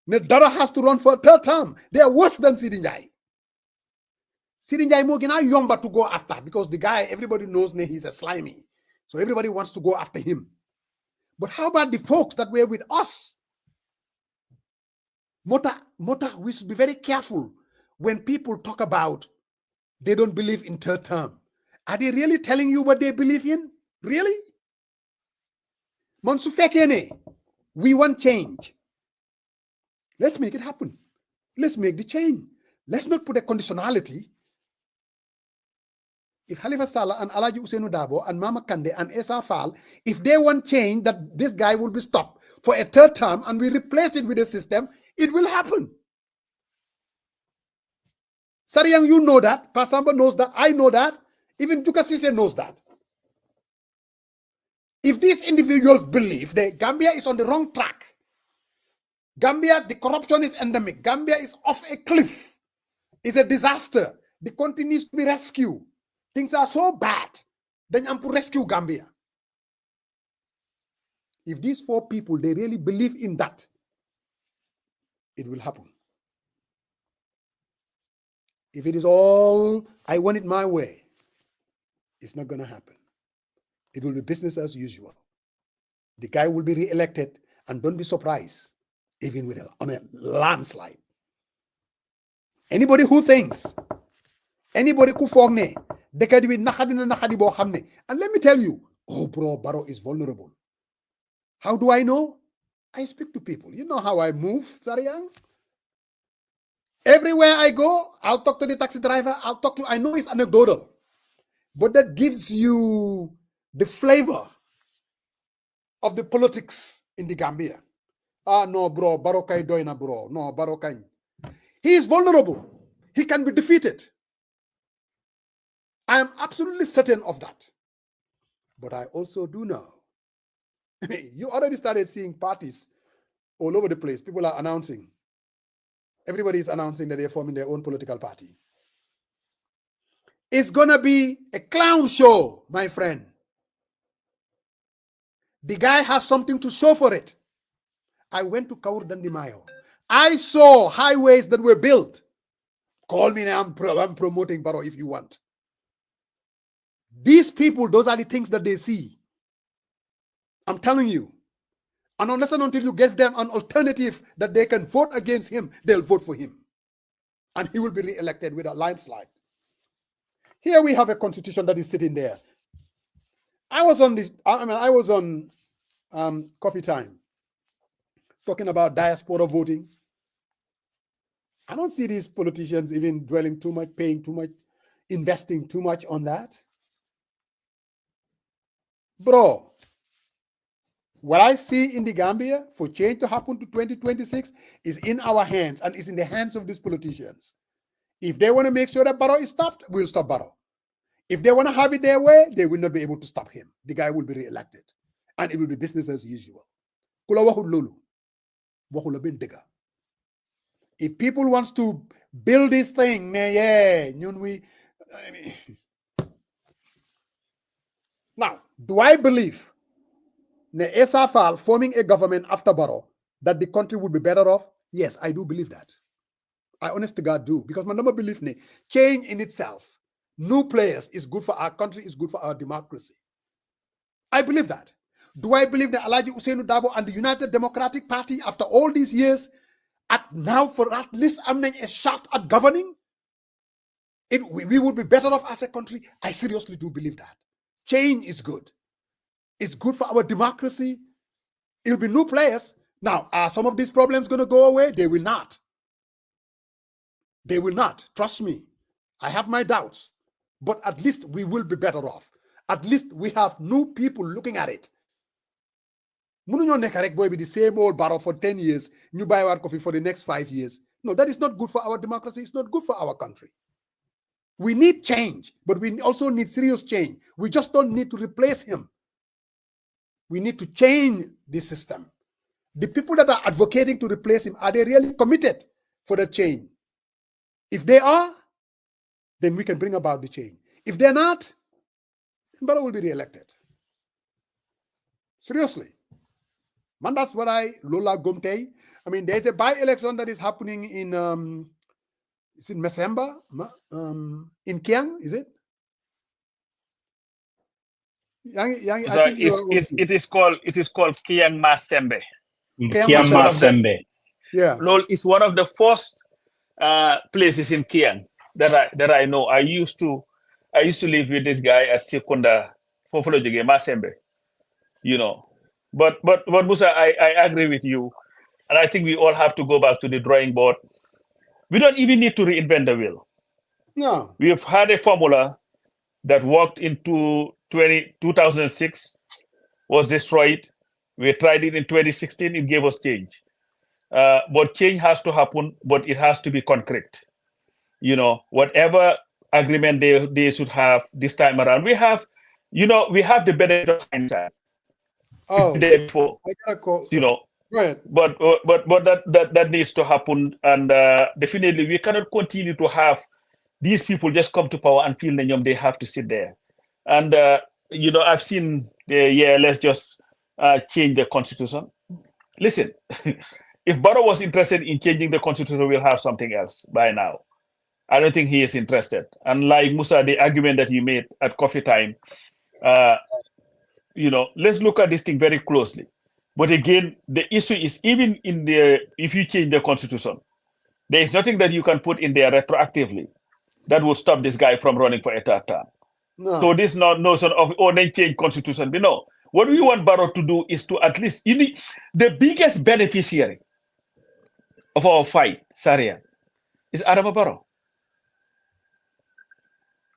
A: Dara has to run for a third term. They are worse than Sidi Njai. Sidi Njai mo gina yomba to go after because the guy, everybody knows he's a slimy. So everybody wants to go after him. But how about the folks that were with us? Mota, we should be very careful when people talk about they don't believe in third term. Are they really telling you what they believe in? Really? Mansufekene, we want change. Let's make it happen. Let's make the change. Let's not put a conditionality. If Halifa Sallah and Alaji Usainu Dabo and Mama Kande and Esa Fall, if they want change, that this guy will be stopped for a third term and we replace it with a system, it will happen. Sariang, you know that. Pasamba knows that. I know that. Even Juka Sise knows that. If these individuals believe that Gambia is on the wrong track, Gambia, the corruption is endemic, Gambia is off a cliff, it's a disaster, the country needs to be rescued, things are so bad, then I'm to rescue Gambia. If these four people, they really believe in that, it will happen. If it is all, I want it my way, it's not going to happen. It will be business as usual. The guy will be re-elected, and don't be surprised, even with on a landslide. Anybody who thinks, anybody who fogne, they can be nakadi bo hamne. And let me tell you, oh bro, Barrow is vulnerable. How do I know? I speak to people. You know how I move, Zariang? Everywhere I go, I'll talk to the taxi driver, I know it's anecdotal, but that gives you the flavor of the politics in the Gambia. Ah, no, bro, Barokai doina, bro. No, Barokai. He is vulnerable. He can be defeated. I am absolutely certain of that. But I also do know. You already started seeing parties all over the place. People are announcing. Everybody is announcing that they're forming their own political party. It's going to be a clown show, my friend. The guy has something to show for it. I went to Kaur Dandimayo. I saw highways that were built. Call me now, I'm promoting Baro if you want. These people, those are the things that they see. I'm telling you. And unless and until you give them an alternative that they can vote against him, they'll vote for him. And he will be re-elected with a landslide. Here we have a constitution that is sitting there. I was on Coffee Time talking about diaspora voting. I don't see these politicians even dwelling too much, paying too much, investing too much on that. Bro, what I see in the Gambia for change to happen to 2026 is in our hands and is in the hands of these politicians. If they want to make sure that Barrow is stopped, we'll stop Barrow. If they want to have it their way, they will not be able to stop him. The guy will be re-elected. And it will be business as usual. If people wants to build this thing, now, do I believe Esafal forming a government after Barrow that the country would be better off? Yes, I do believe that. I honest to God do. Because my number belief change in itself, new players is good for our country, is good for our democracy. I believe that. Do I believe that Alhaji Ousainou Darboe and the United Democratic Party, after all these years, now for at least a shot at governing, we would be better off as a country? I seriously do believe that. Change is good. It's good for our democracy. It'll be new players. Now, are some of these problems going to go away? They will not. They will not. Trust me. I have my doubts. But at least we will be better off. At least we have new people looking at it. Mënuñoo nekk rek boy be the same old Barrow for 10 years, ñu bàyyiwaat ko fi for the next 5 years. No, that is not good for our democracy. It's not good for our country. We need change, but we also need serious change. We just don't need to replace him. We need to change the system. The people that are advocating to replace him, are they really committed for the change? If they are, then we can bring about the change. If they're not, then Barrow will be re-elected. Seriously. Man, that's what Lola Gomtei. I mean, there's a by-election that is happening in it's in Mesemba, in Kiang, is it?
C: It is called Kiang Masembe.
B: Kiang Masembe.
A: Yeah.
C: Lol is one of the first places in Kiang that I know. I used to live with this guy at Sekunda Fofolojoge Masembe. You know. But Musa, I agree with you. And I think we all have to go back to the drawing board. We don't even need to reinvent the wheel.
A: No.
C: We have had a formula that worked into 2006, was destroyed. We tried it in 2016, it gave us change. But change has to happen, but it has to be concrete. You know, whatever agreement they should have this time around, we have the benefit of hindsight.
A: Oh,
C: Therefore,
A: I gotta call.
C: you know,
A: Go ahead.
C: but that needs to happen, and definitely we cannot continue to have these people just come to power and feel they have to sit there. And I've seen let's just change the constitution. Listen, if Barrow was interested in changing the constitution, we'll have something else by now. I don't think he is interested. And like Musa, the argument that you made at Coffee Time, let's look at this thing very closely. But again, the issue is even if you change the constitution, there is nothing that you can put in there retroactively that will stop this guy from running for a third term.
A: No.
C: So this notion of then change constitution. No. What we want Barrow to do is to at least, the biggest beneficiary of our fight, Sharia, is Adama Barrow.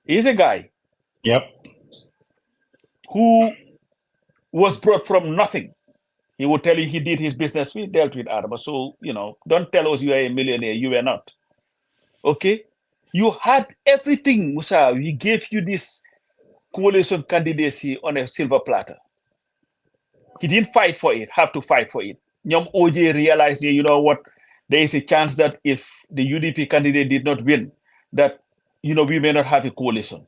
C: He's a guy
B: Yep.
C: who was brought from nothing He would tell you he did his business. We dealt with Adama. So, don't tell us you are a millionaire. You were not. Okay? You had everything, Musa. We gave you this coalition candidacy on a silver platter. He didn't fight for it, have to fight for it. Nyom OJ realized, you know what, there is a chance that if the UDP candidate did not win, that, we may not have a coalition.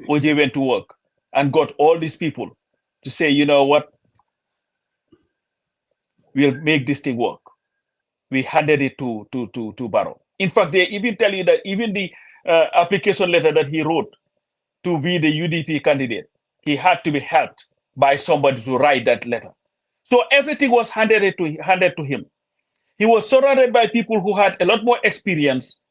C: OJ went to work and got all these people to say, you know what, we'll make this thing work. We handed it to Barrow. In fact, they even tell you that even the application letter that he wrote to be the UDP candidate, he had to be helped by somebody to write that letter. So everything was handed to him. He was surrounded by people who had a lot more experience,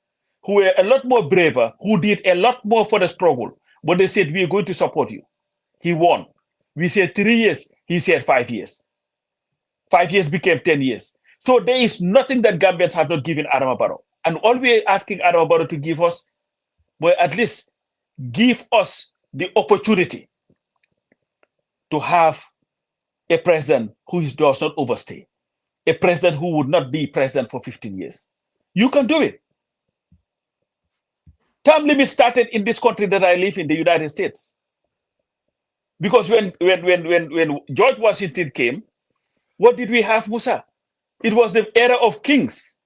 C: who were a lot more braver, who did a lot more for the struggle. But they said, we are going to support you. He won. We said 3 years. He said 5 years. 5 years became 10 years. So there is nothing that Gambians have not given Adama Barrow. And all we are asking Adama Barrow to give us, well, at least give us the opportunity to have a president who does not overstay, a president who would not be president for 15 years. You can do it. Term limit started in this country that I live in, the United States. Because when George Washington came, what did we have, Musa? It was the era of kings.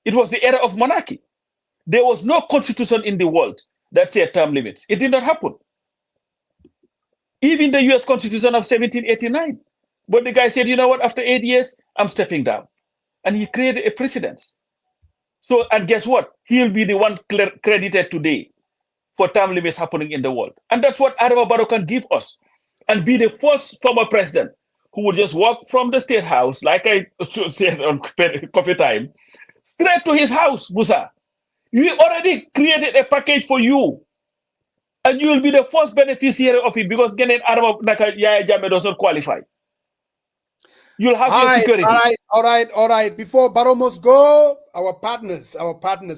C: It was the era of monarchy. There was no constitution in the world that said term limits. It did not happen. Even the US Constitution of 1789. But the guy said, you know what, after 8 years, I'm stepping down. And he created a precedence. So, and guess what? He'll be the one credited today for term limits happening in the world. And that's what Adama Barrow can give us. And be the first former president who would just walk from the State House, like I said on Coffee Time, straight to his house, Musa. We already created a package for you. And you will be the first beneficiary of it because getting Adama Yaya Jammeh does not qualify. You'll have your security.
A: All right. Before Barrow must go, our partners,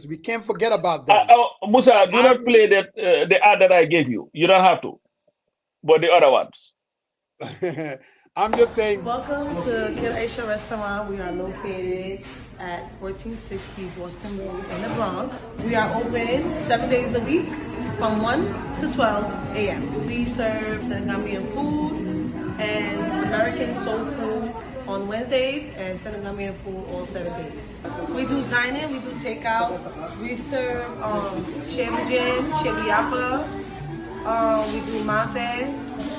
A: we can't forget about them.
C: Musa, do not play the ad that I gave you. You don't have to. But the other ones.
A: I'm just saying.
D: Welcome to Kid Aisha Restaurant. We are located at 1460 Boston Road in the Bronx. We are open 7 days a week from 1 to 12 a.m. We serve Senegambian food and American soul food on Wednesdays and Senegambian food all 7 days. We do dine-in, we do takeout. We serve chebijin, chebiapa. We do mafe,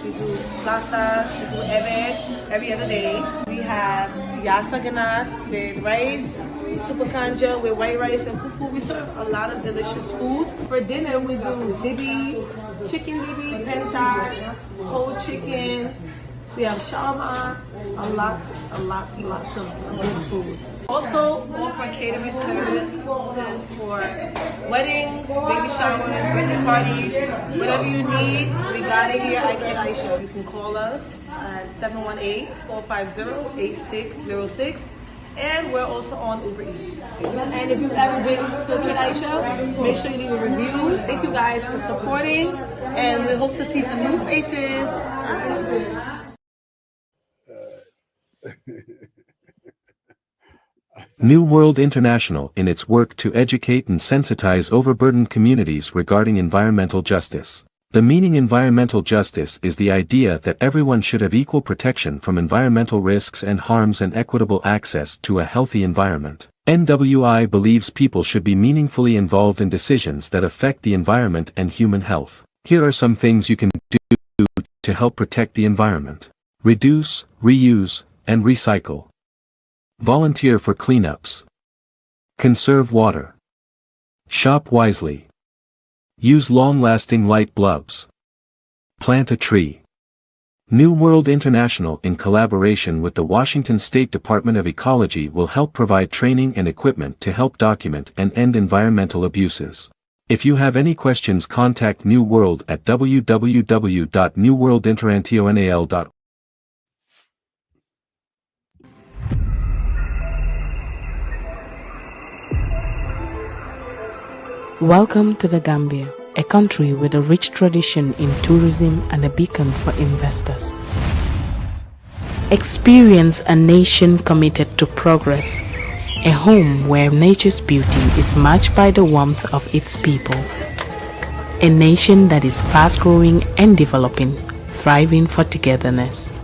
D: we do plaza, we do ebe every other day. We have yassa ganat with rice, super kanja with white rice and fufu. We serve a lot of delicious foods. For dinner, we do dibi, chicken dibi, penta, whole chicken. We have shawarma, lots of good food. Also, offer catering services for weddings, baby showers, birthday parties, whatever you need, we got it here at Kid Aisha. You can call us at 718-450-8606. And we're also on Uber Eats. And if you've ever been to Kid Aisha, make sure you leave a review. Thank you guys for supporting, and we hope to see some new faces.
E: New World International in its work to educate and sensitize overburdened communities regarding environmental justice. The meaning environmental justice is the idea that everyone should have equal protection from environmental risks and harms and equitable access to a healthy environment. NWI believes people should be meaningfully involved in decisions that affect the environment and human health. Here are some things you can do to help protect the environment. Reduce, reuse, and recycle. Volunteer for cleanups. Conserve water. Shop wisely. Use long-lasting light bulbs. Plant a tree. New World International in collaboration with the Washington State Department of Ecology will help provide training and equipment to help document and end environmental abuses. If you have any questions, contact New World at www.newworldinternational.org.
F: Welcome to the Gambia, a country with a rich tradition in tourism and a beacon for investors. Experience a nation committed to progress, a home where nature's beauty is matched by the warmth of its people. A nation that is fast-growing and developing, thriving for togetherness.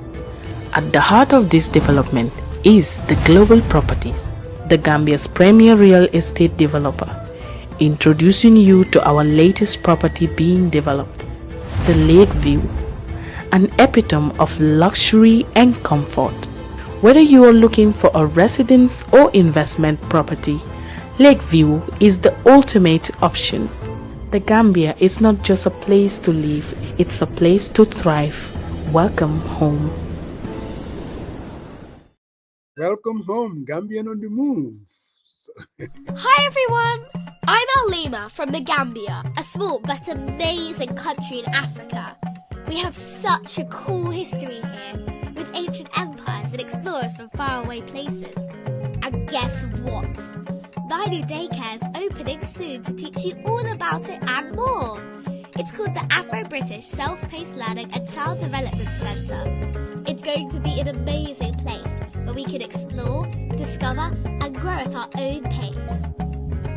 F: At the heart of this development is the Global Properties, the Gambia's premier real estate developer, introducing you to our latest property being developed, the Lakeview, an epitome of luxury and comfort. Whether you are looking for a residence or investment property, Lakeview is the ultimate option. The Gambia is not just a place to live, it's a place to thrive. Welcome home.
A: Welcome home, Gambian on the move.
G: Hi everyone! I'm Alima from the Gambia, a small but amazing country in Africa. We have such a cool history here, with ancient empires and explorers from faraway places. And guess what? My new daycare is opening soon to teach you all about it and more. It's called the Afro-British Self-Paced Learning and Child Development Centre. It's going to be an amazing place where we can explore, discover and grow at our own pace.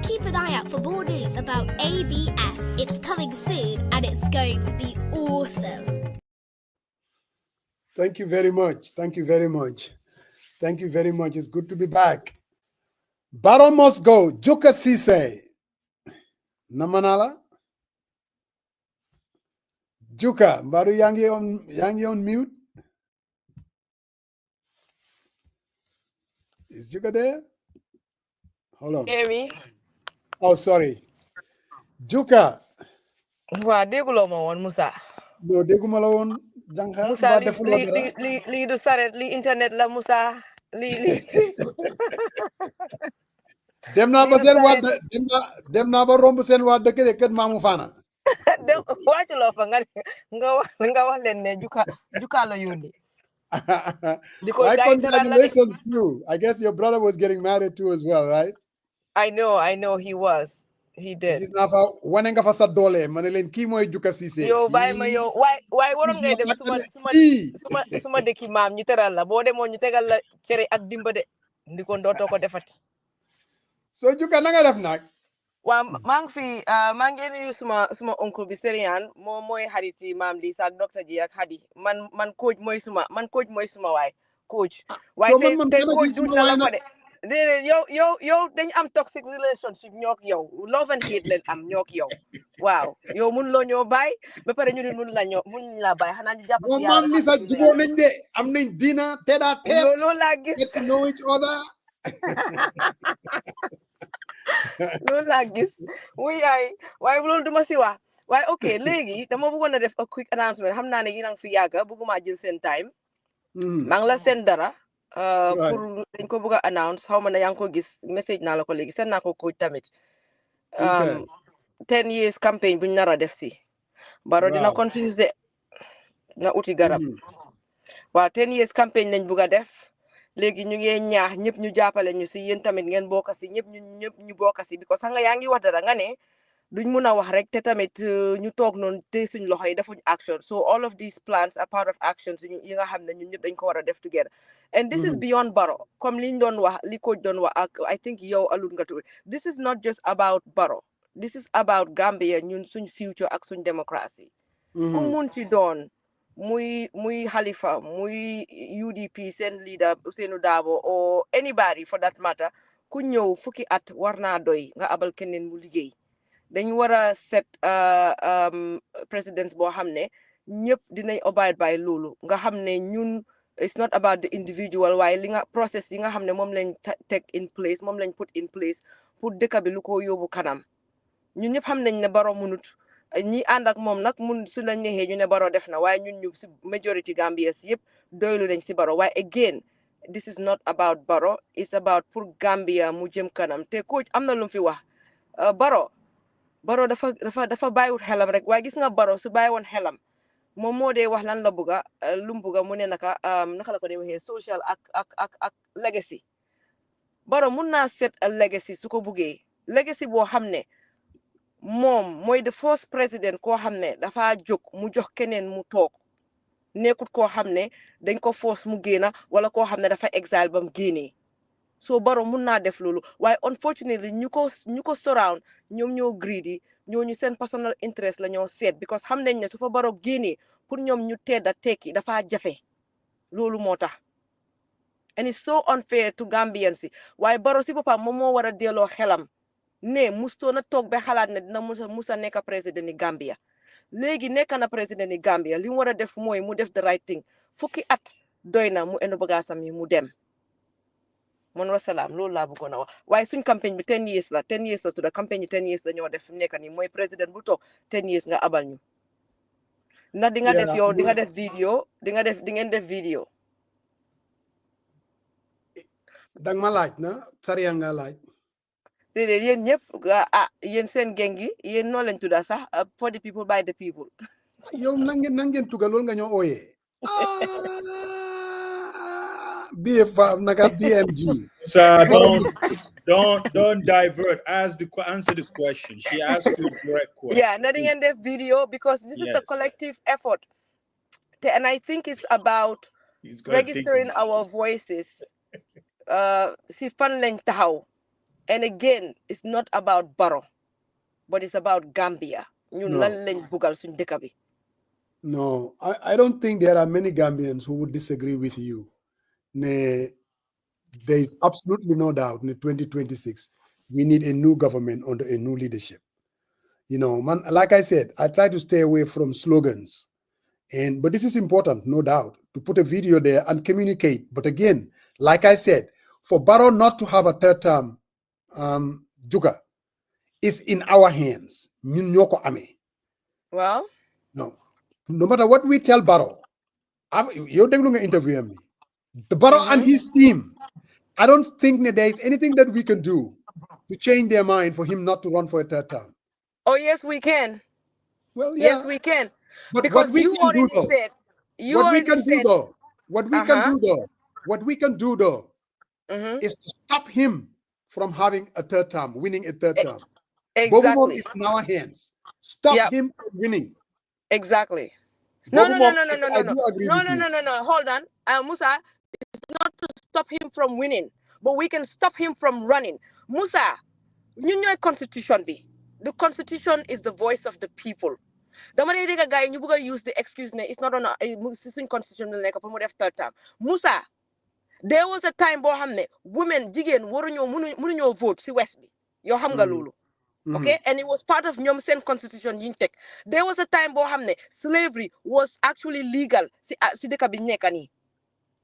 G: Keep an eye out for more news about ABS. It's coming soon and it's going to be awesome.
A: Thank you very much. Thank you very much. Thank you very much. It's good to be back. Baro must go. Joka Sise. Namanala. Juka. Baru yangi on mute. Is Juka there? Hold on.
H: Hear me?
A: Oh, sorry. Juka.
H: Wa degulo ma won Musa.
A: No, deguma la won. Jangha.
H: Musa li du saret li internet la Musa li.
A: Dem na ba sen wad dem na ba romb sen wad de ke mamu fana.
H: Dem waccu lo fa nga wax len ne juka la yoni.
A: Well, congratulations too. I guess your brother was getting married too as well, right?
H: I know he was. He did.
A: Gis na fa wane nga fa sa dole mané len ki moy Juka Cissé.
H: Yo bay ma yo why waron ngay dem suma deki mam ñu teral la bo demo ñu tegal la céré ak dimba de ndiko ndoto ko defati.
A: So Juka na nga def nak?
H: Wa maa ngi fi maa ngi nuyu suma oncle bi Serigne moom mooy xariti maam li saak docteur ji ak Hadi man coach mooy suma waay coach waaye tey coach du na la ko de déedéet yow dañ am toxic relationship ñook yow love and hate leen am ñook yow waaw yow mun loo ñoo bàyyi ba pare ñu ne mun la bàyyi xanaa ñu jàpp si yàlla
A: maam li sa juboo nañ de am nañ dina teeda teet
H: loolu laa gis
A: get to know each other.
H: loolu laa gis wuy yaay waaye loolu duma si wax waaye ok léegi dama bëggoon a def a quick announcement xam naa ne yéen a ngi fi yàgga bëgguma jël seen time maa ngi la seen dara pour dañ ko bëgg a announce xaw ma ne yaa ngi ko gis message naa la ko léegi seen naa ko coach tamit 10 years campaign buñ nar a def si Baro dina confuse de na uti garab waaw 10 years campaign lañ bëgg a def léegi ñu ngi ñaax ñëpp ñu jàppale ñu si yéen tamit ngeen bokk si ñëpp ñu bokk si because nga yaa ngi wax dara nga ne duñ mun a wax rek te tamit ñu toog noonu te suñ loxo yi defuñ action so all of these plans are part of actions yi nga xam ne ñun ñëpp dañ ko war a def together and this is beyond Baro comme liñ doon wax li coach doon wax ak I think yow alun nga tudd this is not just about Baro this is about Gambia ñun suñ future ak suñ démocratie ku mun ci doon muy Halifa muy UDP seen leader Ousainou Darboe or anybody for that matter ku ñëw fukki at war naa doy nga abal keneen mu liggéey dañ war a set présidence boo xam ne ñëpp dinañ abide by loolu nga xam ne ñun it's not about the individual waaye li nga process yi nga xam ne moom lañ teg in place moom lañ put in place pour dëkk bi lu ko yóbbu kanam ñun ñëpp xam nañ ne Baro munut ñi ànd ak moom nag mun su lañ neexee ñu ne Baro def na waaye ñun ñu si majority Gambians yëpp doylu nañ si Baro waaye again this is not about Baro it's about pour Gambia mu jëm kanam te coach am na lu mu fi wax Baro dafa bàyyiwut xelam rek waaye gis nga Baro su bàyyi woon xelam moom moo dee wax lan la bëgga lu mu bëgga mu ne naka la ko dee waxee social ak legacy Baro mun naa set a legacy su ko buggee legacy boo xam ne moom mooy the first president koo xam ne dafa jóg mu jox keneen mu toog nekkut koo xam ne dañ ko force mu génna wala koo xam ne dafa exile ba mu génnee so Barrow mun naa def loolu waaye unfortunately ñu ko surround ñoom ñoo greedy ñooñu seen personal interest la ñoo seet because xam nañ ne su fa Barrow génnee pour ñoom ñu tedda tekki dafa jafe loolu moo tax and it's so unfair to Gambians si waaye Barrow si boppam moom moo war a delloo xelam ne mustoon a toog ba xalaat ne dina musa nekk président ni Gambia léegi nekk na président ni Gambia li mu war a def mooy mu def the right thing fukki at doy na mu enu bagaasam yi mu dem mon wasalaam loolu laa bëggoon a wax waaye suñ campagne bi 10 years la tudda campagne yi 10 years la ñoo def fi mu nekk nii mooy président bu toog 10 years nga abal ñu ndax di nga def yow di nga def vidéo di ngeen def vidéo
A: dang ma laaj na sariya nga laaj
H: déedéet yéen ñëpp yéen seen geng gi yéen noo leen tudda sax for the people by the people
A: yow nangeen tuga loolu nga ñoo ooyee BFM naka BMG.
I: So don't divert. Answer the question. She asked you a direct question.
H: Yeah, nothing in the video because this is a collective effort, and I think it's about registering our voices. Si fan lañ taxaw, and again, it's not about Barrow, but it's about Gambia. Ñun lan lañ bugal suñ dëkk bi.
A: No, I don't think there are many Gambians who would disagree with you. There is absolutely no doubt in 2026, we need a new government under a new leadership. You know, man, like I said, I try to stay away from slogans. But this is important, no doubt, to put a video there and communicate. But again, like I said, for Barrow not to have a third term, Juga, is in our hands. Ñun ñoko amé.
H: Well,
A: no matter what we tell Barrow, you déglu nga interview me. The Barrow and his team, I don't think that there is anything that we can do to change their mind for him not to run for a third term.
H: Oh, yes, we can.
A: Well, yeah.
H: Yes, we can.
A: But
H: because
A: what we
H: you
A: can
H: already
A: do, though,
H: said,
A: what we can do though, is to stop him from having a third term, winning a third term.
H: Exactly.
A: Bobomom is in our hands. Stop him from winning.
H: Exactly. No. Hold on. Musa, it's not to stop him from winning, but we can stop him from running. Musa, you know constitution be. The constitution is the voice of the people. The money they guy you use the excuse it's not on a constitution like a third term. Musa, there was a time bohamne women jigen waruñu vote si west bi. Yo xam nga lolu. Okay, and it was part of ñom sen constitution yiñ tek. There was a time bohamne slavery was actually legal si deka bi nekk ni.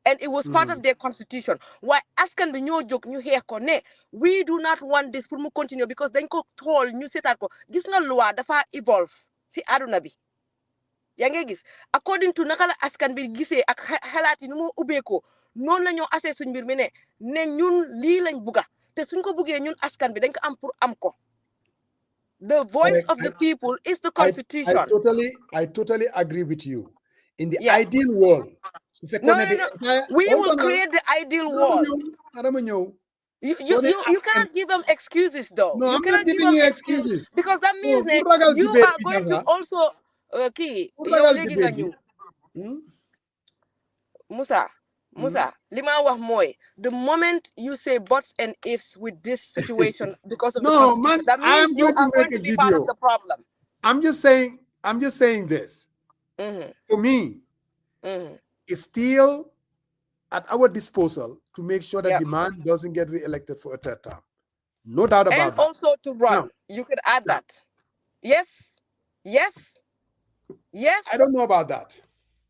H: And it was part of their constitution. Why askan bi ñoo jog ñu xex ko ne we do not want this pour mu continue because dañ ko tool ñu sétat ko gis nga loi dafa evolve si aduna bi. Ya nga gis according to naka la askan bi gisee ak xalaat yi nu mo ubeko non la ñoo assé suñ mbir mi ne ñun li lañ buga te suñ ko buggee ñun askan bi dañ ko am pour am ko. The voice of the people is the constitution.
A: I totally agree with you. In the ideal world,
H: no. We will create the ideal world. You cannot give them excuses, though.
A: No,
H: you
A: I'm
H: cannot
A: not giving you excuses.
H: Because that means that you are going to also Musa, lima wax moy the moment you say buts and ifs with this situation because of that means you are going to be part of the problem.
A: I'm just saying this. For me, it's still at our disposal to make sure that the man doesn't get re-elected for a third term. No doubt about that.
H: And also to run. You could add that. Yes.
A: I don't know about that.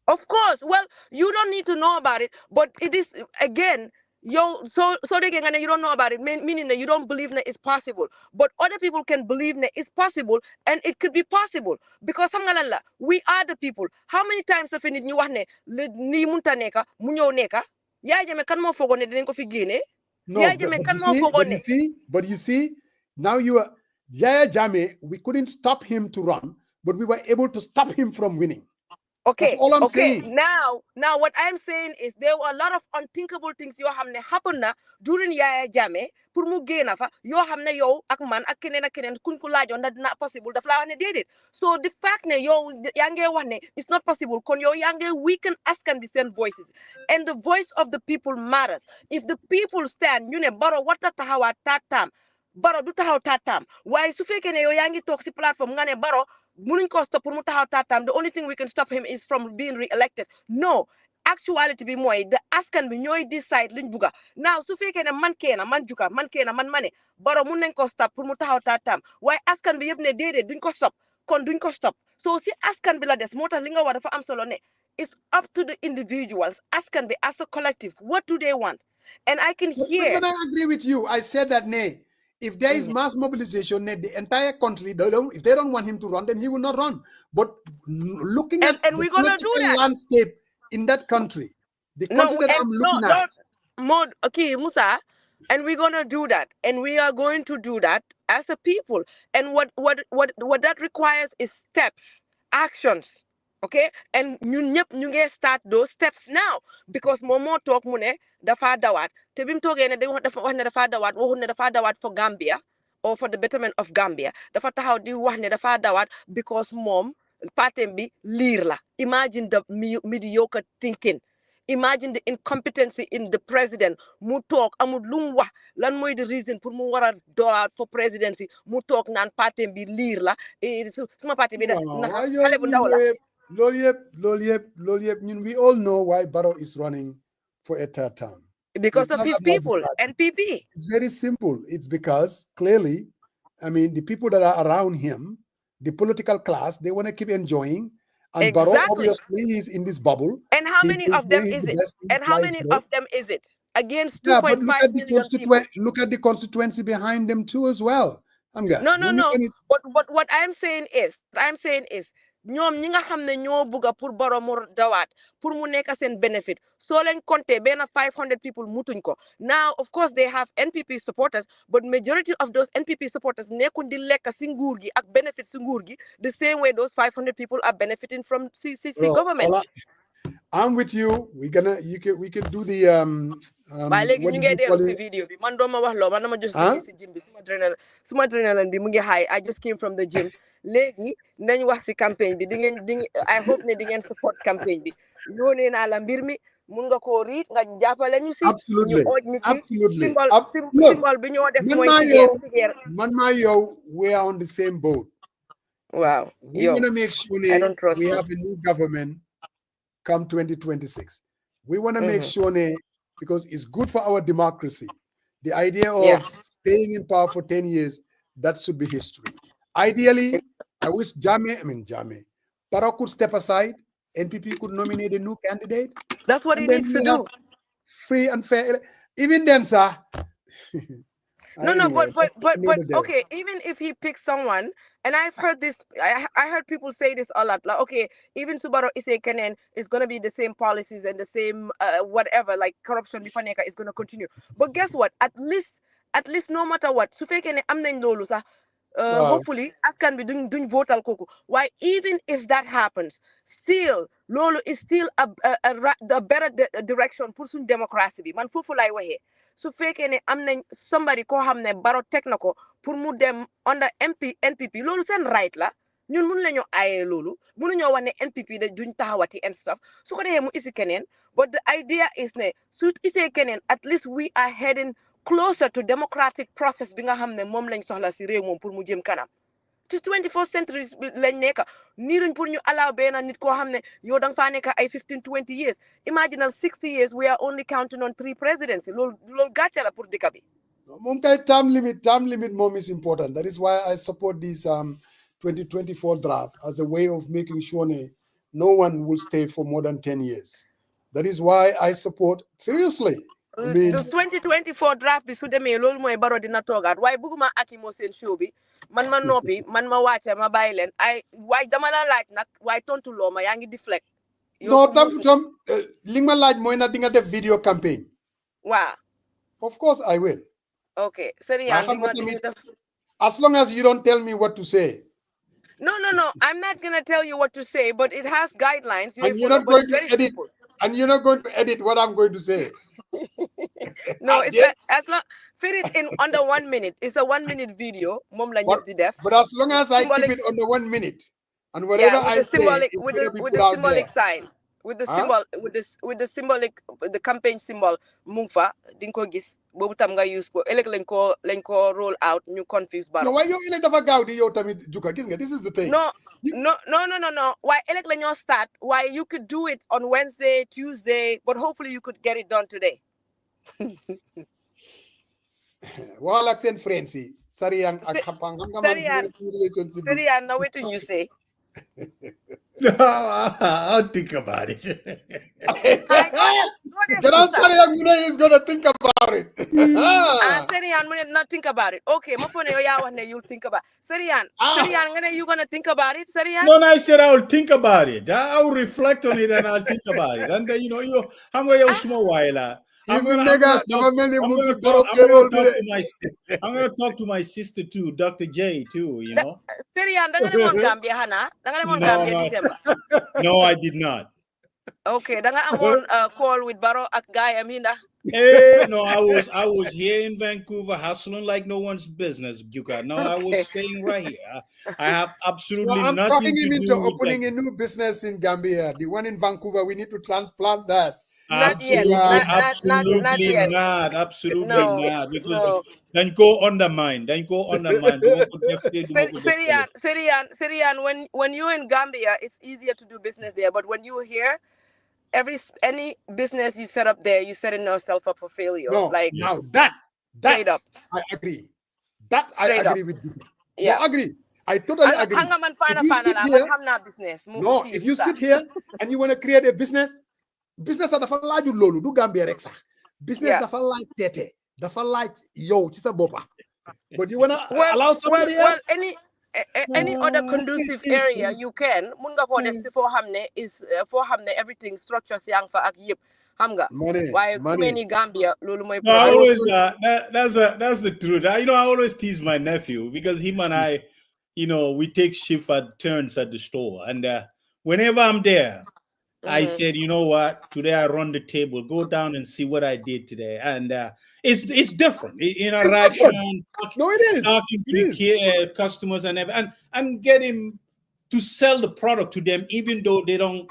H: Of course. Well, you don't need to know about it, but it is again, so they can you don't know about it, meaning that you don't believe that it's possible. But other people can believe that it's possible, and it could be possible because we are the people. How many times have you ni munta neka munyo neka? Ya jame kan mo fogo ne dinen ko fi gene.
A: No, but you see, now you are Yaya Jammeh, we couldn't stop him to run, but we were able to stop him from winning.
H: Okay.
A: That's all I'm
H: Okay.
A: saying.
H: Now what I'm saying is there were a lot of unthinkable things yoo xam ne happen na during Yaya Jammeh pour mu génn fa yoo xam ne yow ak man ak keneen kuñ ko laajoon na dina possible daf laa wax ne déedéet. So the fact ne yow yaa ngi wax ne it's not possible kon yow yaa ngi weaken askan bi seen voices and the voice of the people matters. If the people stand ñu ne Barrow warta taxawaat taataam Barrow du taxaw taataam waaye su fekkee ne yow yaa ngi toog si plateforme nga ne Barrow munuñ ko stop pour mu taxaw taataam the only thing we can stop him is from being re-elected. No, actuality bi mooy the askan bi ñooy decide luñ buga. Now su fekkee ne man keena man juka man keena man mane Barrow mun nañ ko stop pour mu taxaw taataam waaye askan bi yëpp ne déedéet duñ ko stop kon duñ ko stop. So si askan bi la des moo tax li nga wax dafa am solo ne it's up to the individuals askan bi as a collective what do they want. And I can hear.
A: But I agree with you. I said that nay. If there is mass mobilization, the entire country, if they don't want him to run, then he will not run. But looking at
H: and
A: the
H: we're gonna do that
A: landscape in that country, the country that I'm looking at.
H: Okay, Musa, and we're gonna do that, and we are going to do that as a people. And what that requires is steps, actions. Okay, and ñu start those steps now because Momo talk mu ne dafa dawat te bim toogee ne dafa wax ne dafa dawat waxul ne dafa dawat for Gambia or for the betterment of Gambia dafa taxaw di wax ne dafa dawat because moom partem bi liir la. Imagine the mediocre thinking, imagine the incompetency in the president. Mu talk amul lu mu wax lan mooy the reason pour mu war a dawat for presidency mu talk naan partem bi liir la suma parti bi da xale bu ndaw la.
A: We all know why Barrow is running for a third term.
H: Because of his people, NPP.
A: It's very simple. It's because clearly, I mean, the people that are around him, the political class, they want to keep enjoying. And
H: Exactly.
A: Barrow obviously is in this bubble.
H: And how many of them is it? And how many of them is it? Against 2.5 million people.
A: Look at the constituency behind them too as well.
H: No. But what I'm saying is, ñoom ñi nga xam ne ñoo bugga pour Barrow mu dawaat pour mu nekk seen benefit soo leen compté benn 500 people mutuñ ko. Now of course they have NPP supporters but majority of those NPP supporters nekkuñ di lekk si nguur gi ak benefit si nguur gi the same way those 500 people are benefiting from CCC government.
A: I'm with you. We can do the
H: waaye léegi ñu ngi dellu si vidéo bi man dooma wax loo man dama just si gym bi suma adrenaline bi mu ngi high. I just came from the gym. Léegi nañ wax si campagne bi I hope ne di ngeen support campagne bi yónnee naa la mbir mi mun nga koo riit nga jàppale ñu si ñu ooj ñu ci symbole bi ñoo def mooy sigeer
A: man maa yow we are on the same boat.
H: Wow.
A: We want to make sure we have a new government come 2026. We want to make sure because it's good for our democracy. The idea of staying in power for 10 years, that should be history. Ideally, I wish Jammeh, Barrow could step aside, NPP could nominate a new candidate.
H: That's what he needs to do.
A: Free and fair. Even then, sir.
H: But okay, even if he picks someone, and I've heard this, I heard people say this a lot, like, okay, even Barrow Kenen is going to be the same policies and the same whatever, like corruption is going to continue. But guess what? At least no matter what, su fekkee ne am nañ loolu sax hopefully askan bi duñ votal kooku. Why even if that happens, still loolu is still a better direction pour suñ démocratie bi. Man foofu lay waxee. Su fekkee ne am nañ somebody koo xam ne Barrow teg na ko pour mu dem under NPP loolu seen right la. Ñun mënu la ñoo aaye loolu mënu ñoo wax ne NPP da duñ taxawati and stuff su ko defee mu isi keneen. But the idea is ne su isee keneen at least we are heading closer to democratic process bi nga xam ne moom lañ soxla si réew moom pour mu jëm kanam. Ci 21st century lañ nekk nii luñ pour ñu allow benn nit koo xam ne yow danga faa nekk ay 15-20 years. Imagine 60 years we are only counting on 3 presidency. Loolu gàcce la pour dëkk bi.
A: Moom kay term limit moom is important. That is why I support this 2024 draft as a way of making sure no one will stay for more than 10 years. That is why I support seriously.
H: The 2024 draft bi su demee loolu mooy Barrow dina toogaat waaye bëgguma aki moo seen show bi man ma noppi man ma wàcce ma bàyyi leen waaye dama la laaj nag waaye tontu loo ma yaa ngi deflect.
A: No tam li ma laaj mooy na di nga def video campaign.
H: Waaw.
A: Of course I will.
H: Okay. As long
A: as you don't tell me what to say.
H: No. I'm not gonna tell you what to say, but it has guidelines.
A: And you're
H: follow,
A: not
H: but
A: going
H: it's
A: to
H: very
A: edit.
H: simple.
A: And you're not going to edit what I'm going to say.
H: No, it's
A: Yes.
H: as long fit it in under 1 minute. It's a 1 minute video. Mom la
A: But,
H: ñëpp di def.
A: but as long as I keep
H: Symbolic,
A: it under 1 minute, and whatever
H: yeah, with
A: I
H: the
A: say
H: symbolic,
A: is
H: with
A: going
H: the
A: to be
H: with
A: put
H: the
A: out there.
H: symbolic sign, with the
A: Huh?
H: symbol, with the symbolic, the campaign symbol. Mungfa, dinko gis. Bobu tam nga use ko. Elek len ko roll out. Ñu confuse
A: No,
H: baro.
A: why you elect of a Gaudi, yo, Tamit Juka? This is the thing.
H: No. No. Why elect la ñoo start? Why you could do it on Wednesday, Tuesday, but hopefully you could get it done today.
A: Well, accent Frenzy. Sorry, I'm relationship.
H: Sirian, now what do you say?
I: I'll think about it.
A: Is gonna think about it.
H: Sirian, not think about it. Okay, my phone you'll think about. Sirian, you gonna think about it, Sirian?
I: No, I said I'll think about it. I'll reflect on it and I'll think about it. And then I'm going to small while. I'm going to talk to my sister too, Dr. J too,
H: Sirian, Gambia, Hana. Gambia December.
I: No, I did not.
H: Okay, I'm on call with Baro at Guy Amina.
I: No, I was here in Vancouver hustling like no one's business, Juka. No, I was staying right here. I have absolutely
A: I'm
I: nothing
A: talking
I: to
A: him
I: do
A: into
I: with
A: opening a new business in Gambia. The one in Vancouver, we need to transplant that.
H: Absolutely
I: not. Because
H: no.
I: then go undermine.
H: Sirian, when you're in Gambia, it's easier to do business there. But when you're here, any business you set up there, you're setting yourself up for failure.
A: No,
H: like
A: now that
H: straight up.
A: I agree. That
H: Straight
A: I agree
H: up.
A: with you.
H: Yeah,
A: No, agree. I totally agree. If you sit here and you want to create a business dafa laaju loolu du Gambia rek sax. Business dafa laaj tete, dafa laaj yow ci sa bopa. But you want to allow somebody else?
H: Well, any other conducive area you can mun nga ko def ci fo xamne is fo xamne everything structures yang fa ak yep xam nga waye ku many Gambia lolu moy
I: that's the truth. I always tease my nephew because him and I we take shift at turns at the store, and whenever I'm there I said, you know what? Today I run the table. Go down and see what I did today, and it's different. Interaction.
A: No, it is.
I: Talking to customers and get him to sell the product to them, even though they don't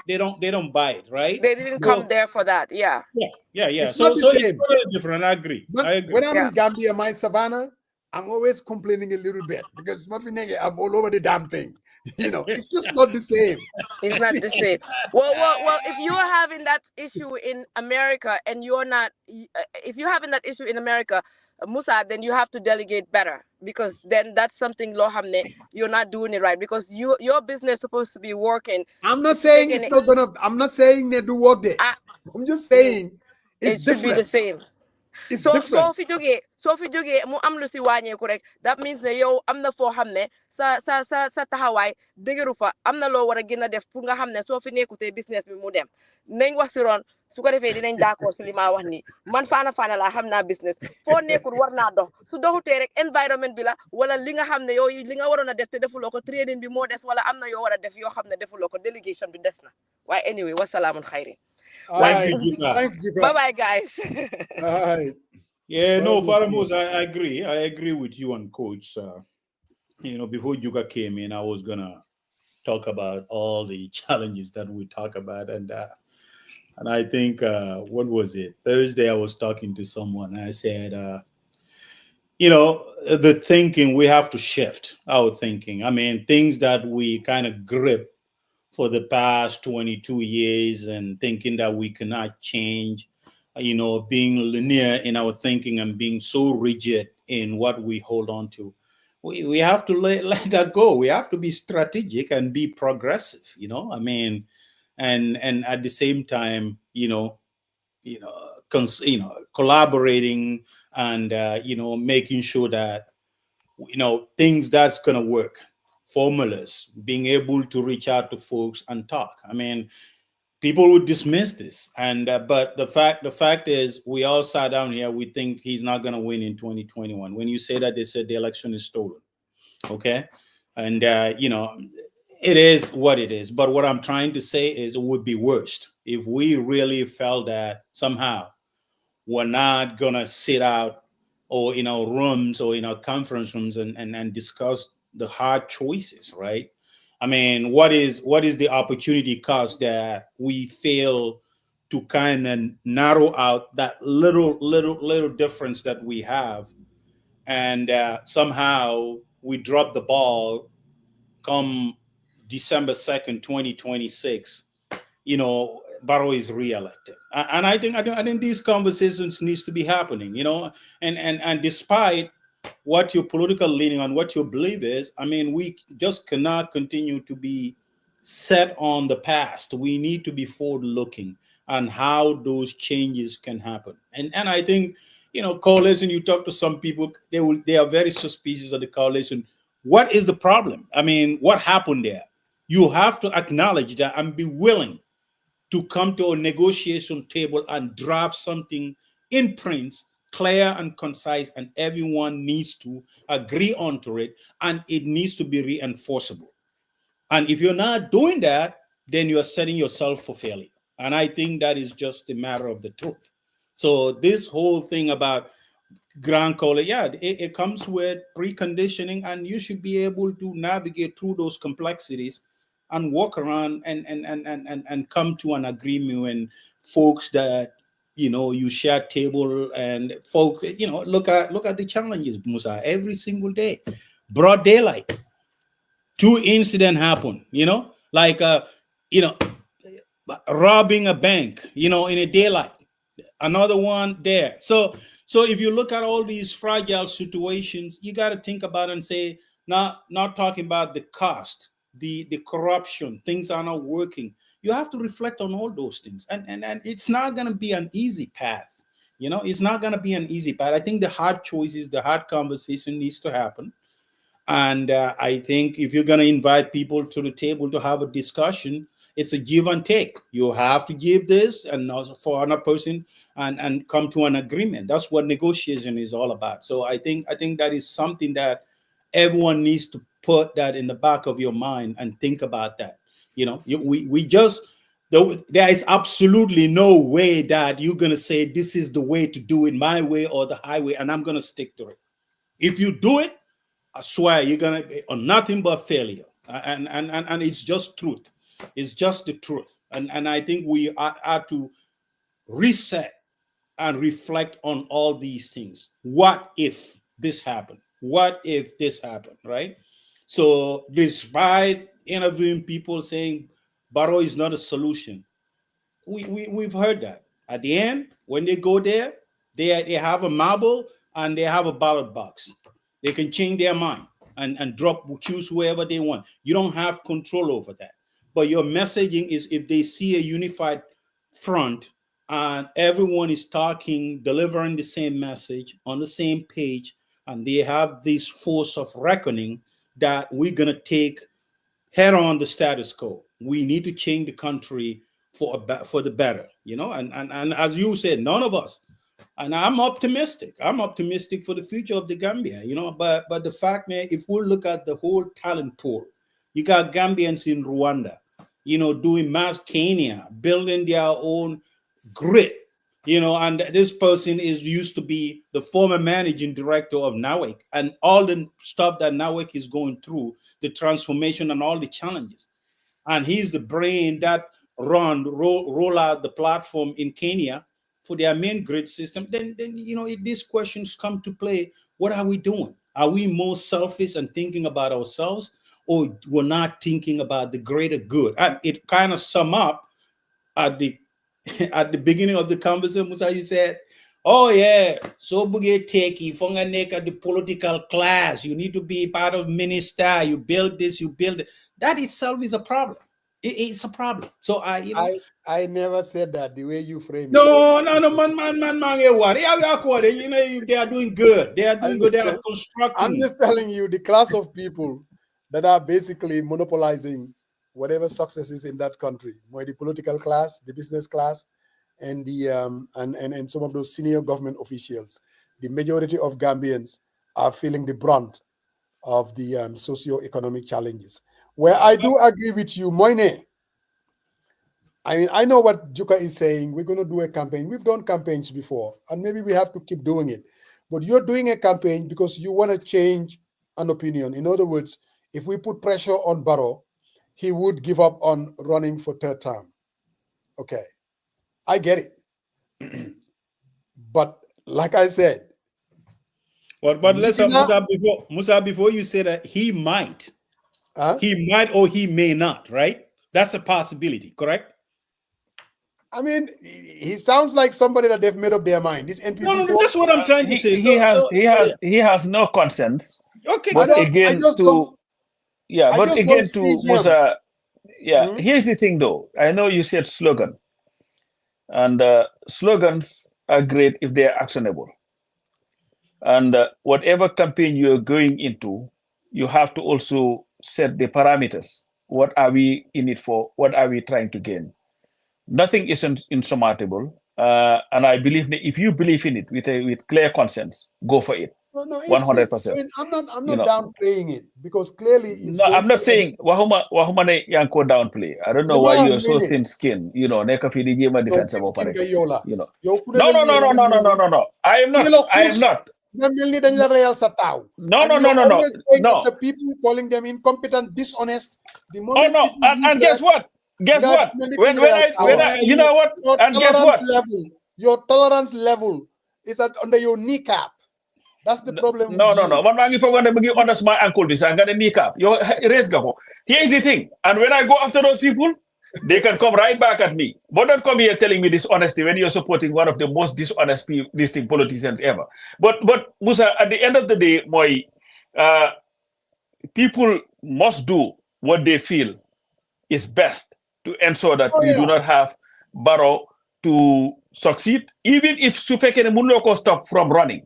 I: buy it. Right?
H: They didn't come there for that. Yeah.
A: It's
I: So
A: not the same.
I: it's totally different. I agree.
A: When I'm in Gambia, my savannah, I'm always complaining a little bit because I'm all over the damn thing. It's just not the same.
H: It's not the same. Well, if you're having that issue in America and you're not, if you're having that issue in America, Musa, then you have to delegate better, because then that's something you're not doing it right, because your business is supposed to be working.
A: I'm not saying it's not gonna. I'm not saying they do work there. I'm just saying it's
H: it should be the same.
A: It's
H: so
A: different.
H: So fi jógee mu am lu si wàññeeku rek, that means ne yow am na foo xam ne sa taxawaay dëgëru fa, am na loo war a gën a def pour nga xam ne soo fi nekkutee business bi mu dem. Nañ wax si ron su ko defee dinañ d'accord si li ma wax nii, man faana laa xam naa business foo nekkul war naa dox, su doxutee rek environment bi la wala li nga xam ne yow li nga waroon a def te defuloo ko, trading bi moo des wala am na yoo war a def yoo xam ne defuloo ko, delegation bi des na. Waaye anyway, wasalaamun xayri.
A: Thanks, Juka.
H: Bye guys.
A: All right.
I: Yeah, no, Faramos, I agree. I agree with you and Coach. Before Juka came in, I was gonna talk about all the challenges that we talk about, and I think what was it? Thursday, I was talking to someone. And I said, the thinking, we have to shift our thinking. I mean, things that we kind of grip for the past 22 years and thinking that we cannot change, being linear in our thinking and being so rigid in what we hold on to. We have to let that go. We have to be strategic and be progressive, and at the same time, collaborating and, making sure that, things that's going to work. Formulas, being able to reach out to folks and talk. I mean, people would dismiss this, but the fact is, we all sat down here. We think he's not going to win in 2021. When you say that, they said the election is stolen. Okay, And it is what it is. But what I'm trying to say is it would be worst if we really felt that somehow we're not gonna sit out or in our rooms or in our conference rooms and discuss the hard choices, right? I mean, what is the opportunity cost that we fail to kind of narrow out that little difference that we have, and somehow we drop the ball come December 2nd, 2026, Barrow is reelected. And I think these conversations needs to be happening, and despite what your political leaning on what your belief is, I mean, we just cannot continue to be set on the past. We need to be forward looking on how those changes can happen. And I think, coalition, you talk to some people, they are very suspicious of the coalition. What is the problem? I mean, what happened there? You have to acknowledge that and be willing to come to a negotiation table and draft something in print, clear and concise, and everyone needs to agree onto it, and it needs to be reinforceable. And if you're not doing that, then you're setting yourself for failure. And I think that is just a matter of the truth. So this whole thing about Grand College, it comes with preconditioning, and you should be able to navigate through those complexities and walk around and come to an agreement when folks that you share table, and folks look at the challenges, Musa, every single day. Broad daylight, 2 incidents happen, like robbing a bank, in a daylight, another one there. So if you look at all these fragile situations, you got to think about and say, not talking about the cost, the corruption, things are not working. You have to reflect on all those things, and it's not going to be an easy path. It's not going to be an easy path. I think the hard choices, the hard conversation needs to happen. And I think if you're going to invite people to the table to have a discussion, it's a give and take. You have to give this and also for another person and come to an agreement. That's what negotiation is all about. So I think that is something that everyone needs to put that in the back of your mind and think about that. There is absolutely no way that you're going to say this is the way to do it, my way or the highway, and I'm going to stick to it. If you do it, I swear you're going to be on nothing but failure. And it's just truth. It's just the truth. And I think we are to reset and reflect on all these things. What if this happened? What if this happened, right? So despite interviewing people saying Barrow is not a solution, we've heard that. At the end, when they go there, they have a marble and they have a ballot box. They can change their mind and choose whoever they want. You don't have control over that. But your messaging is, if they see a unified front and everyone is talking, delivering the same message on the same page, and they have this force of reckoning that we're going to take head on the status quo. We need to change the country for the better, and as you said, none of us. And I'm optimistic. I'm optimistic for the future of the Gambia, But the fact, man, if we look at the whole talent pool, you got Gambians in Rwanda, doing mass Kenya, building their own grit, and this person is used to be the former managing director of NAWEC, and all the stuff that NAWEC is going through, the transformation and all the challenges. And he's the brain that roll out the platform in Kenya for their main grid system. Then if these questions come to play, what are we doing? Are we more selfish and thinking about ourselves, or we're not thinking about the greater good? And it kind of sum up at the beginning of the conversation, Musa, you said, oh yeah, so buge teki fonga neka the political class. You need to be part of minister. You build this, you build it. That itself is a problem. It's a problem. So
A: I never said that the way you frame it.
I: No, man, they are doing good. They are doing good. They are constructing.
A: I'm just telling you, the class of people that are basically monopolizing whatever success is in that country, more the political class, the business class, and the and some of those senior government officials. The majority of Gambians are feeling the brunt of the socio-economic challenges. Where I do agree with you, Moine. I mean, I know what Juka is saying. We're going to do a campaign. We've done campaigns before, and maybe we have to keep doing it. But you're doing a campaign because you want to change an opinion. In other words, if we put pressure on Barrow, he would give up on running for third term. Okay, I get it. But like I said,
I: but let's Musa, before you say that, he might or he may not, right? That's a possibility, correct?
A: I mean, he sounds like somebody that they've made up their mind. This NPP.
I: No, that's what I'm trying to say.
C: He has no conscience.
I: Okay,
C: but again, Musa, here's the thing though. I know you said slogan, and slogans are great if they are actionable. And whatever campaign you're going into, you have to also set the parameters. What are we in it for? What are we trying to gain? Nothing is insurmountable. And I believe that if you believe in it with clear conscience, go for it.
A: No,
C: 100%.
A: I mean, I'm not downplaying it because clearly.
C: No, I'm not saying wahuma ne yanko downplay. I don't know why you're so thin-skinned. You know, neka fi di jema defense about it. You know. No. I am not.
A: No. The people calling them incompetent, dishonest.
C: And guess what? When I you know what? And guess what?
A: Your tolerance level is under your kneecap. That's the problem.
C: No. One man, if I want to give honest my ankle, this I'm gonna kneecap. You raise go. Here's the thing. And when I go after those people, they can come right back at me. But don't come here telling me dishonesty when you're supporting one of the most dishonest politicians ever. But Musa, at the end of the day, people must do what they feel is best to ensure that we do not have Barrow to succeed, even if Sufekene Munloko stop from running,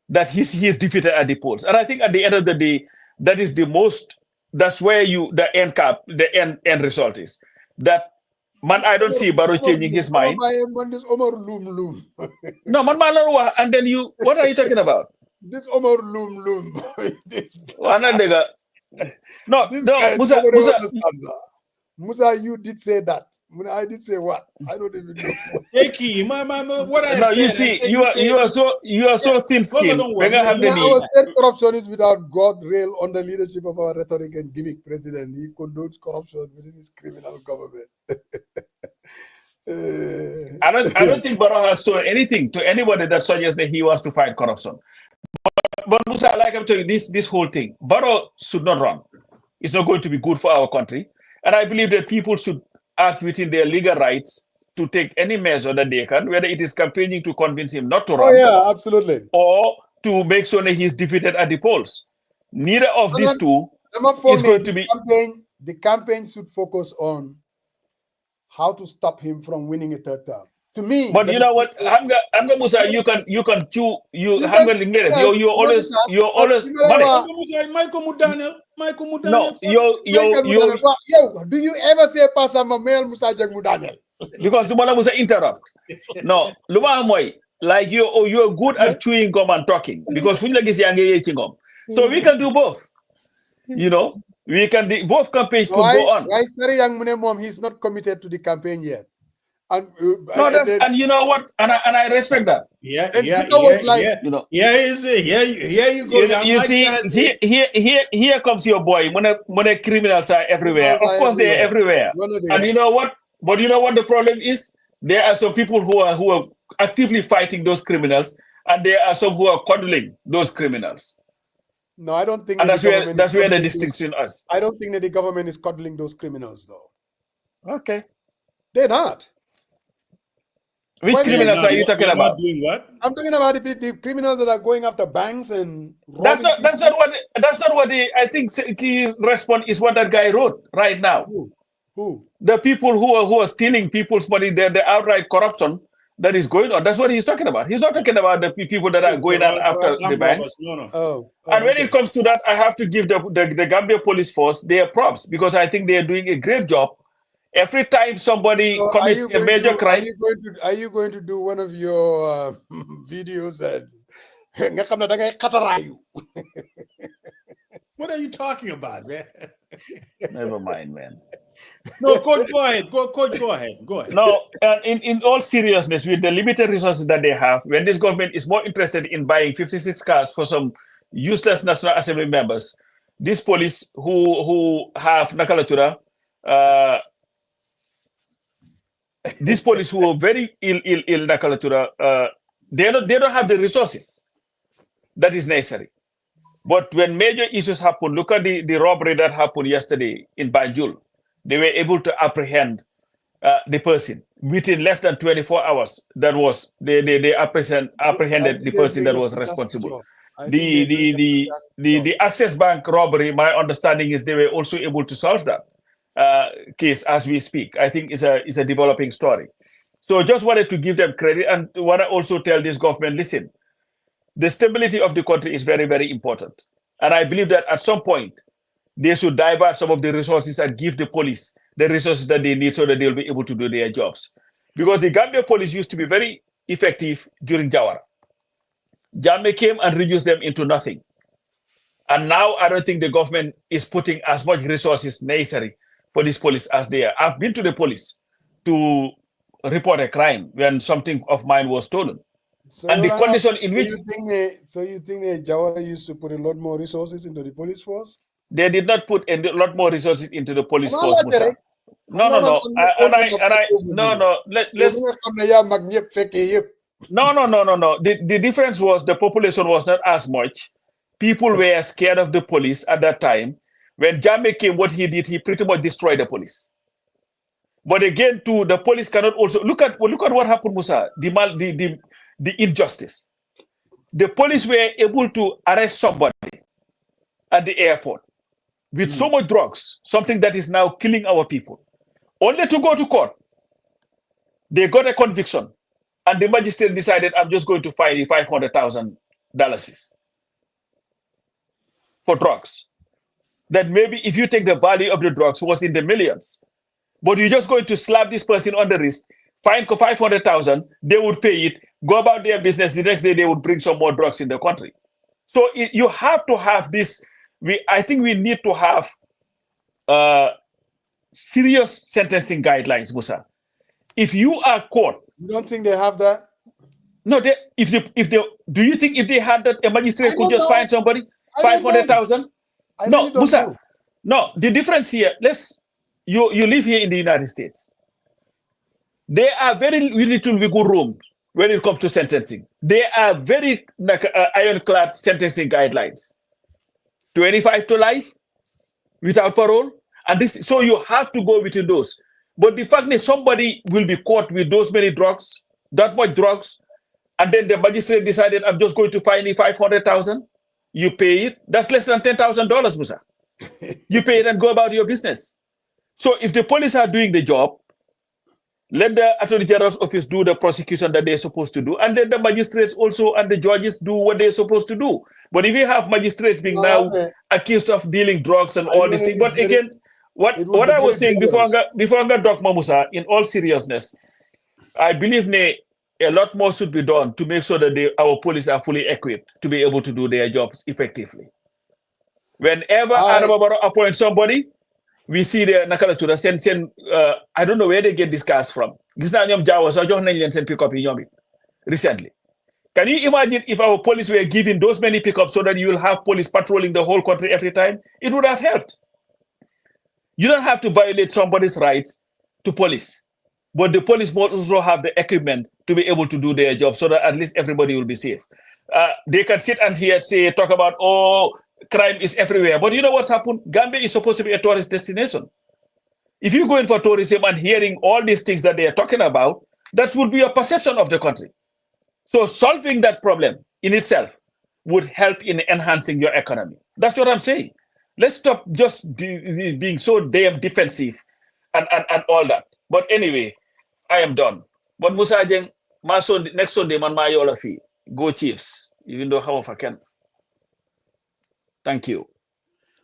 C: that he is defeated at the polls. And I think at the end of the day, that's where the end result is. That man, I don't see Barrow changing his mind. No, man, and then what are you talking about?
A: This Omar Loom.
C: No,
A: Musa, you did say that. I did say what? I don't even know.
I: What I
C: no,
I: said,
C: you see, you are so thin-skinned.
A: Our state corruption is without God rail on the leadership of our rhetoric and gimmick president. He condones corruption within his criminal government.
C: I don't think Barrow has shown anything to anybody that suggests that he wants to fight corruption. But Musa, like I'm telling you, this whole thing, Barrow should not run. It's not going to be good for our country. And I believe that people should act within their legal rights to take any measure that they can, whether it is campaigning to convince him not to run.
A: Oh, yeah, absolutely.
C: Or to make sure that he's defeated at the polls. Neither of these two is going to be...
A: The campaign should focus on how to stop him from winning a third term. To me,
C: but you know what, Hamga Musa, you can chew you're always
I: Michael Mudaniel.
C: No, yo,
A: do you ever say Pasama Mel Musa Jag Mudaniel?
C: Because Dumala Musa interrupt. No, Luma Moy, like you're good at chewing gum and talking because we like is young eating gum. So we can do both. You know, we can do both campaigns could go on.
A: Why sorry young mom, he's not committed to the campaign yet. And
C: and you know what, and I respect that.
I: Yeah.
C: You know,
I: here you go.
C: You see, here comes your boy. When criminals are everywhere, of course they are everywhere. And you know what? But you know what the problem is? There are some people who are actively fighting those criminals, and there are some who are coddling those criminals.
A: No, I don't think.
C: And that's where the distinction is.
A: I don't think that the government is coddling those criminals, though.
C: Okay,
A: they're not.
C: Which criminals are you talking about?
I: Doing what?
A: I'm talking about the criminals that are going after banks and.
C: That's not what I think the response is. What that guy wrote right now.
A: Who?
C: The people who are stealing people's money. The outright corruption that is going on. That's what he's talking about. He's not talking about the people that are going on after the banks.
A: No.
C: And when it comes to that, I have to give the Gambia police force their props because I think they are doing a great job. Every time somebody commits a major crime,
A: are you going to do one of your videos and What are you talking about, man?
C: Never mind, man.
I: No, coach, go ahead. Coach, go ahead. Go ahead.
C: No, in all seriousness, with the limited resources that they have, when this government is more interested in buying 56 cars for some useless National Assembly members, this police who have Nakalatura, these police who are very ill Nakalatura, they don't have the resources that is necessary. But when major issues happen, look at the robbery that happened yesterday in Banjul. They were able to apprehend the person within less than 24 hours. That was they apprehended the person that was responsible. The Access Bank robbery, my understanding is they were also able to solve that case as we speak. I think it's a developing story. So just wanted to give them credit, and want to also tell this government, listen, the stability of the country is very, very important. And I believe that at some point, they should divert some of the resources and give the police the resources that they need so that they'll be able to do their jobs. Because the Gambia police used to be very effective during Jawara. Jammeh came and reduced them into nothing. And now I don't think the government is putting as much resources necessary for this police as they are. I've been to the police to report a crime when something of mine was stolen.
A: So
C: and the condition in which...
A: you think Jawara used to put a lot more resources into the police force?
C: They did not put a lot more resources into the police force, Musa. No. Let's No. The difference was the population was not as much. People were scared of the police at that time. When Jammeh came, what he did, he pretty much destroyed the police. But again, too, the police cannot also look at what happened, Musa. The injustice. The police were able to arrest somebody at the airport with so much drugs, something that is now killing our people, only to go to court. They got a conviction, and the magistrate decided, I'm just going to fine you $500,000 for drugs. That maybe if you take the value of the drugs was in the millions, but you're just going to slap this person on the wrist, fine for $500,000, they would pay it, go about their business. The next day, they would bring some more drugs in the country. So you have to have this. I think we need to have serious sentencing guidelines, Musa. If you are caught,
A: you don't think they have that?
C: No. Do you think if they had that, a magistrate could just find somebody $500,000? No, Musa. No. The difference here. You live here in the United States. There are very little wiggle room when it comes to sentencing. There are very ironclad sentencing guidelines. 25 to life without parole, and this. So you have to go within those. But the fact is, somebody will be caught with those many drugs, that much drugs, and then the magistrate decided, I'm just going to fine you $500,000. You pay it. That's less than $10,000, Musa. You pay it and go about your business. So if the police are doing the job, let the Attorney General's office do the prosecution that they're supposed to do, and let the magistrates also and the judges do what they're supposed to do. But if you have magistrates being now accused of dealing drugs and all these things, but again, what I was saying before I got Dr. Musa, in all seriousness, I believe a lot more should be done to make sure that our police are fully equipped to be able to do their jobs effectively. Whenever Adababaro appoints somebody, we see the Nakalatura send I don't know where they get these cars from. Pick up recently. Can you imagine if our police were given those many pickups so that you will have police patrolling the whole country every time? It would have helped. You don't have to violate somebody's rights to police, but the police must also have the equipment to be able to do their job so that at least everybody will be safe. They can sit and talk about, crime is everywhere. But you know what's happened? Gambia is supposed to be a tourist destination. If you go in for tourism and hearing all these things that they are talking about, that would be a perception of the country. So solving that problem in itself would help in enhancing your economy. That's what I'm saying. Let's stop just being so damn defensive and all that. But anyway, I am done. But Musa Jeng, next Sunday, man, my yola fee. Go Chiefs, even though how I can. Thank you.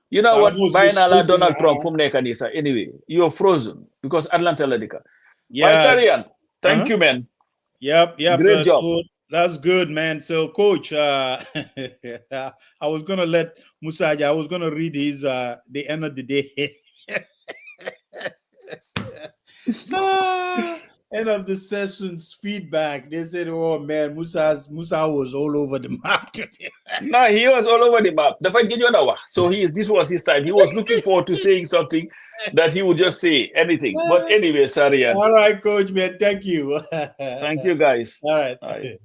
C: You know what? Bainala Donald Trump from Nekanisa. Anyway, you're frozen because Atlanta Ladika.
I: Yeah.
C: Thank you, man.
I: Yep.
C: Great job.
I: That's good, man. So, Coach, I was gonna let Musaja. I was gonna read his the end of the day. End of the session's feedback. They said, "Oh man, Musa was all over the map today."
C: No, he was all over the map. The fact you know, so this was his time. He was looking forward to saying something that he would just say anything. But anyway, sorry.
I: All right, Coach, man. Thank you.
C: Thank you, guys.
I: All right.
C: All right.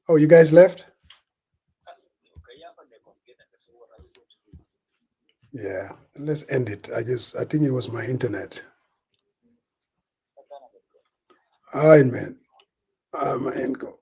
A: Oh, you guys left? Yeah, let's end it. I think it was my internet. All right, man. My end go.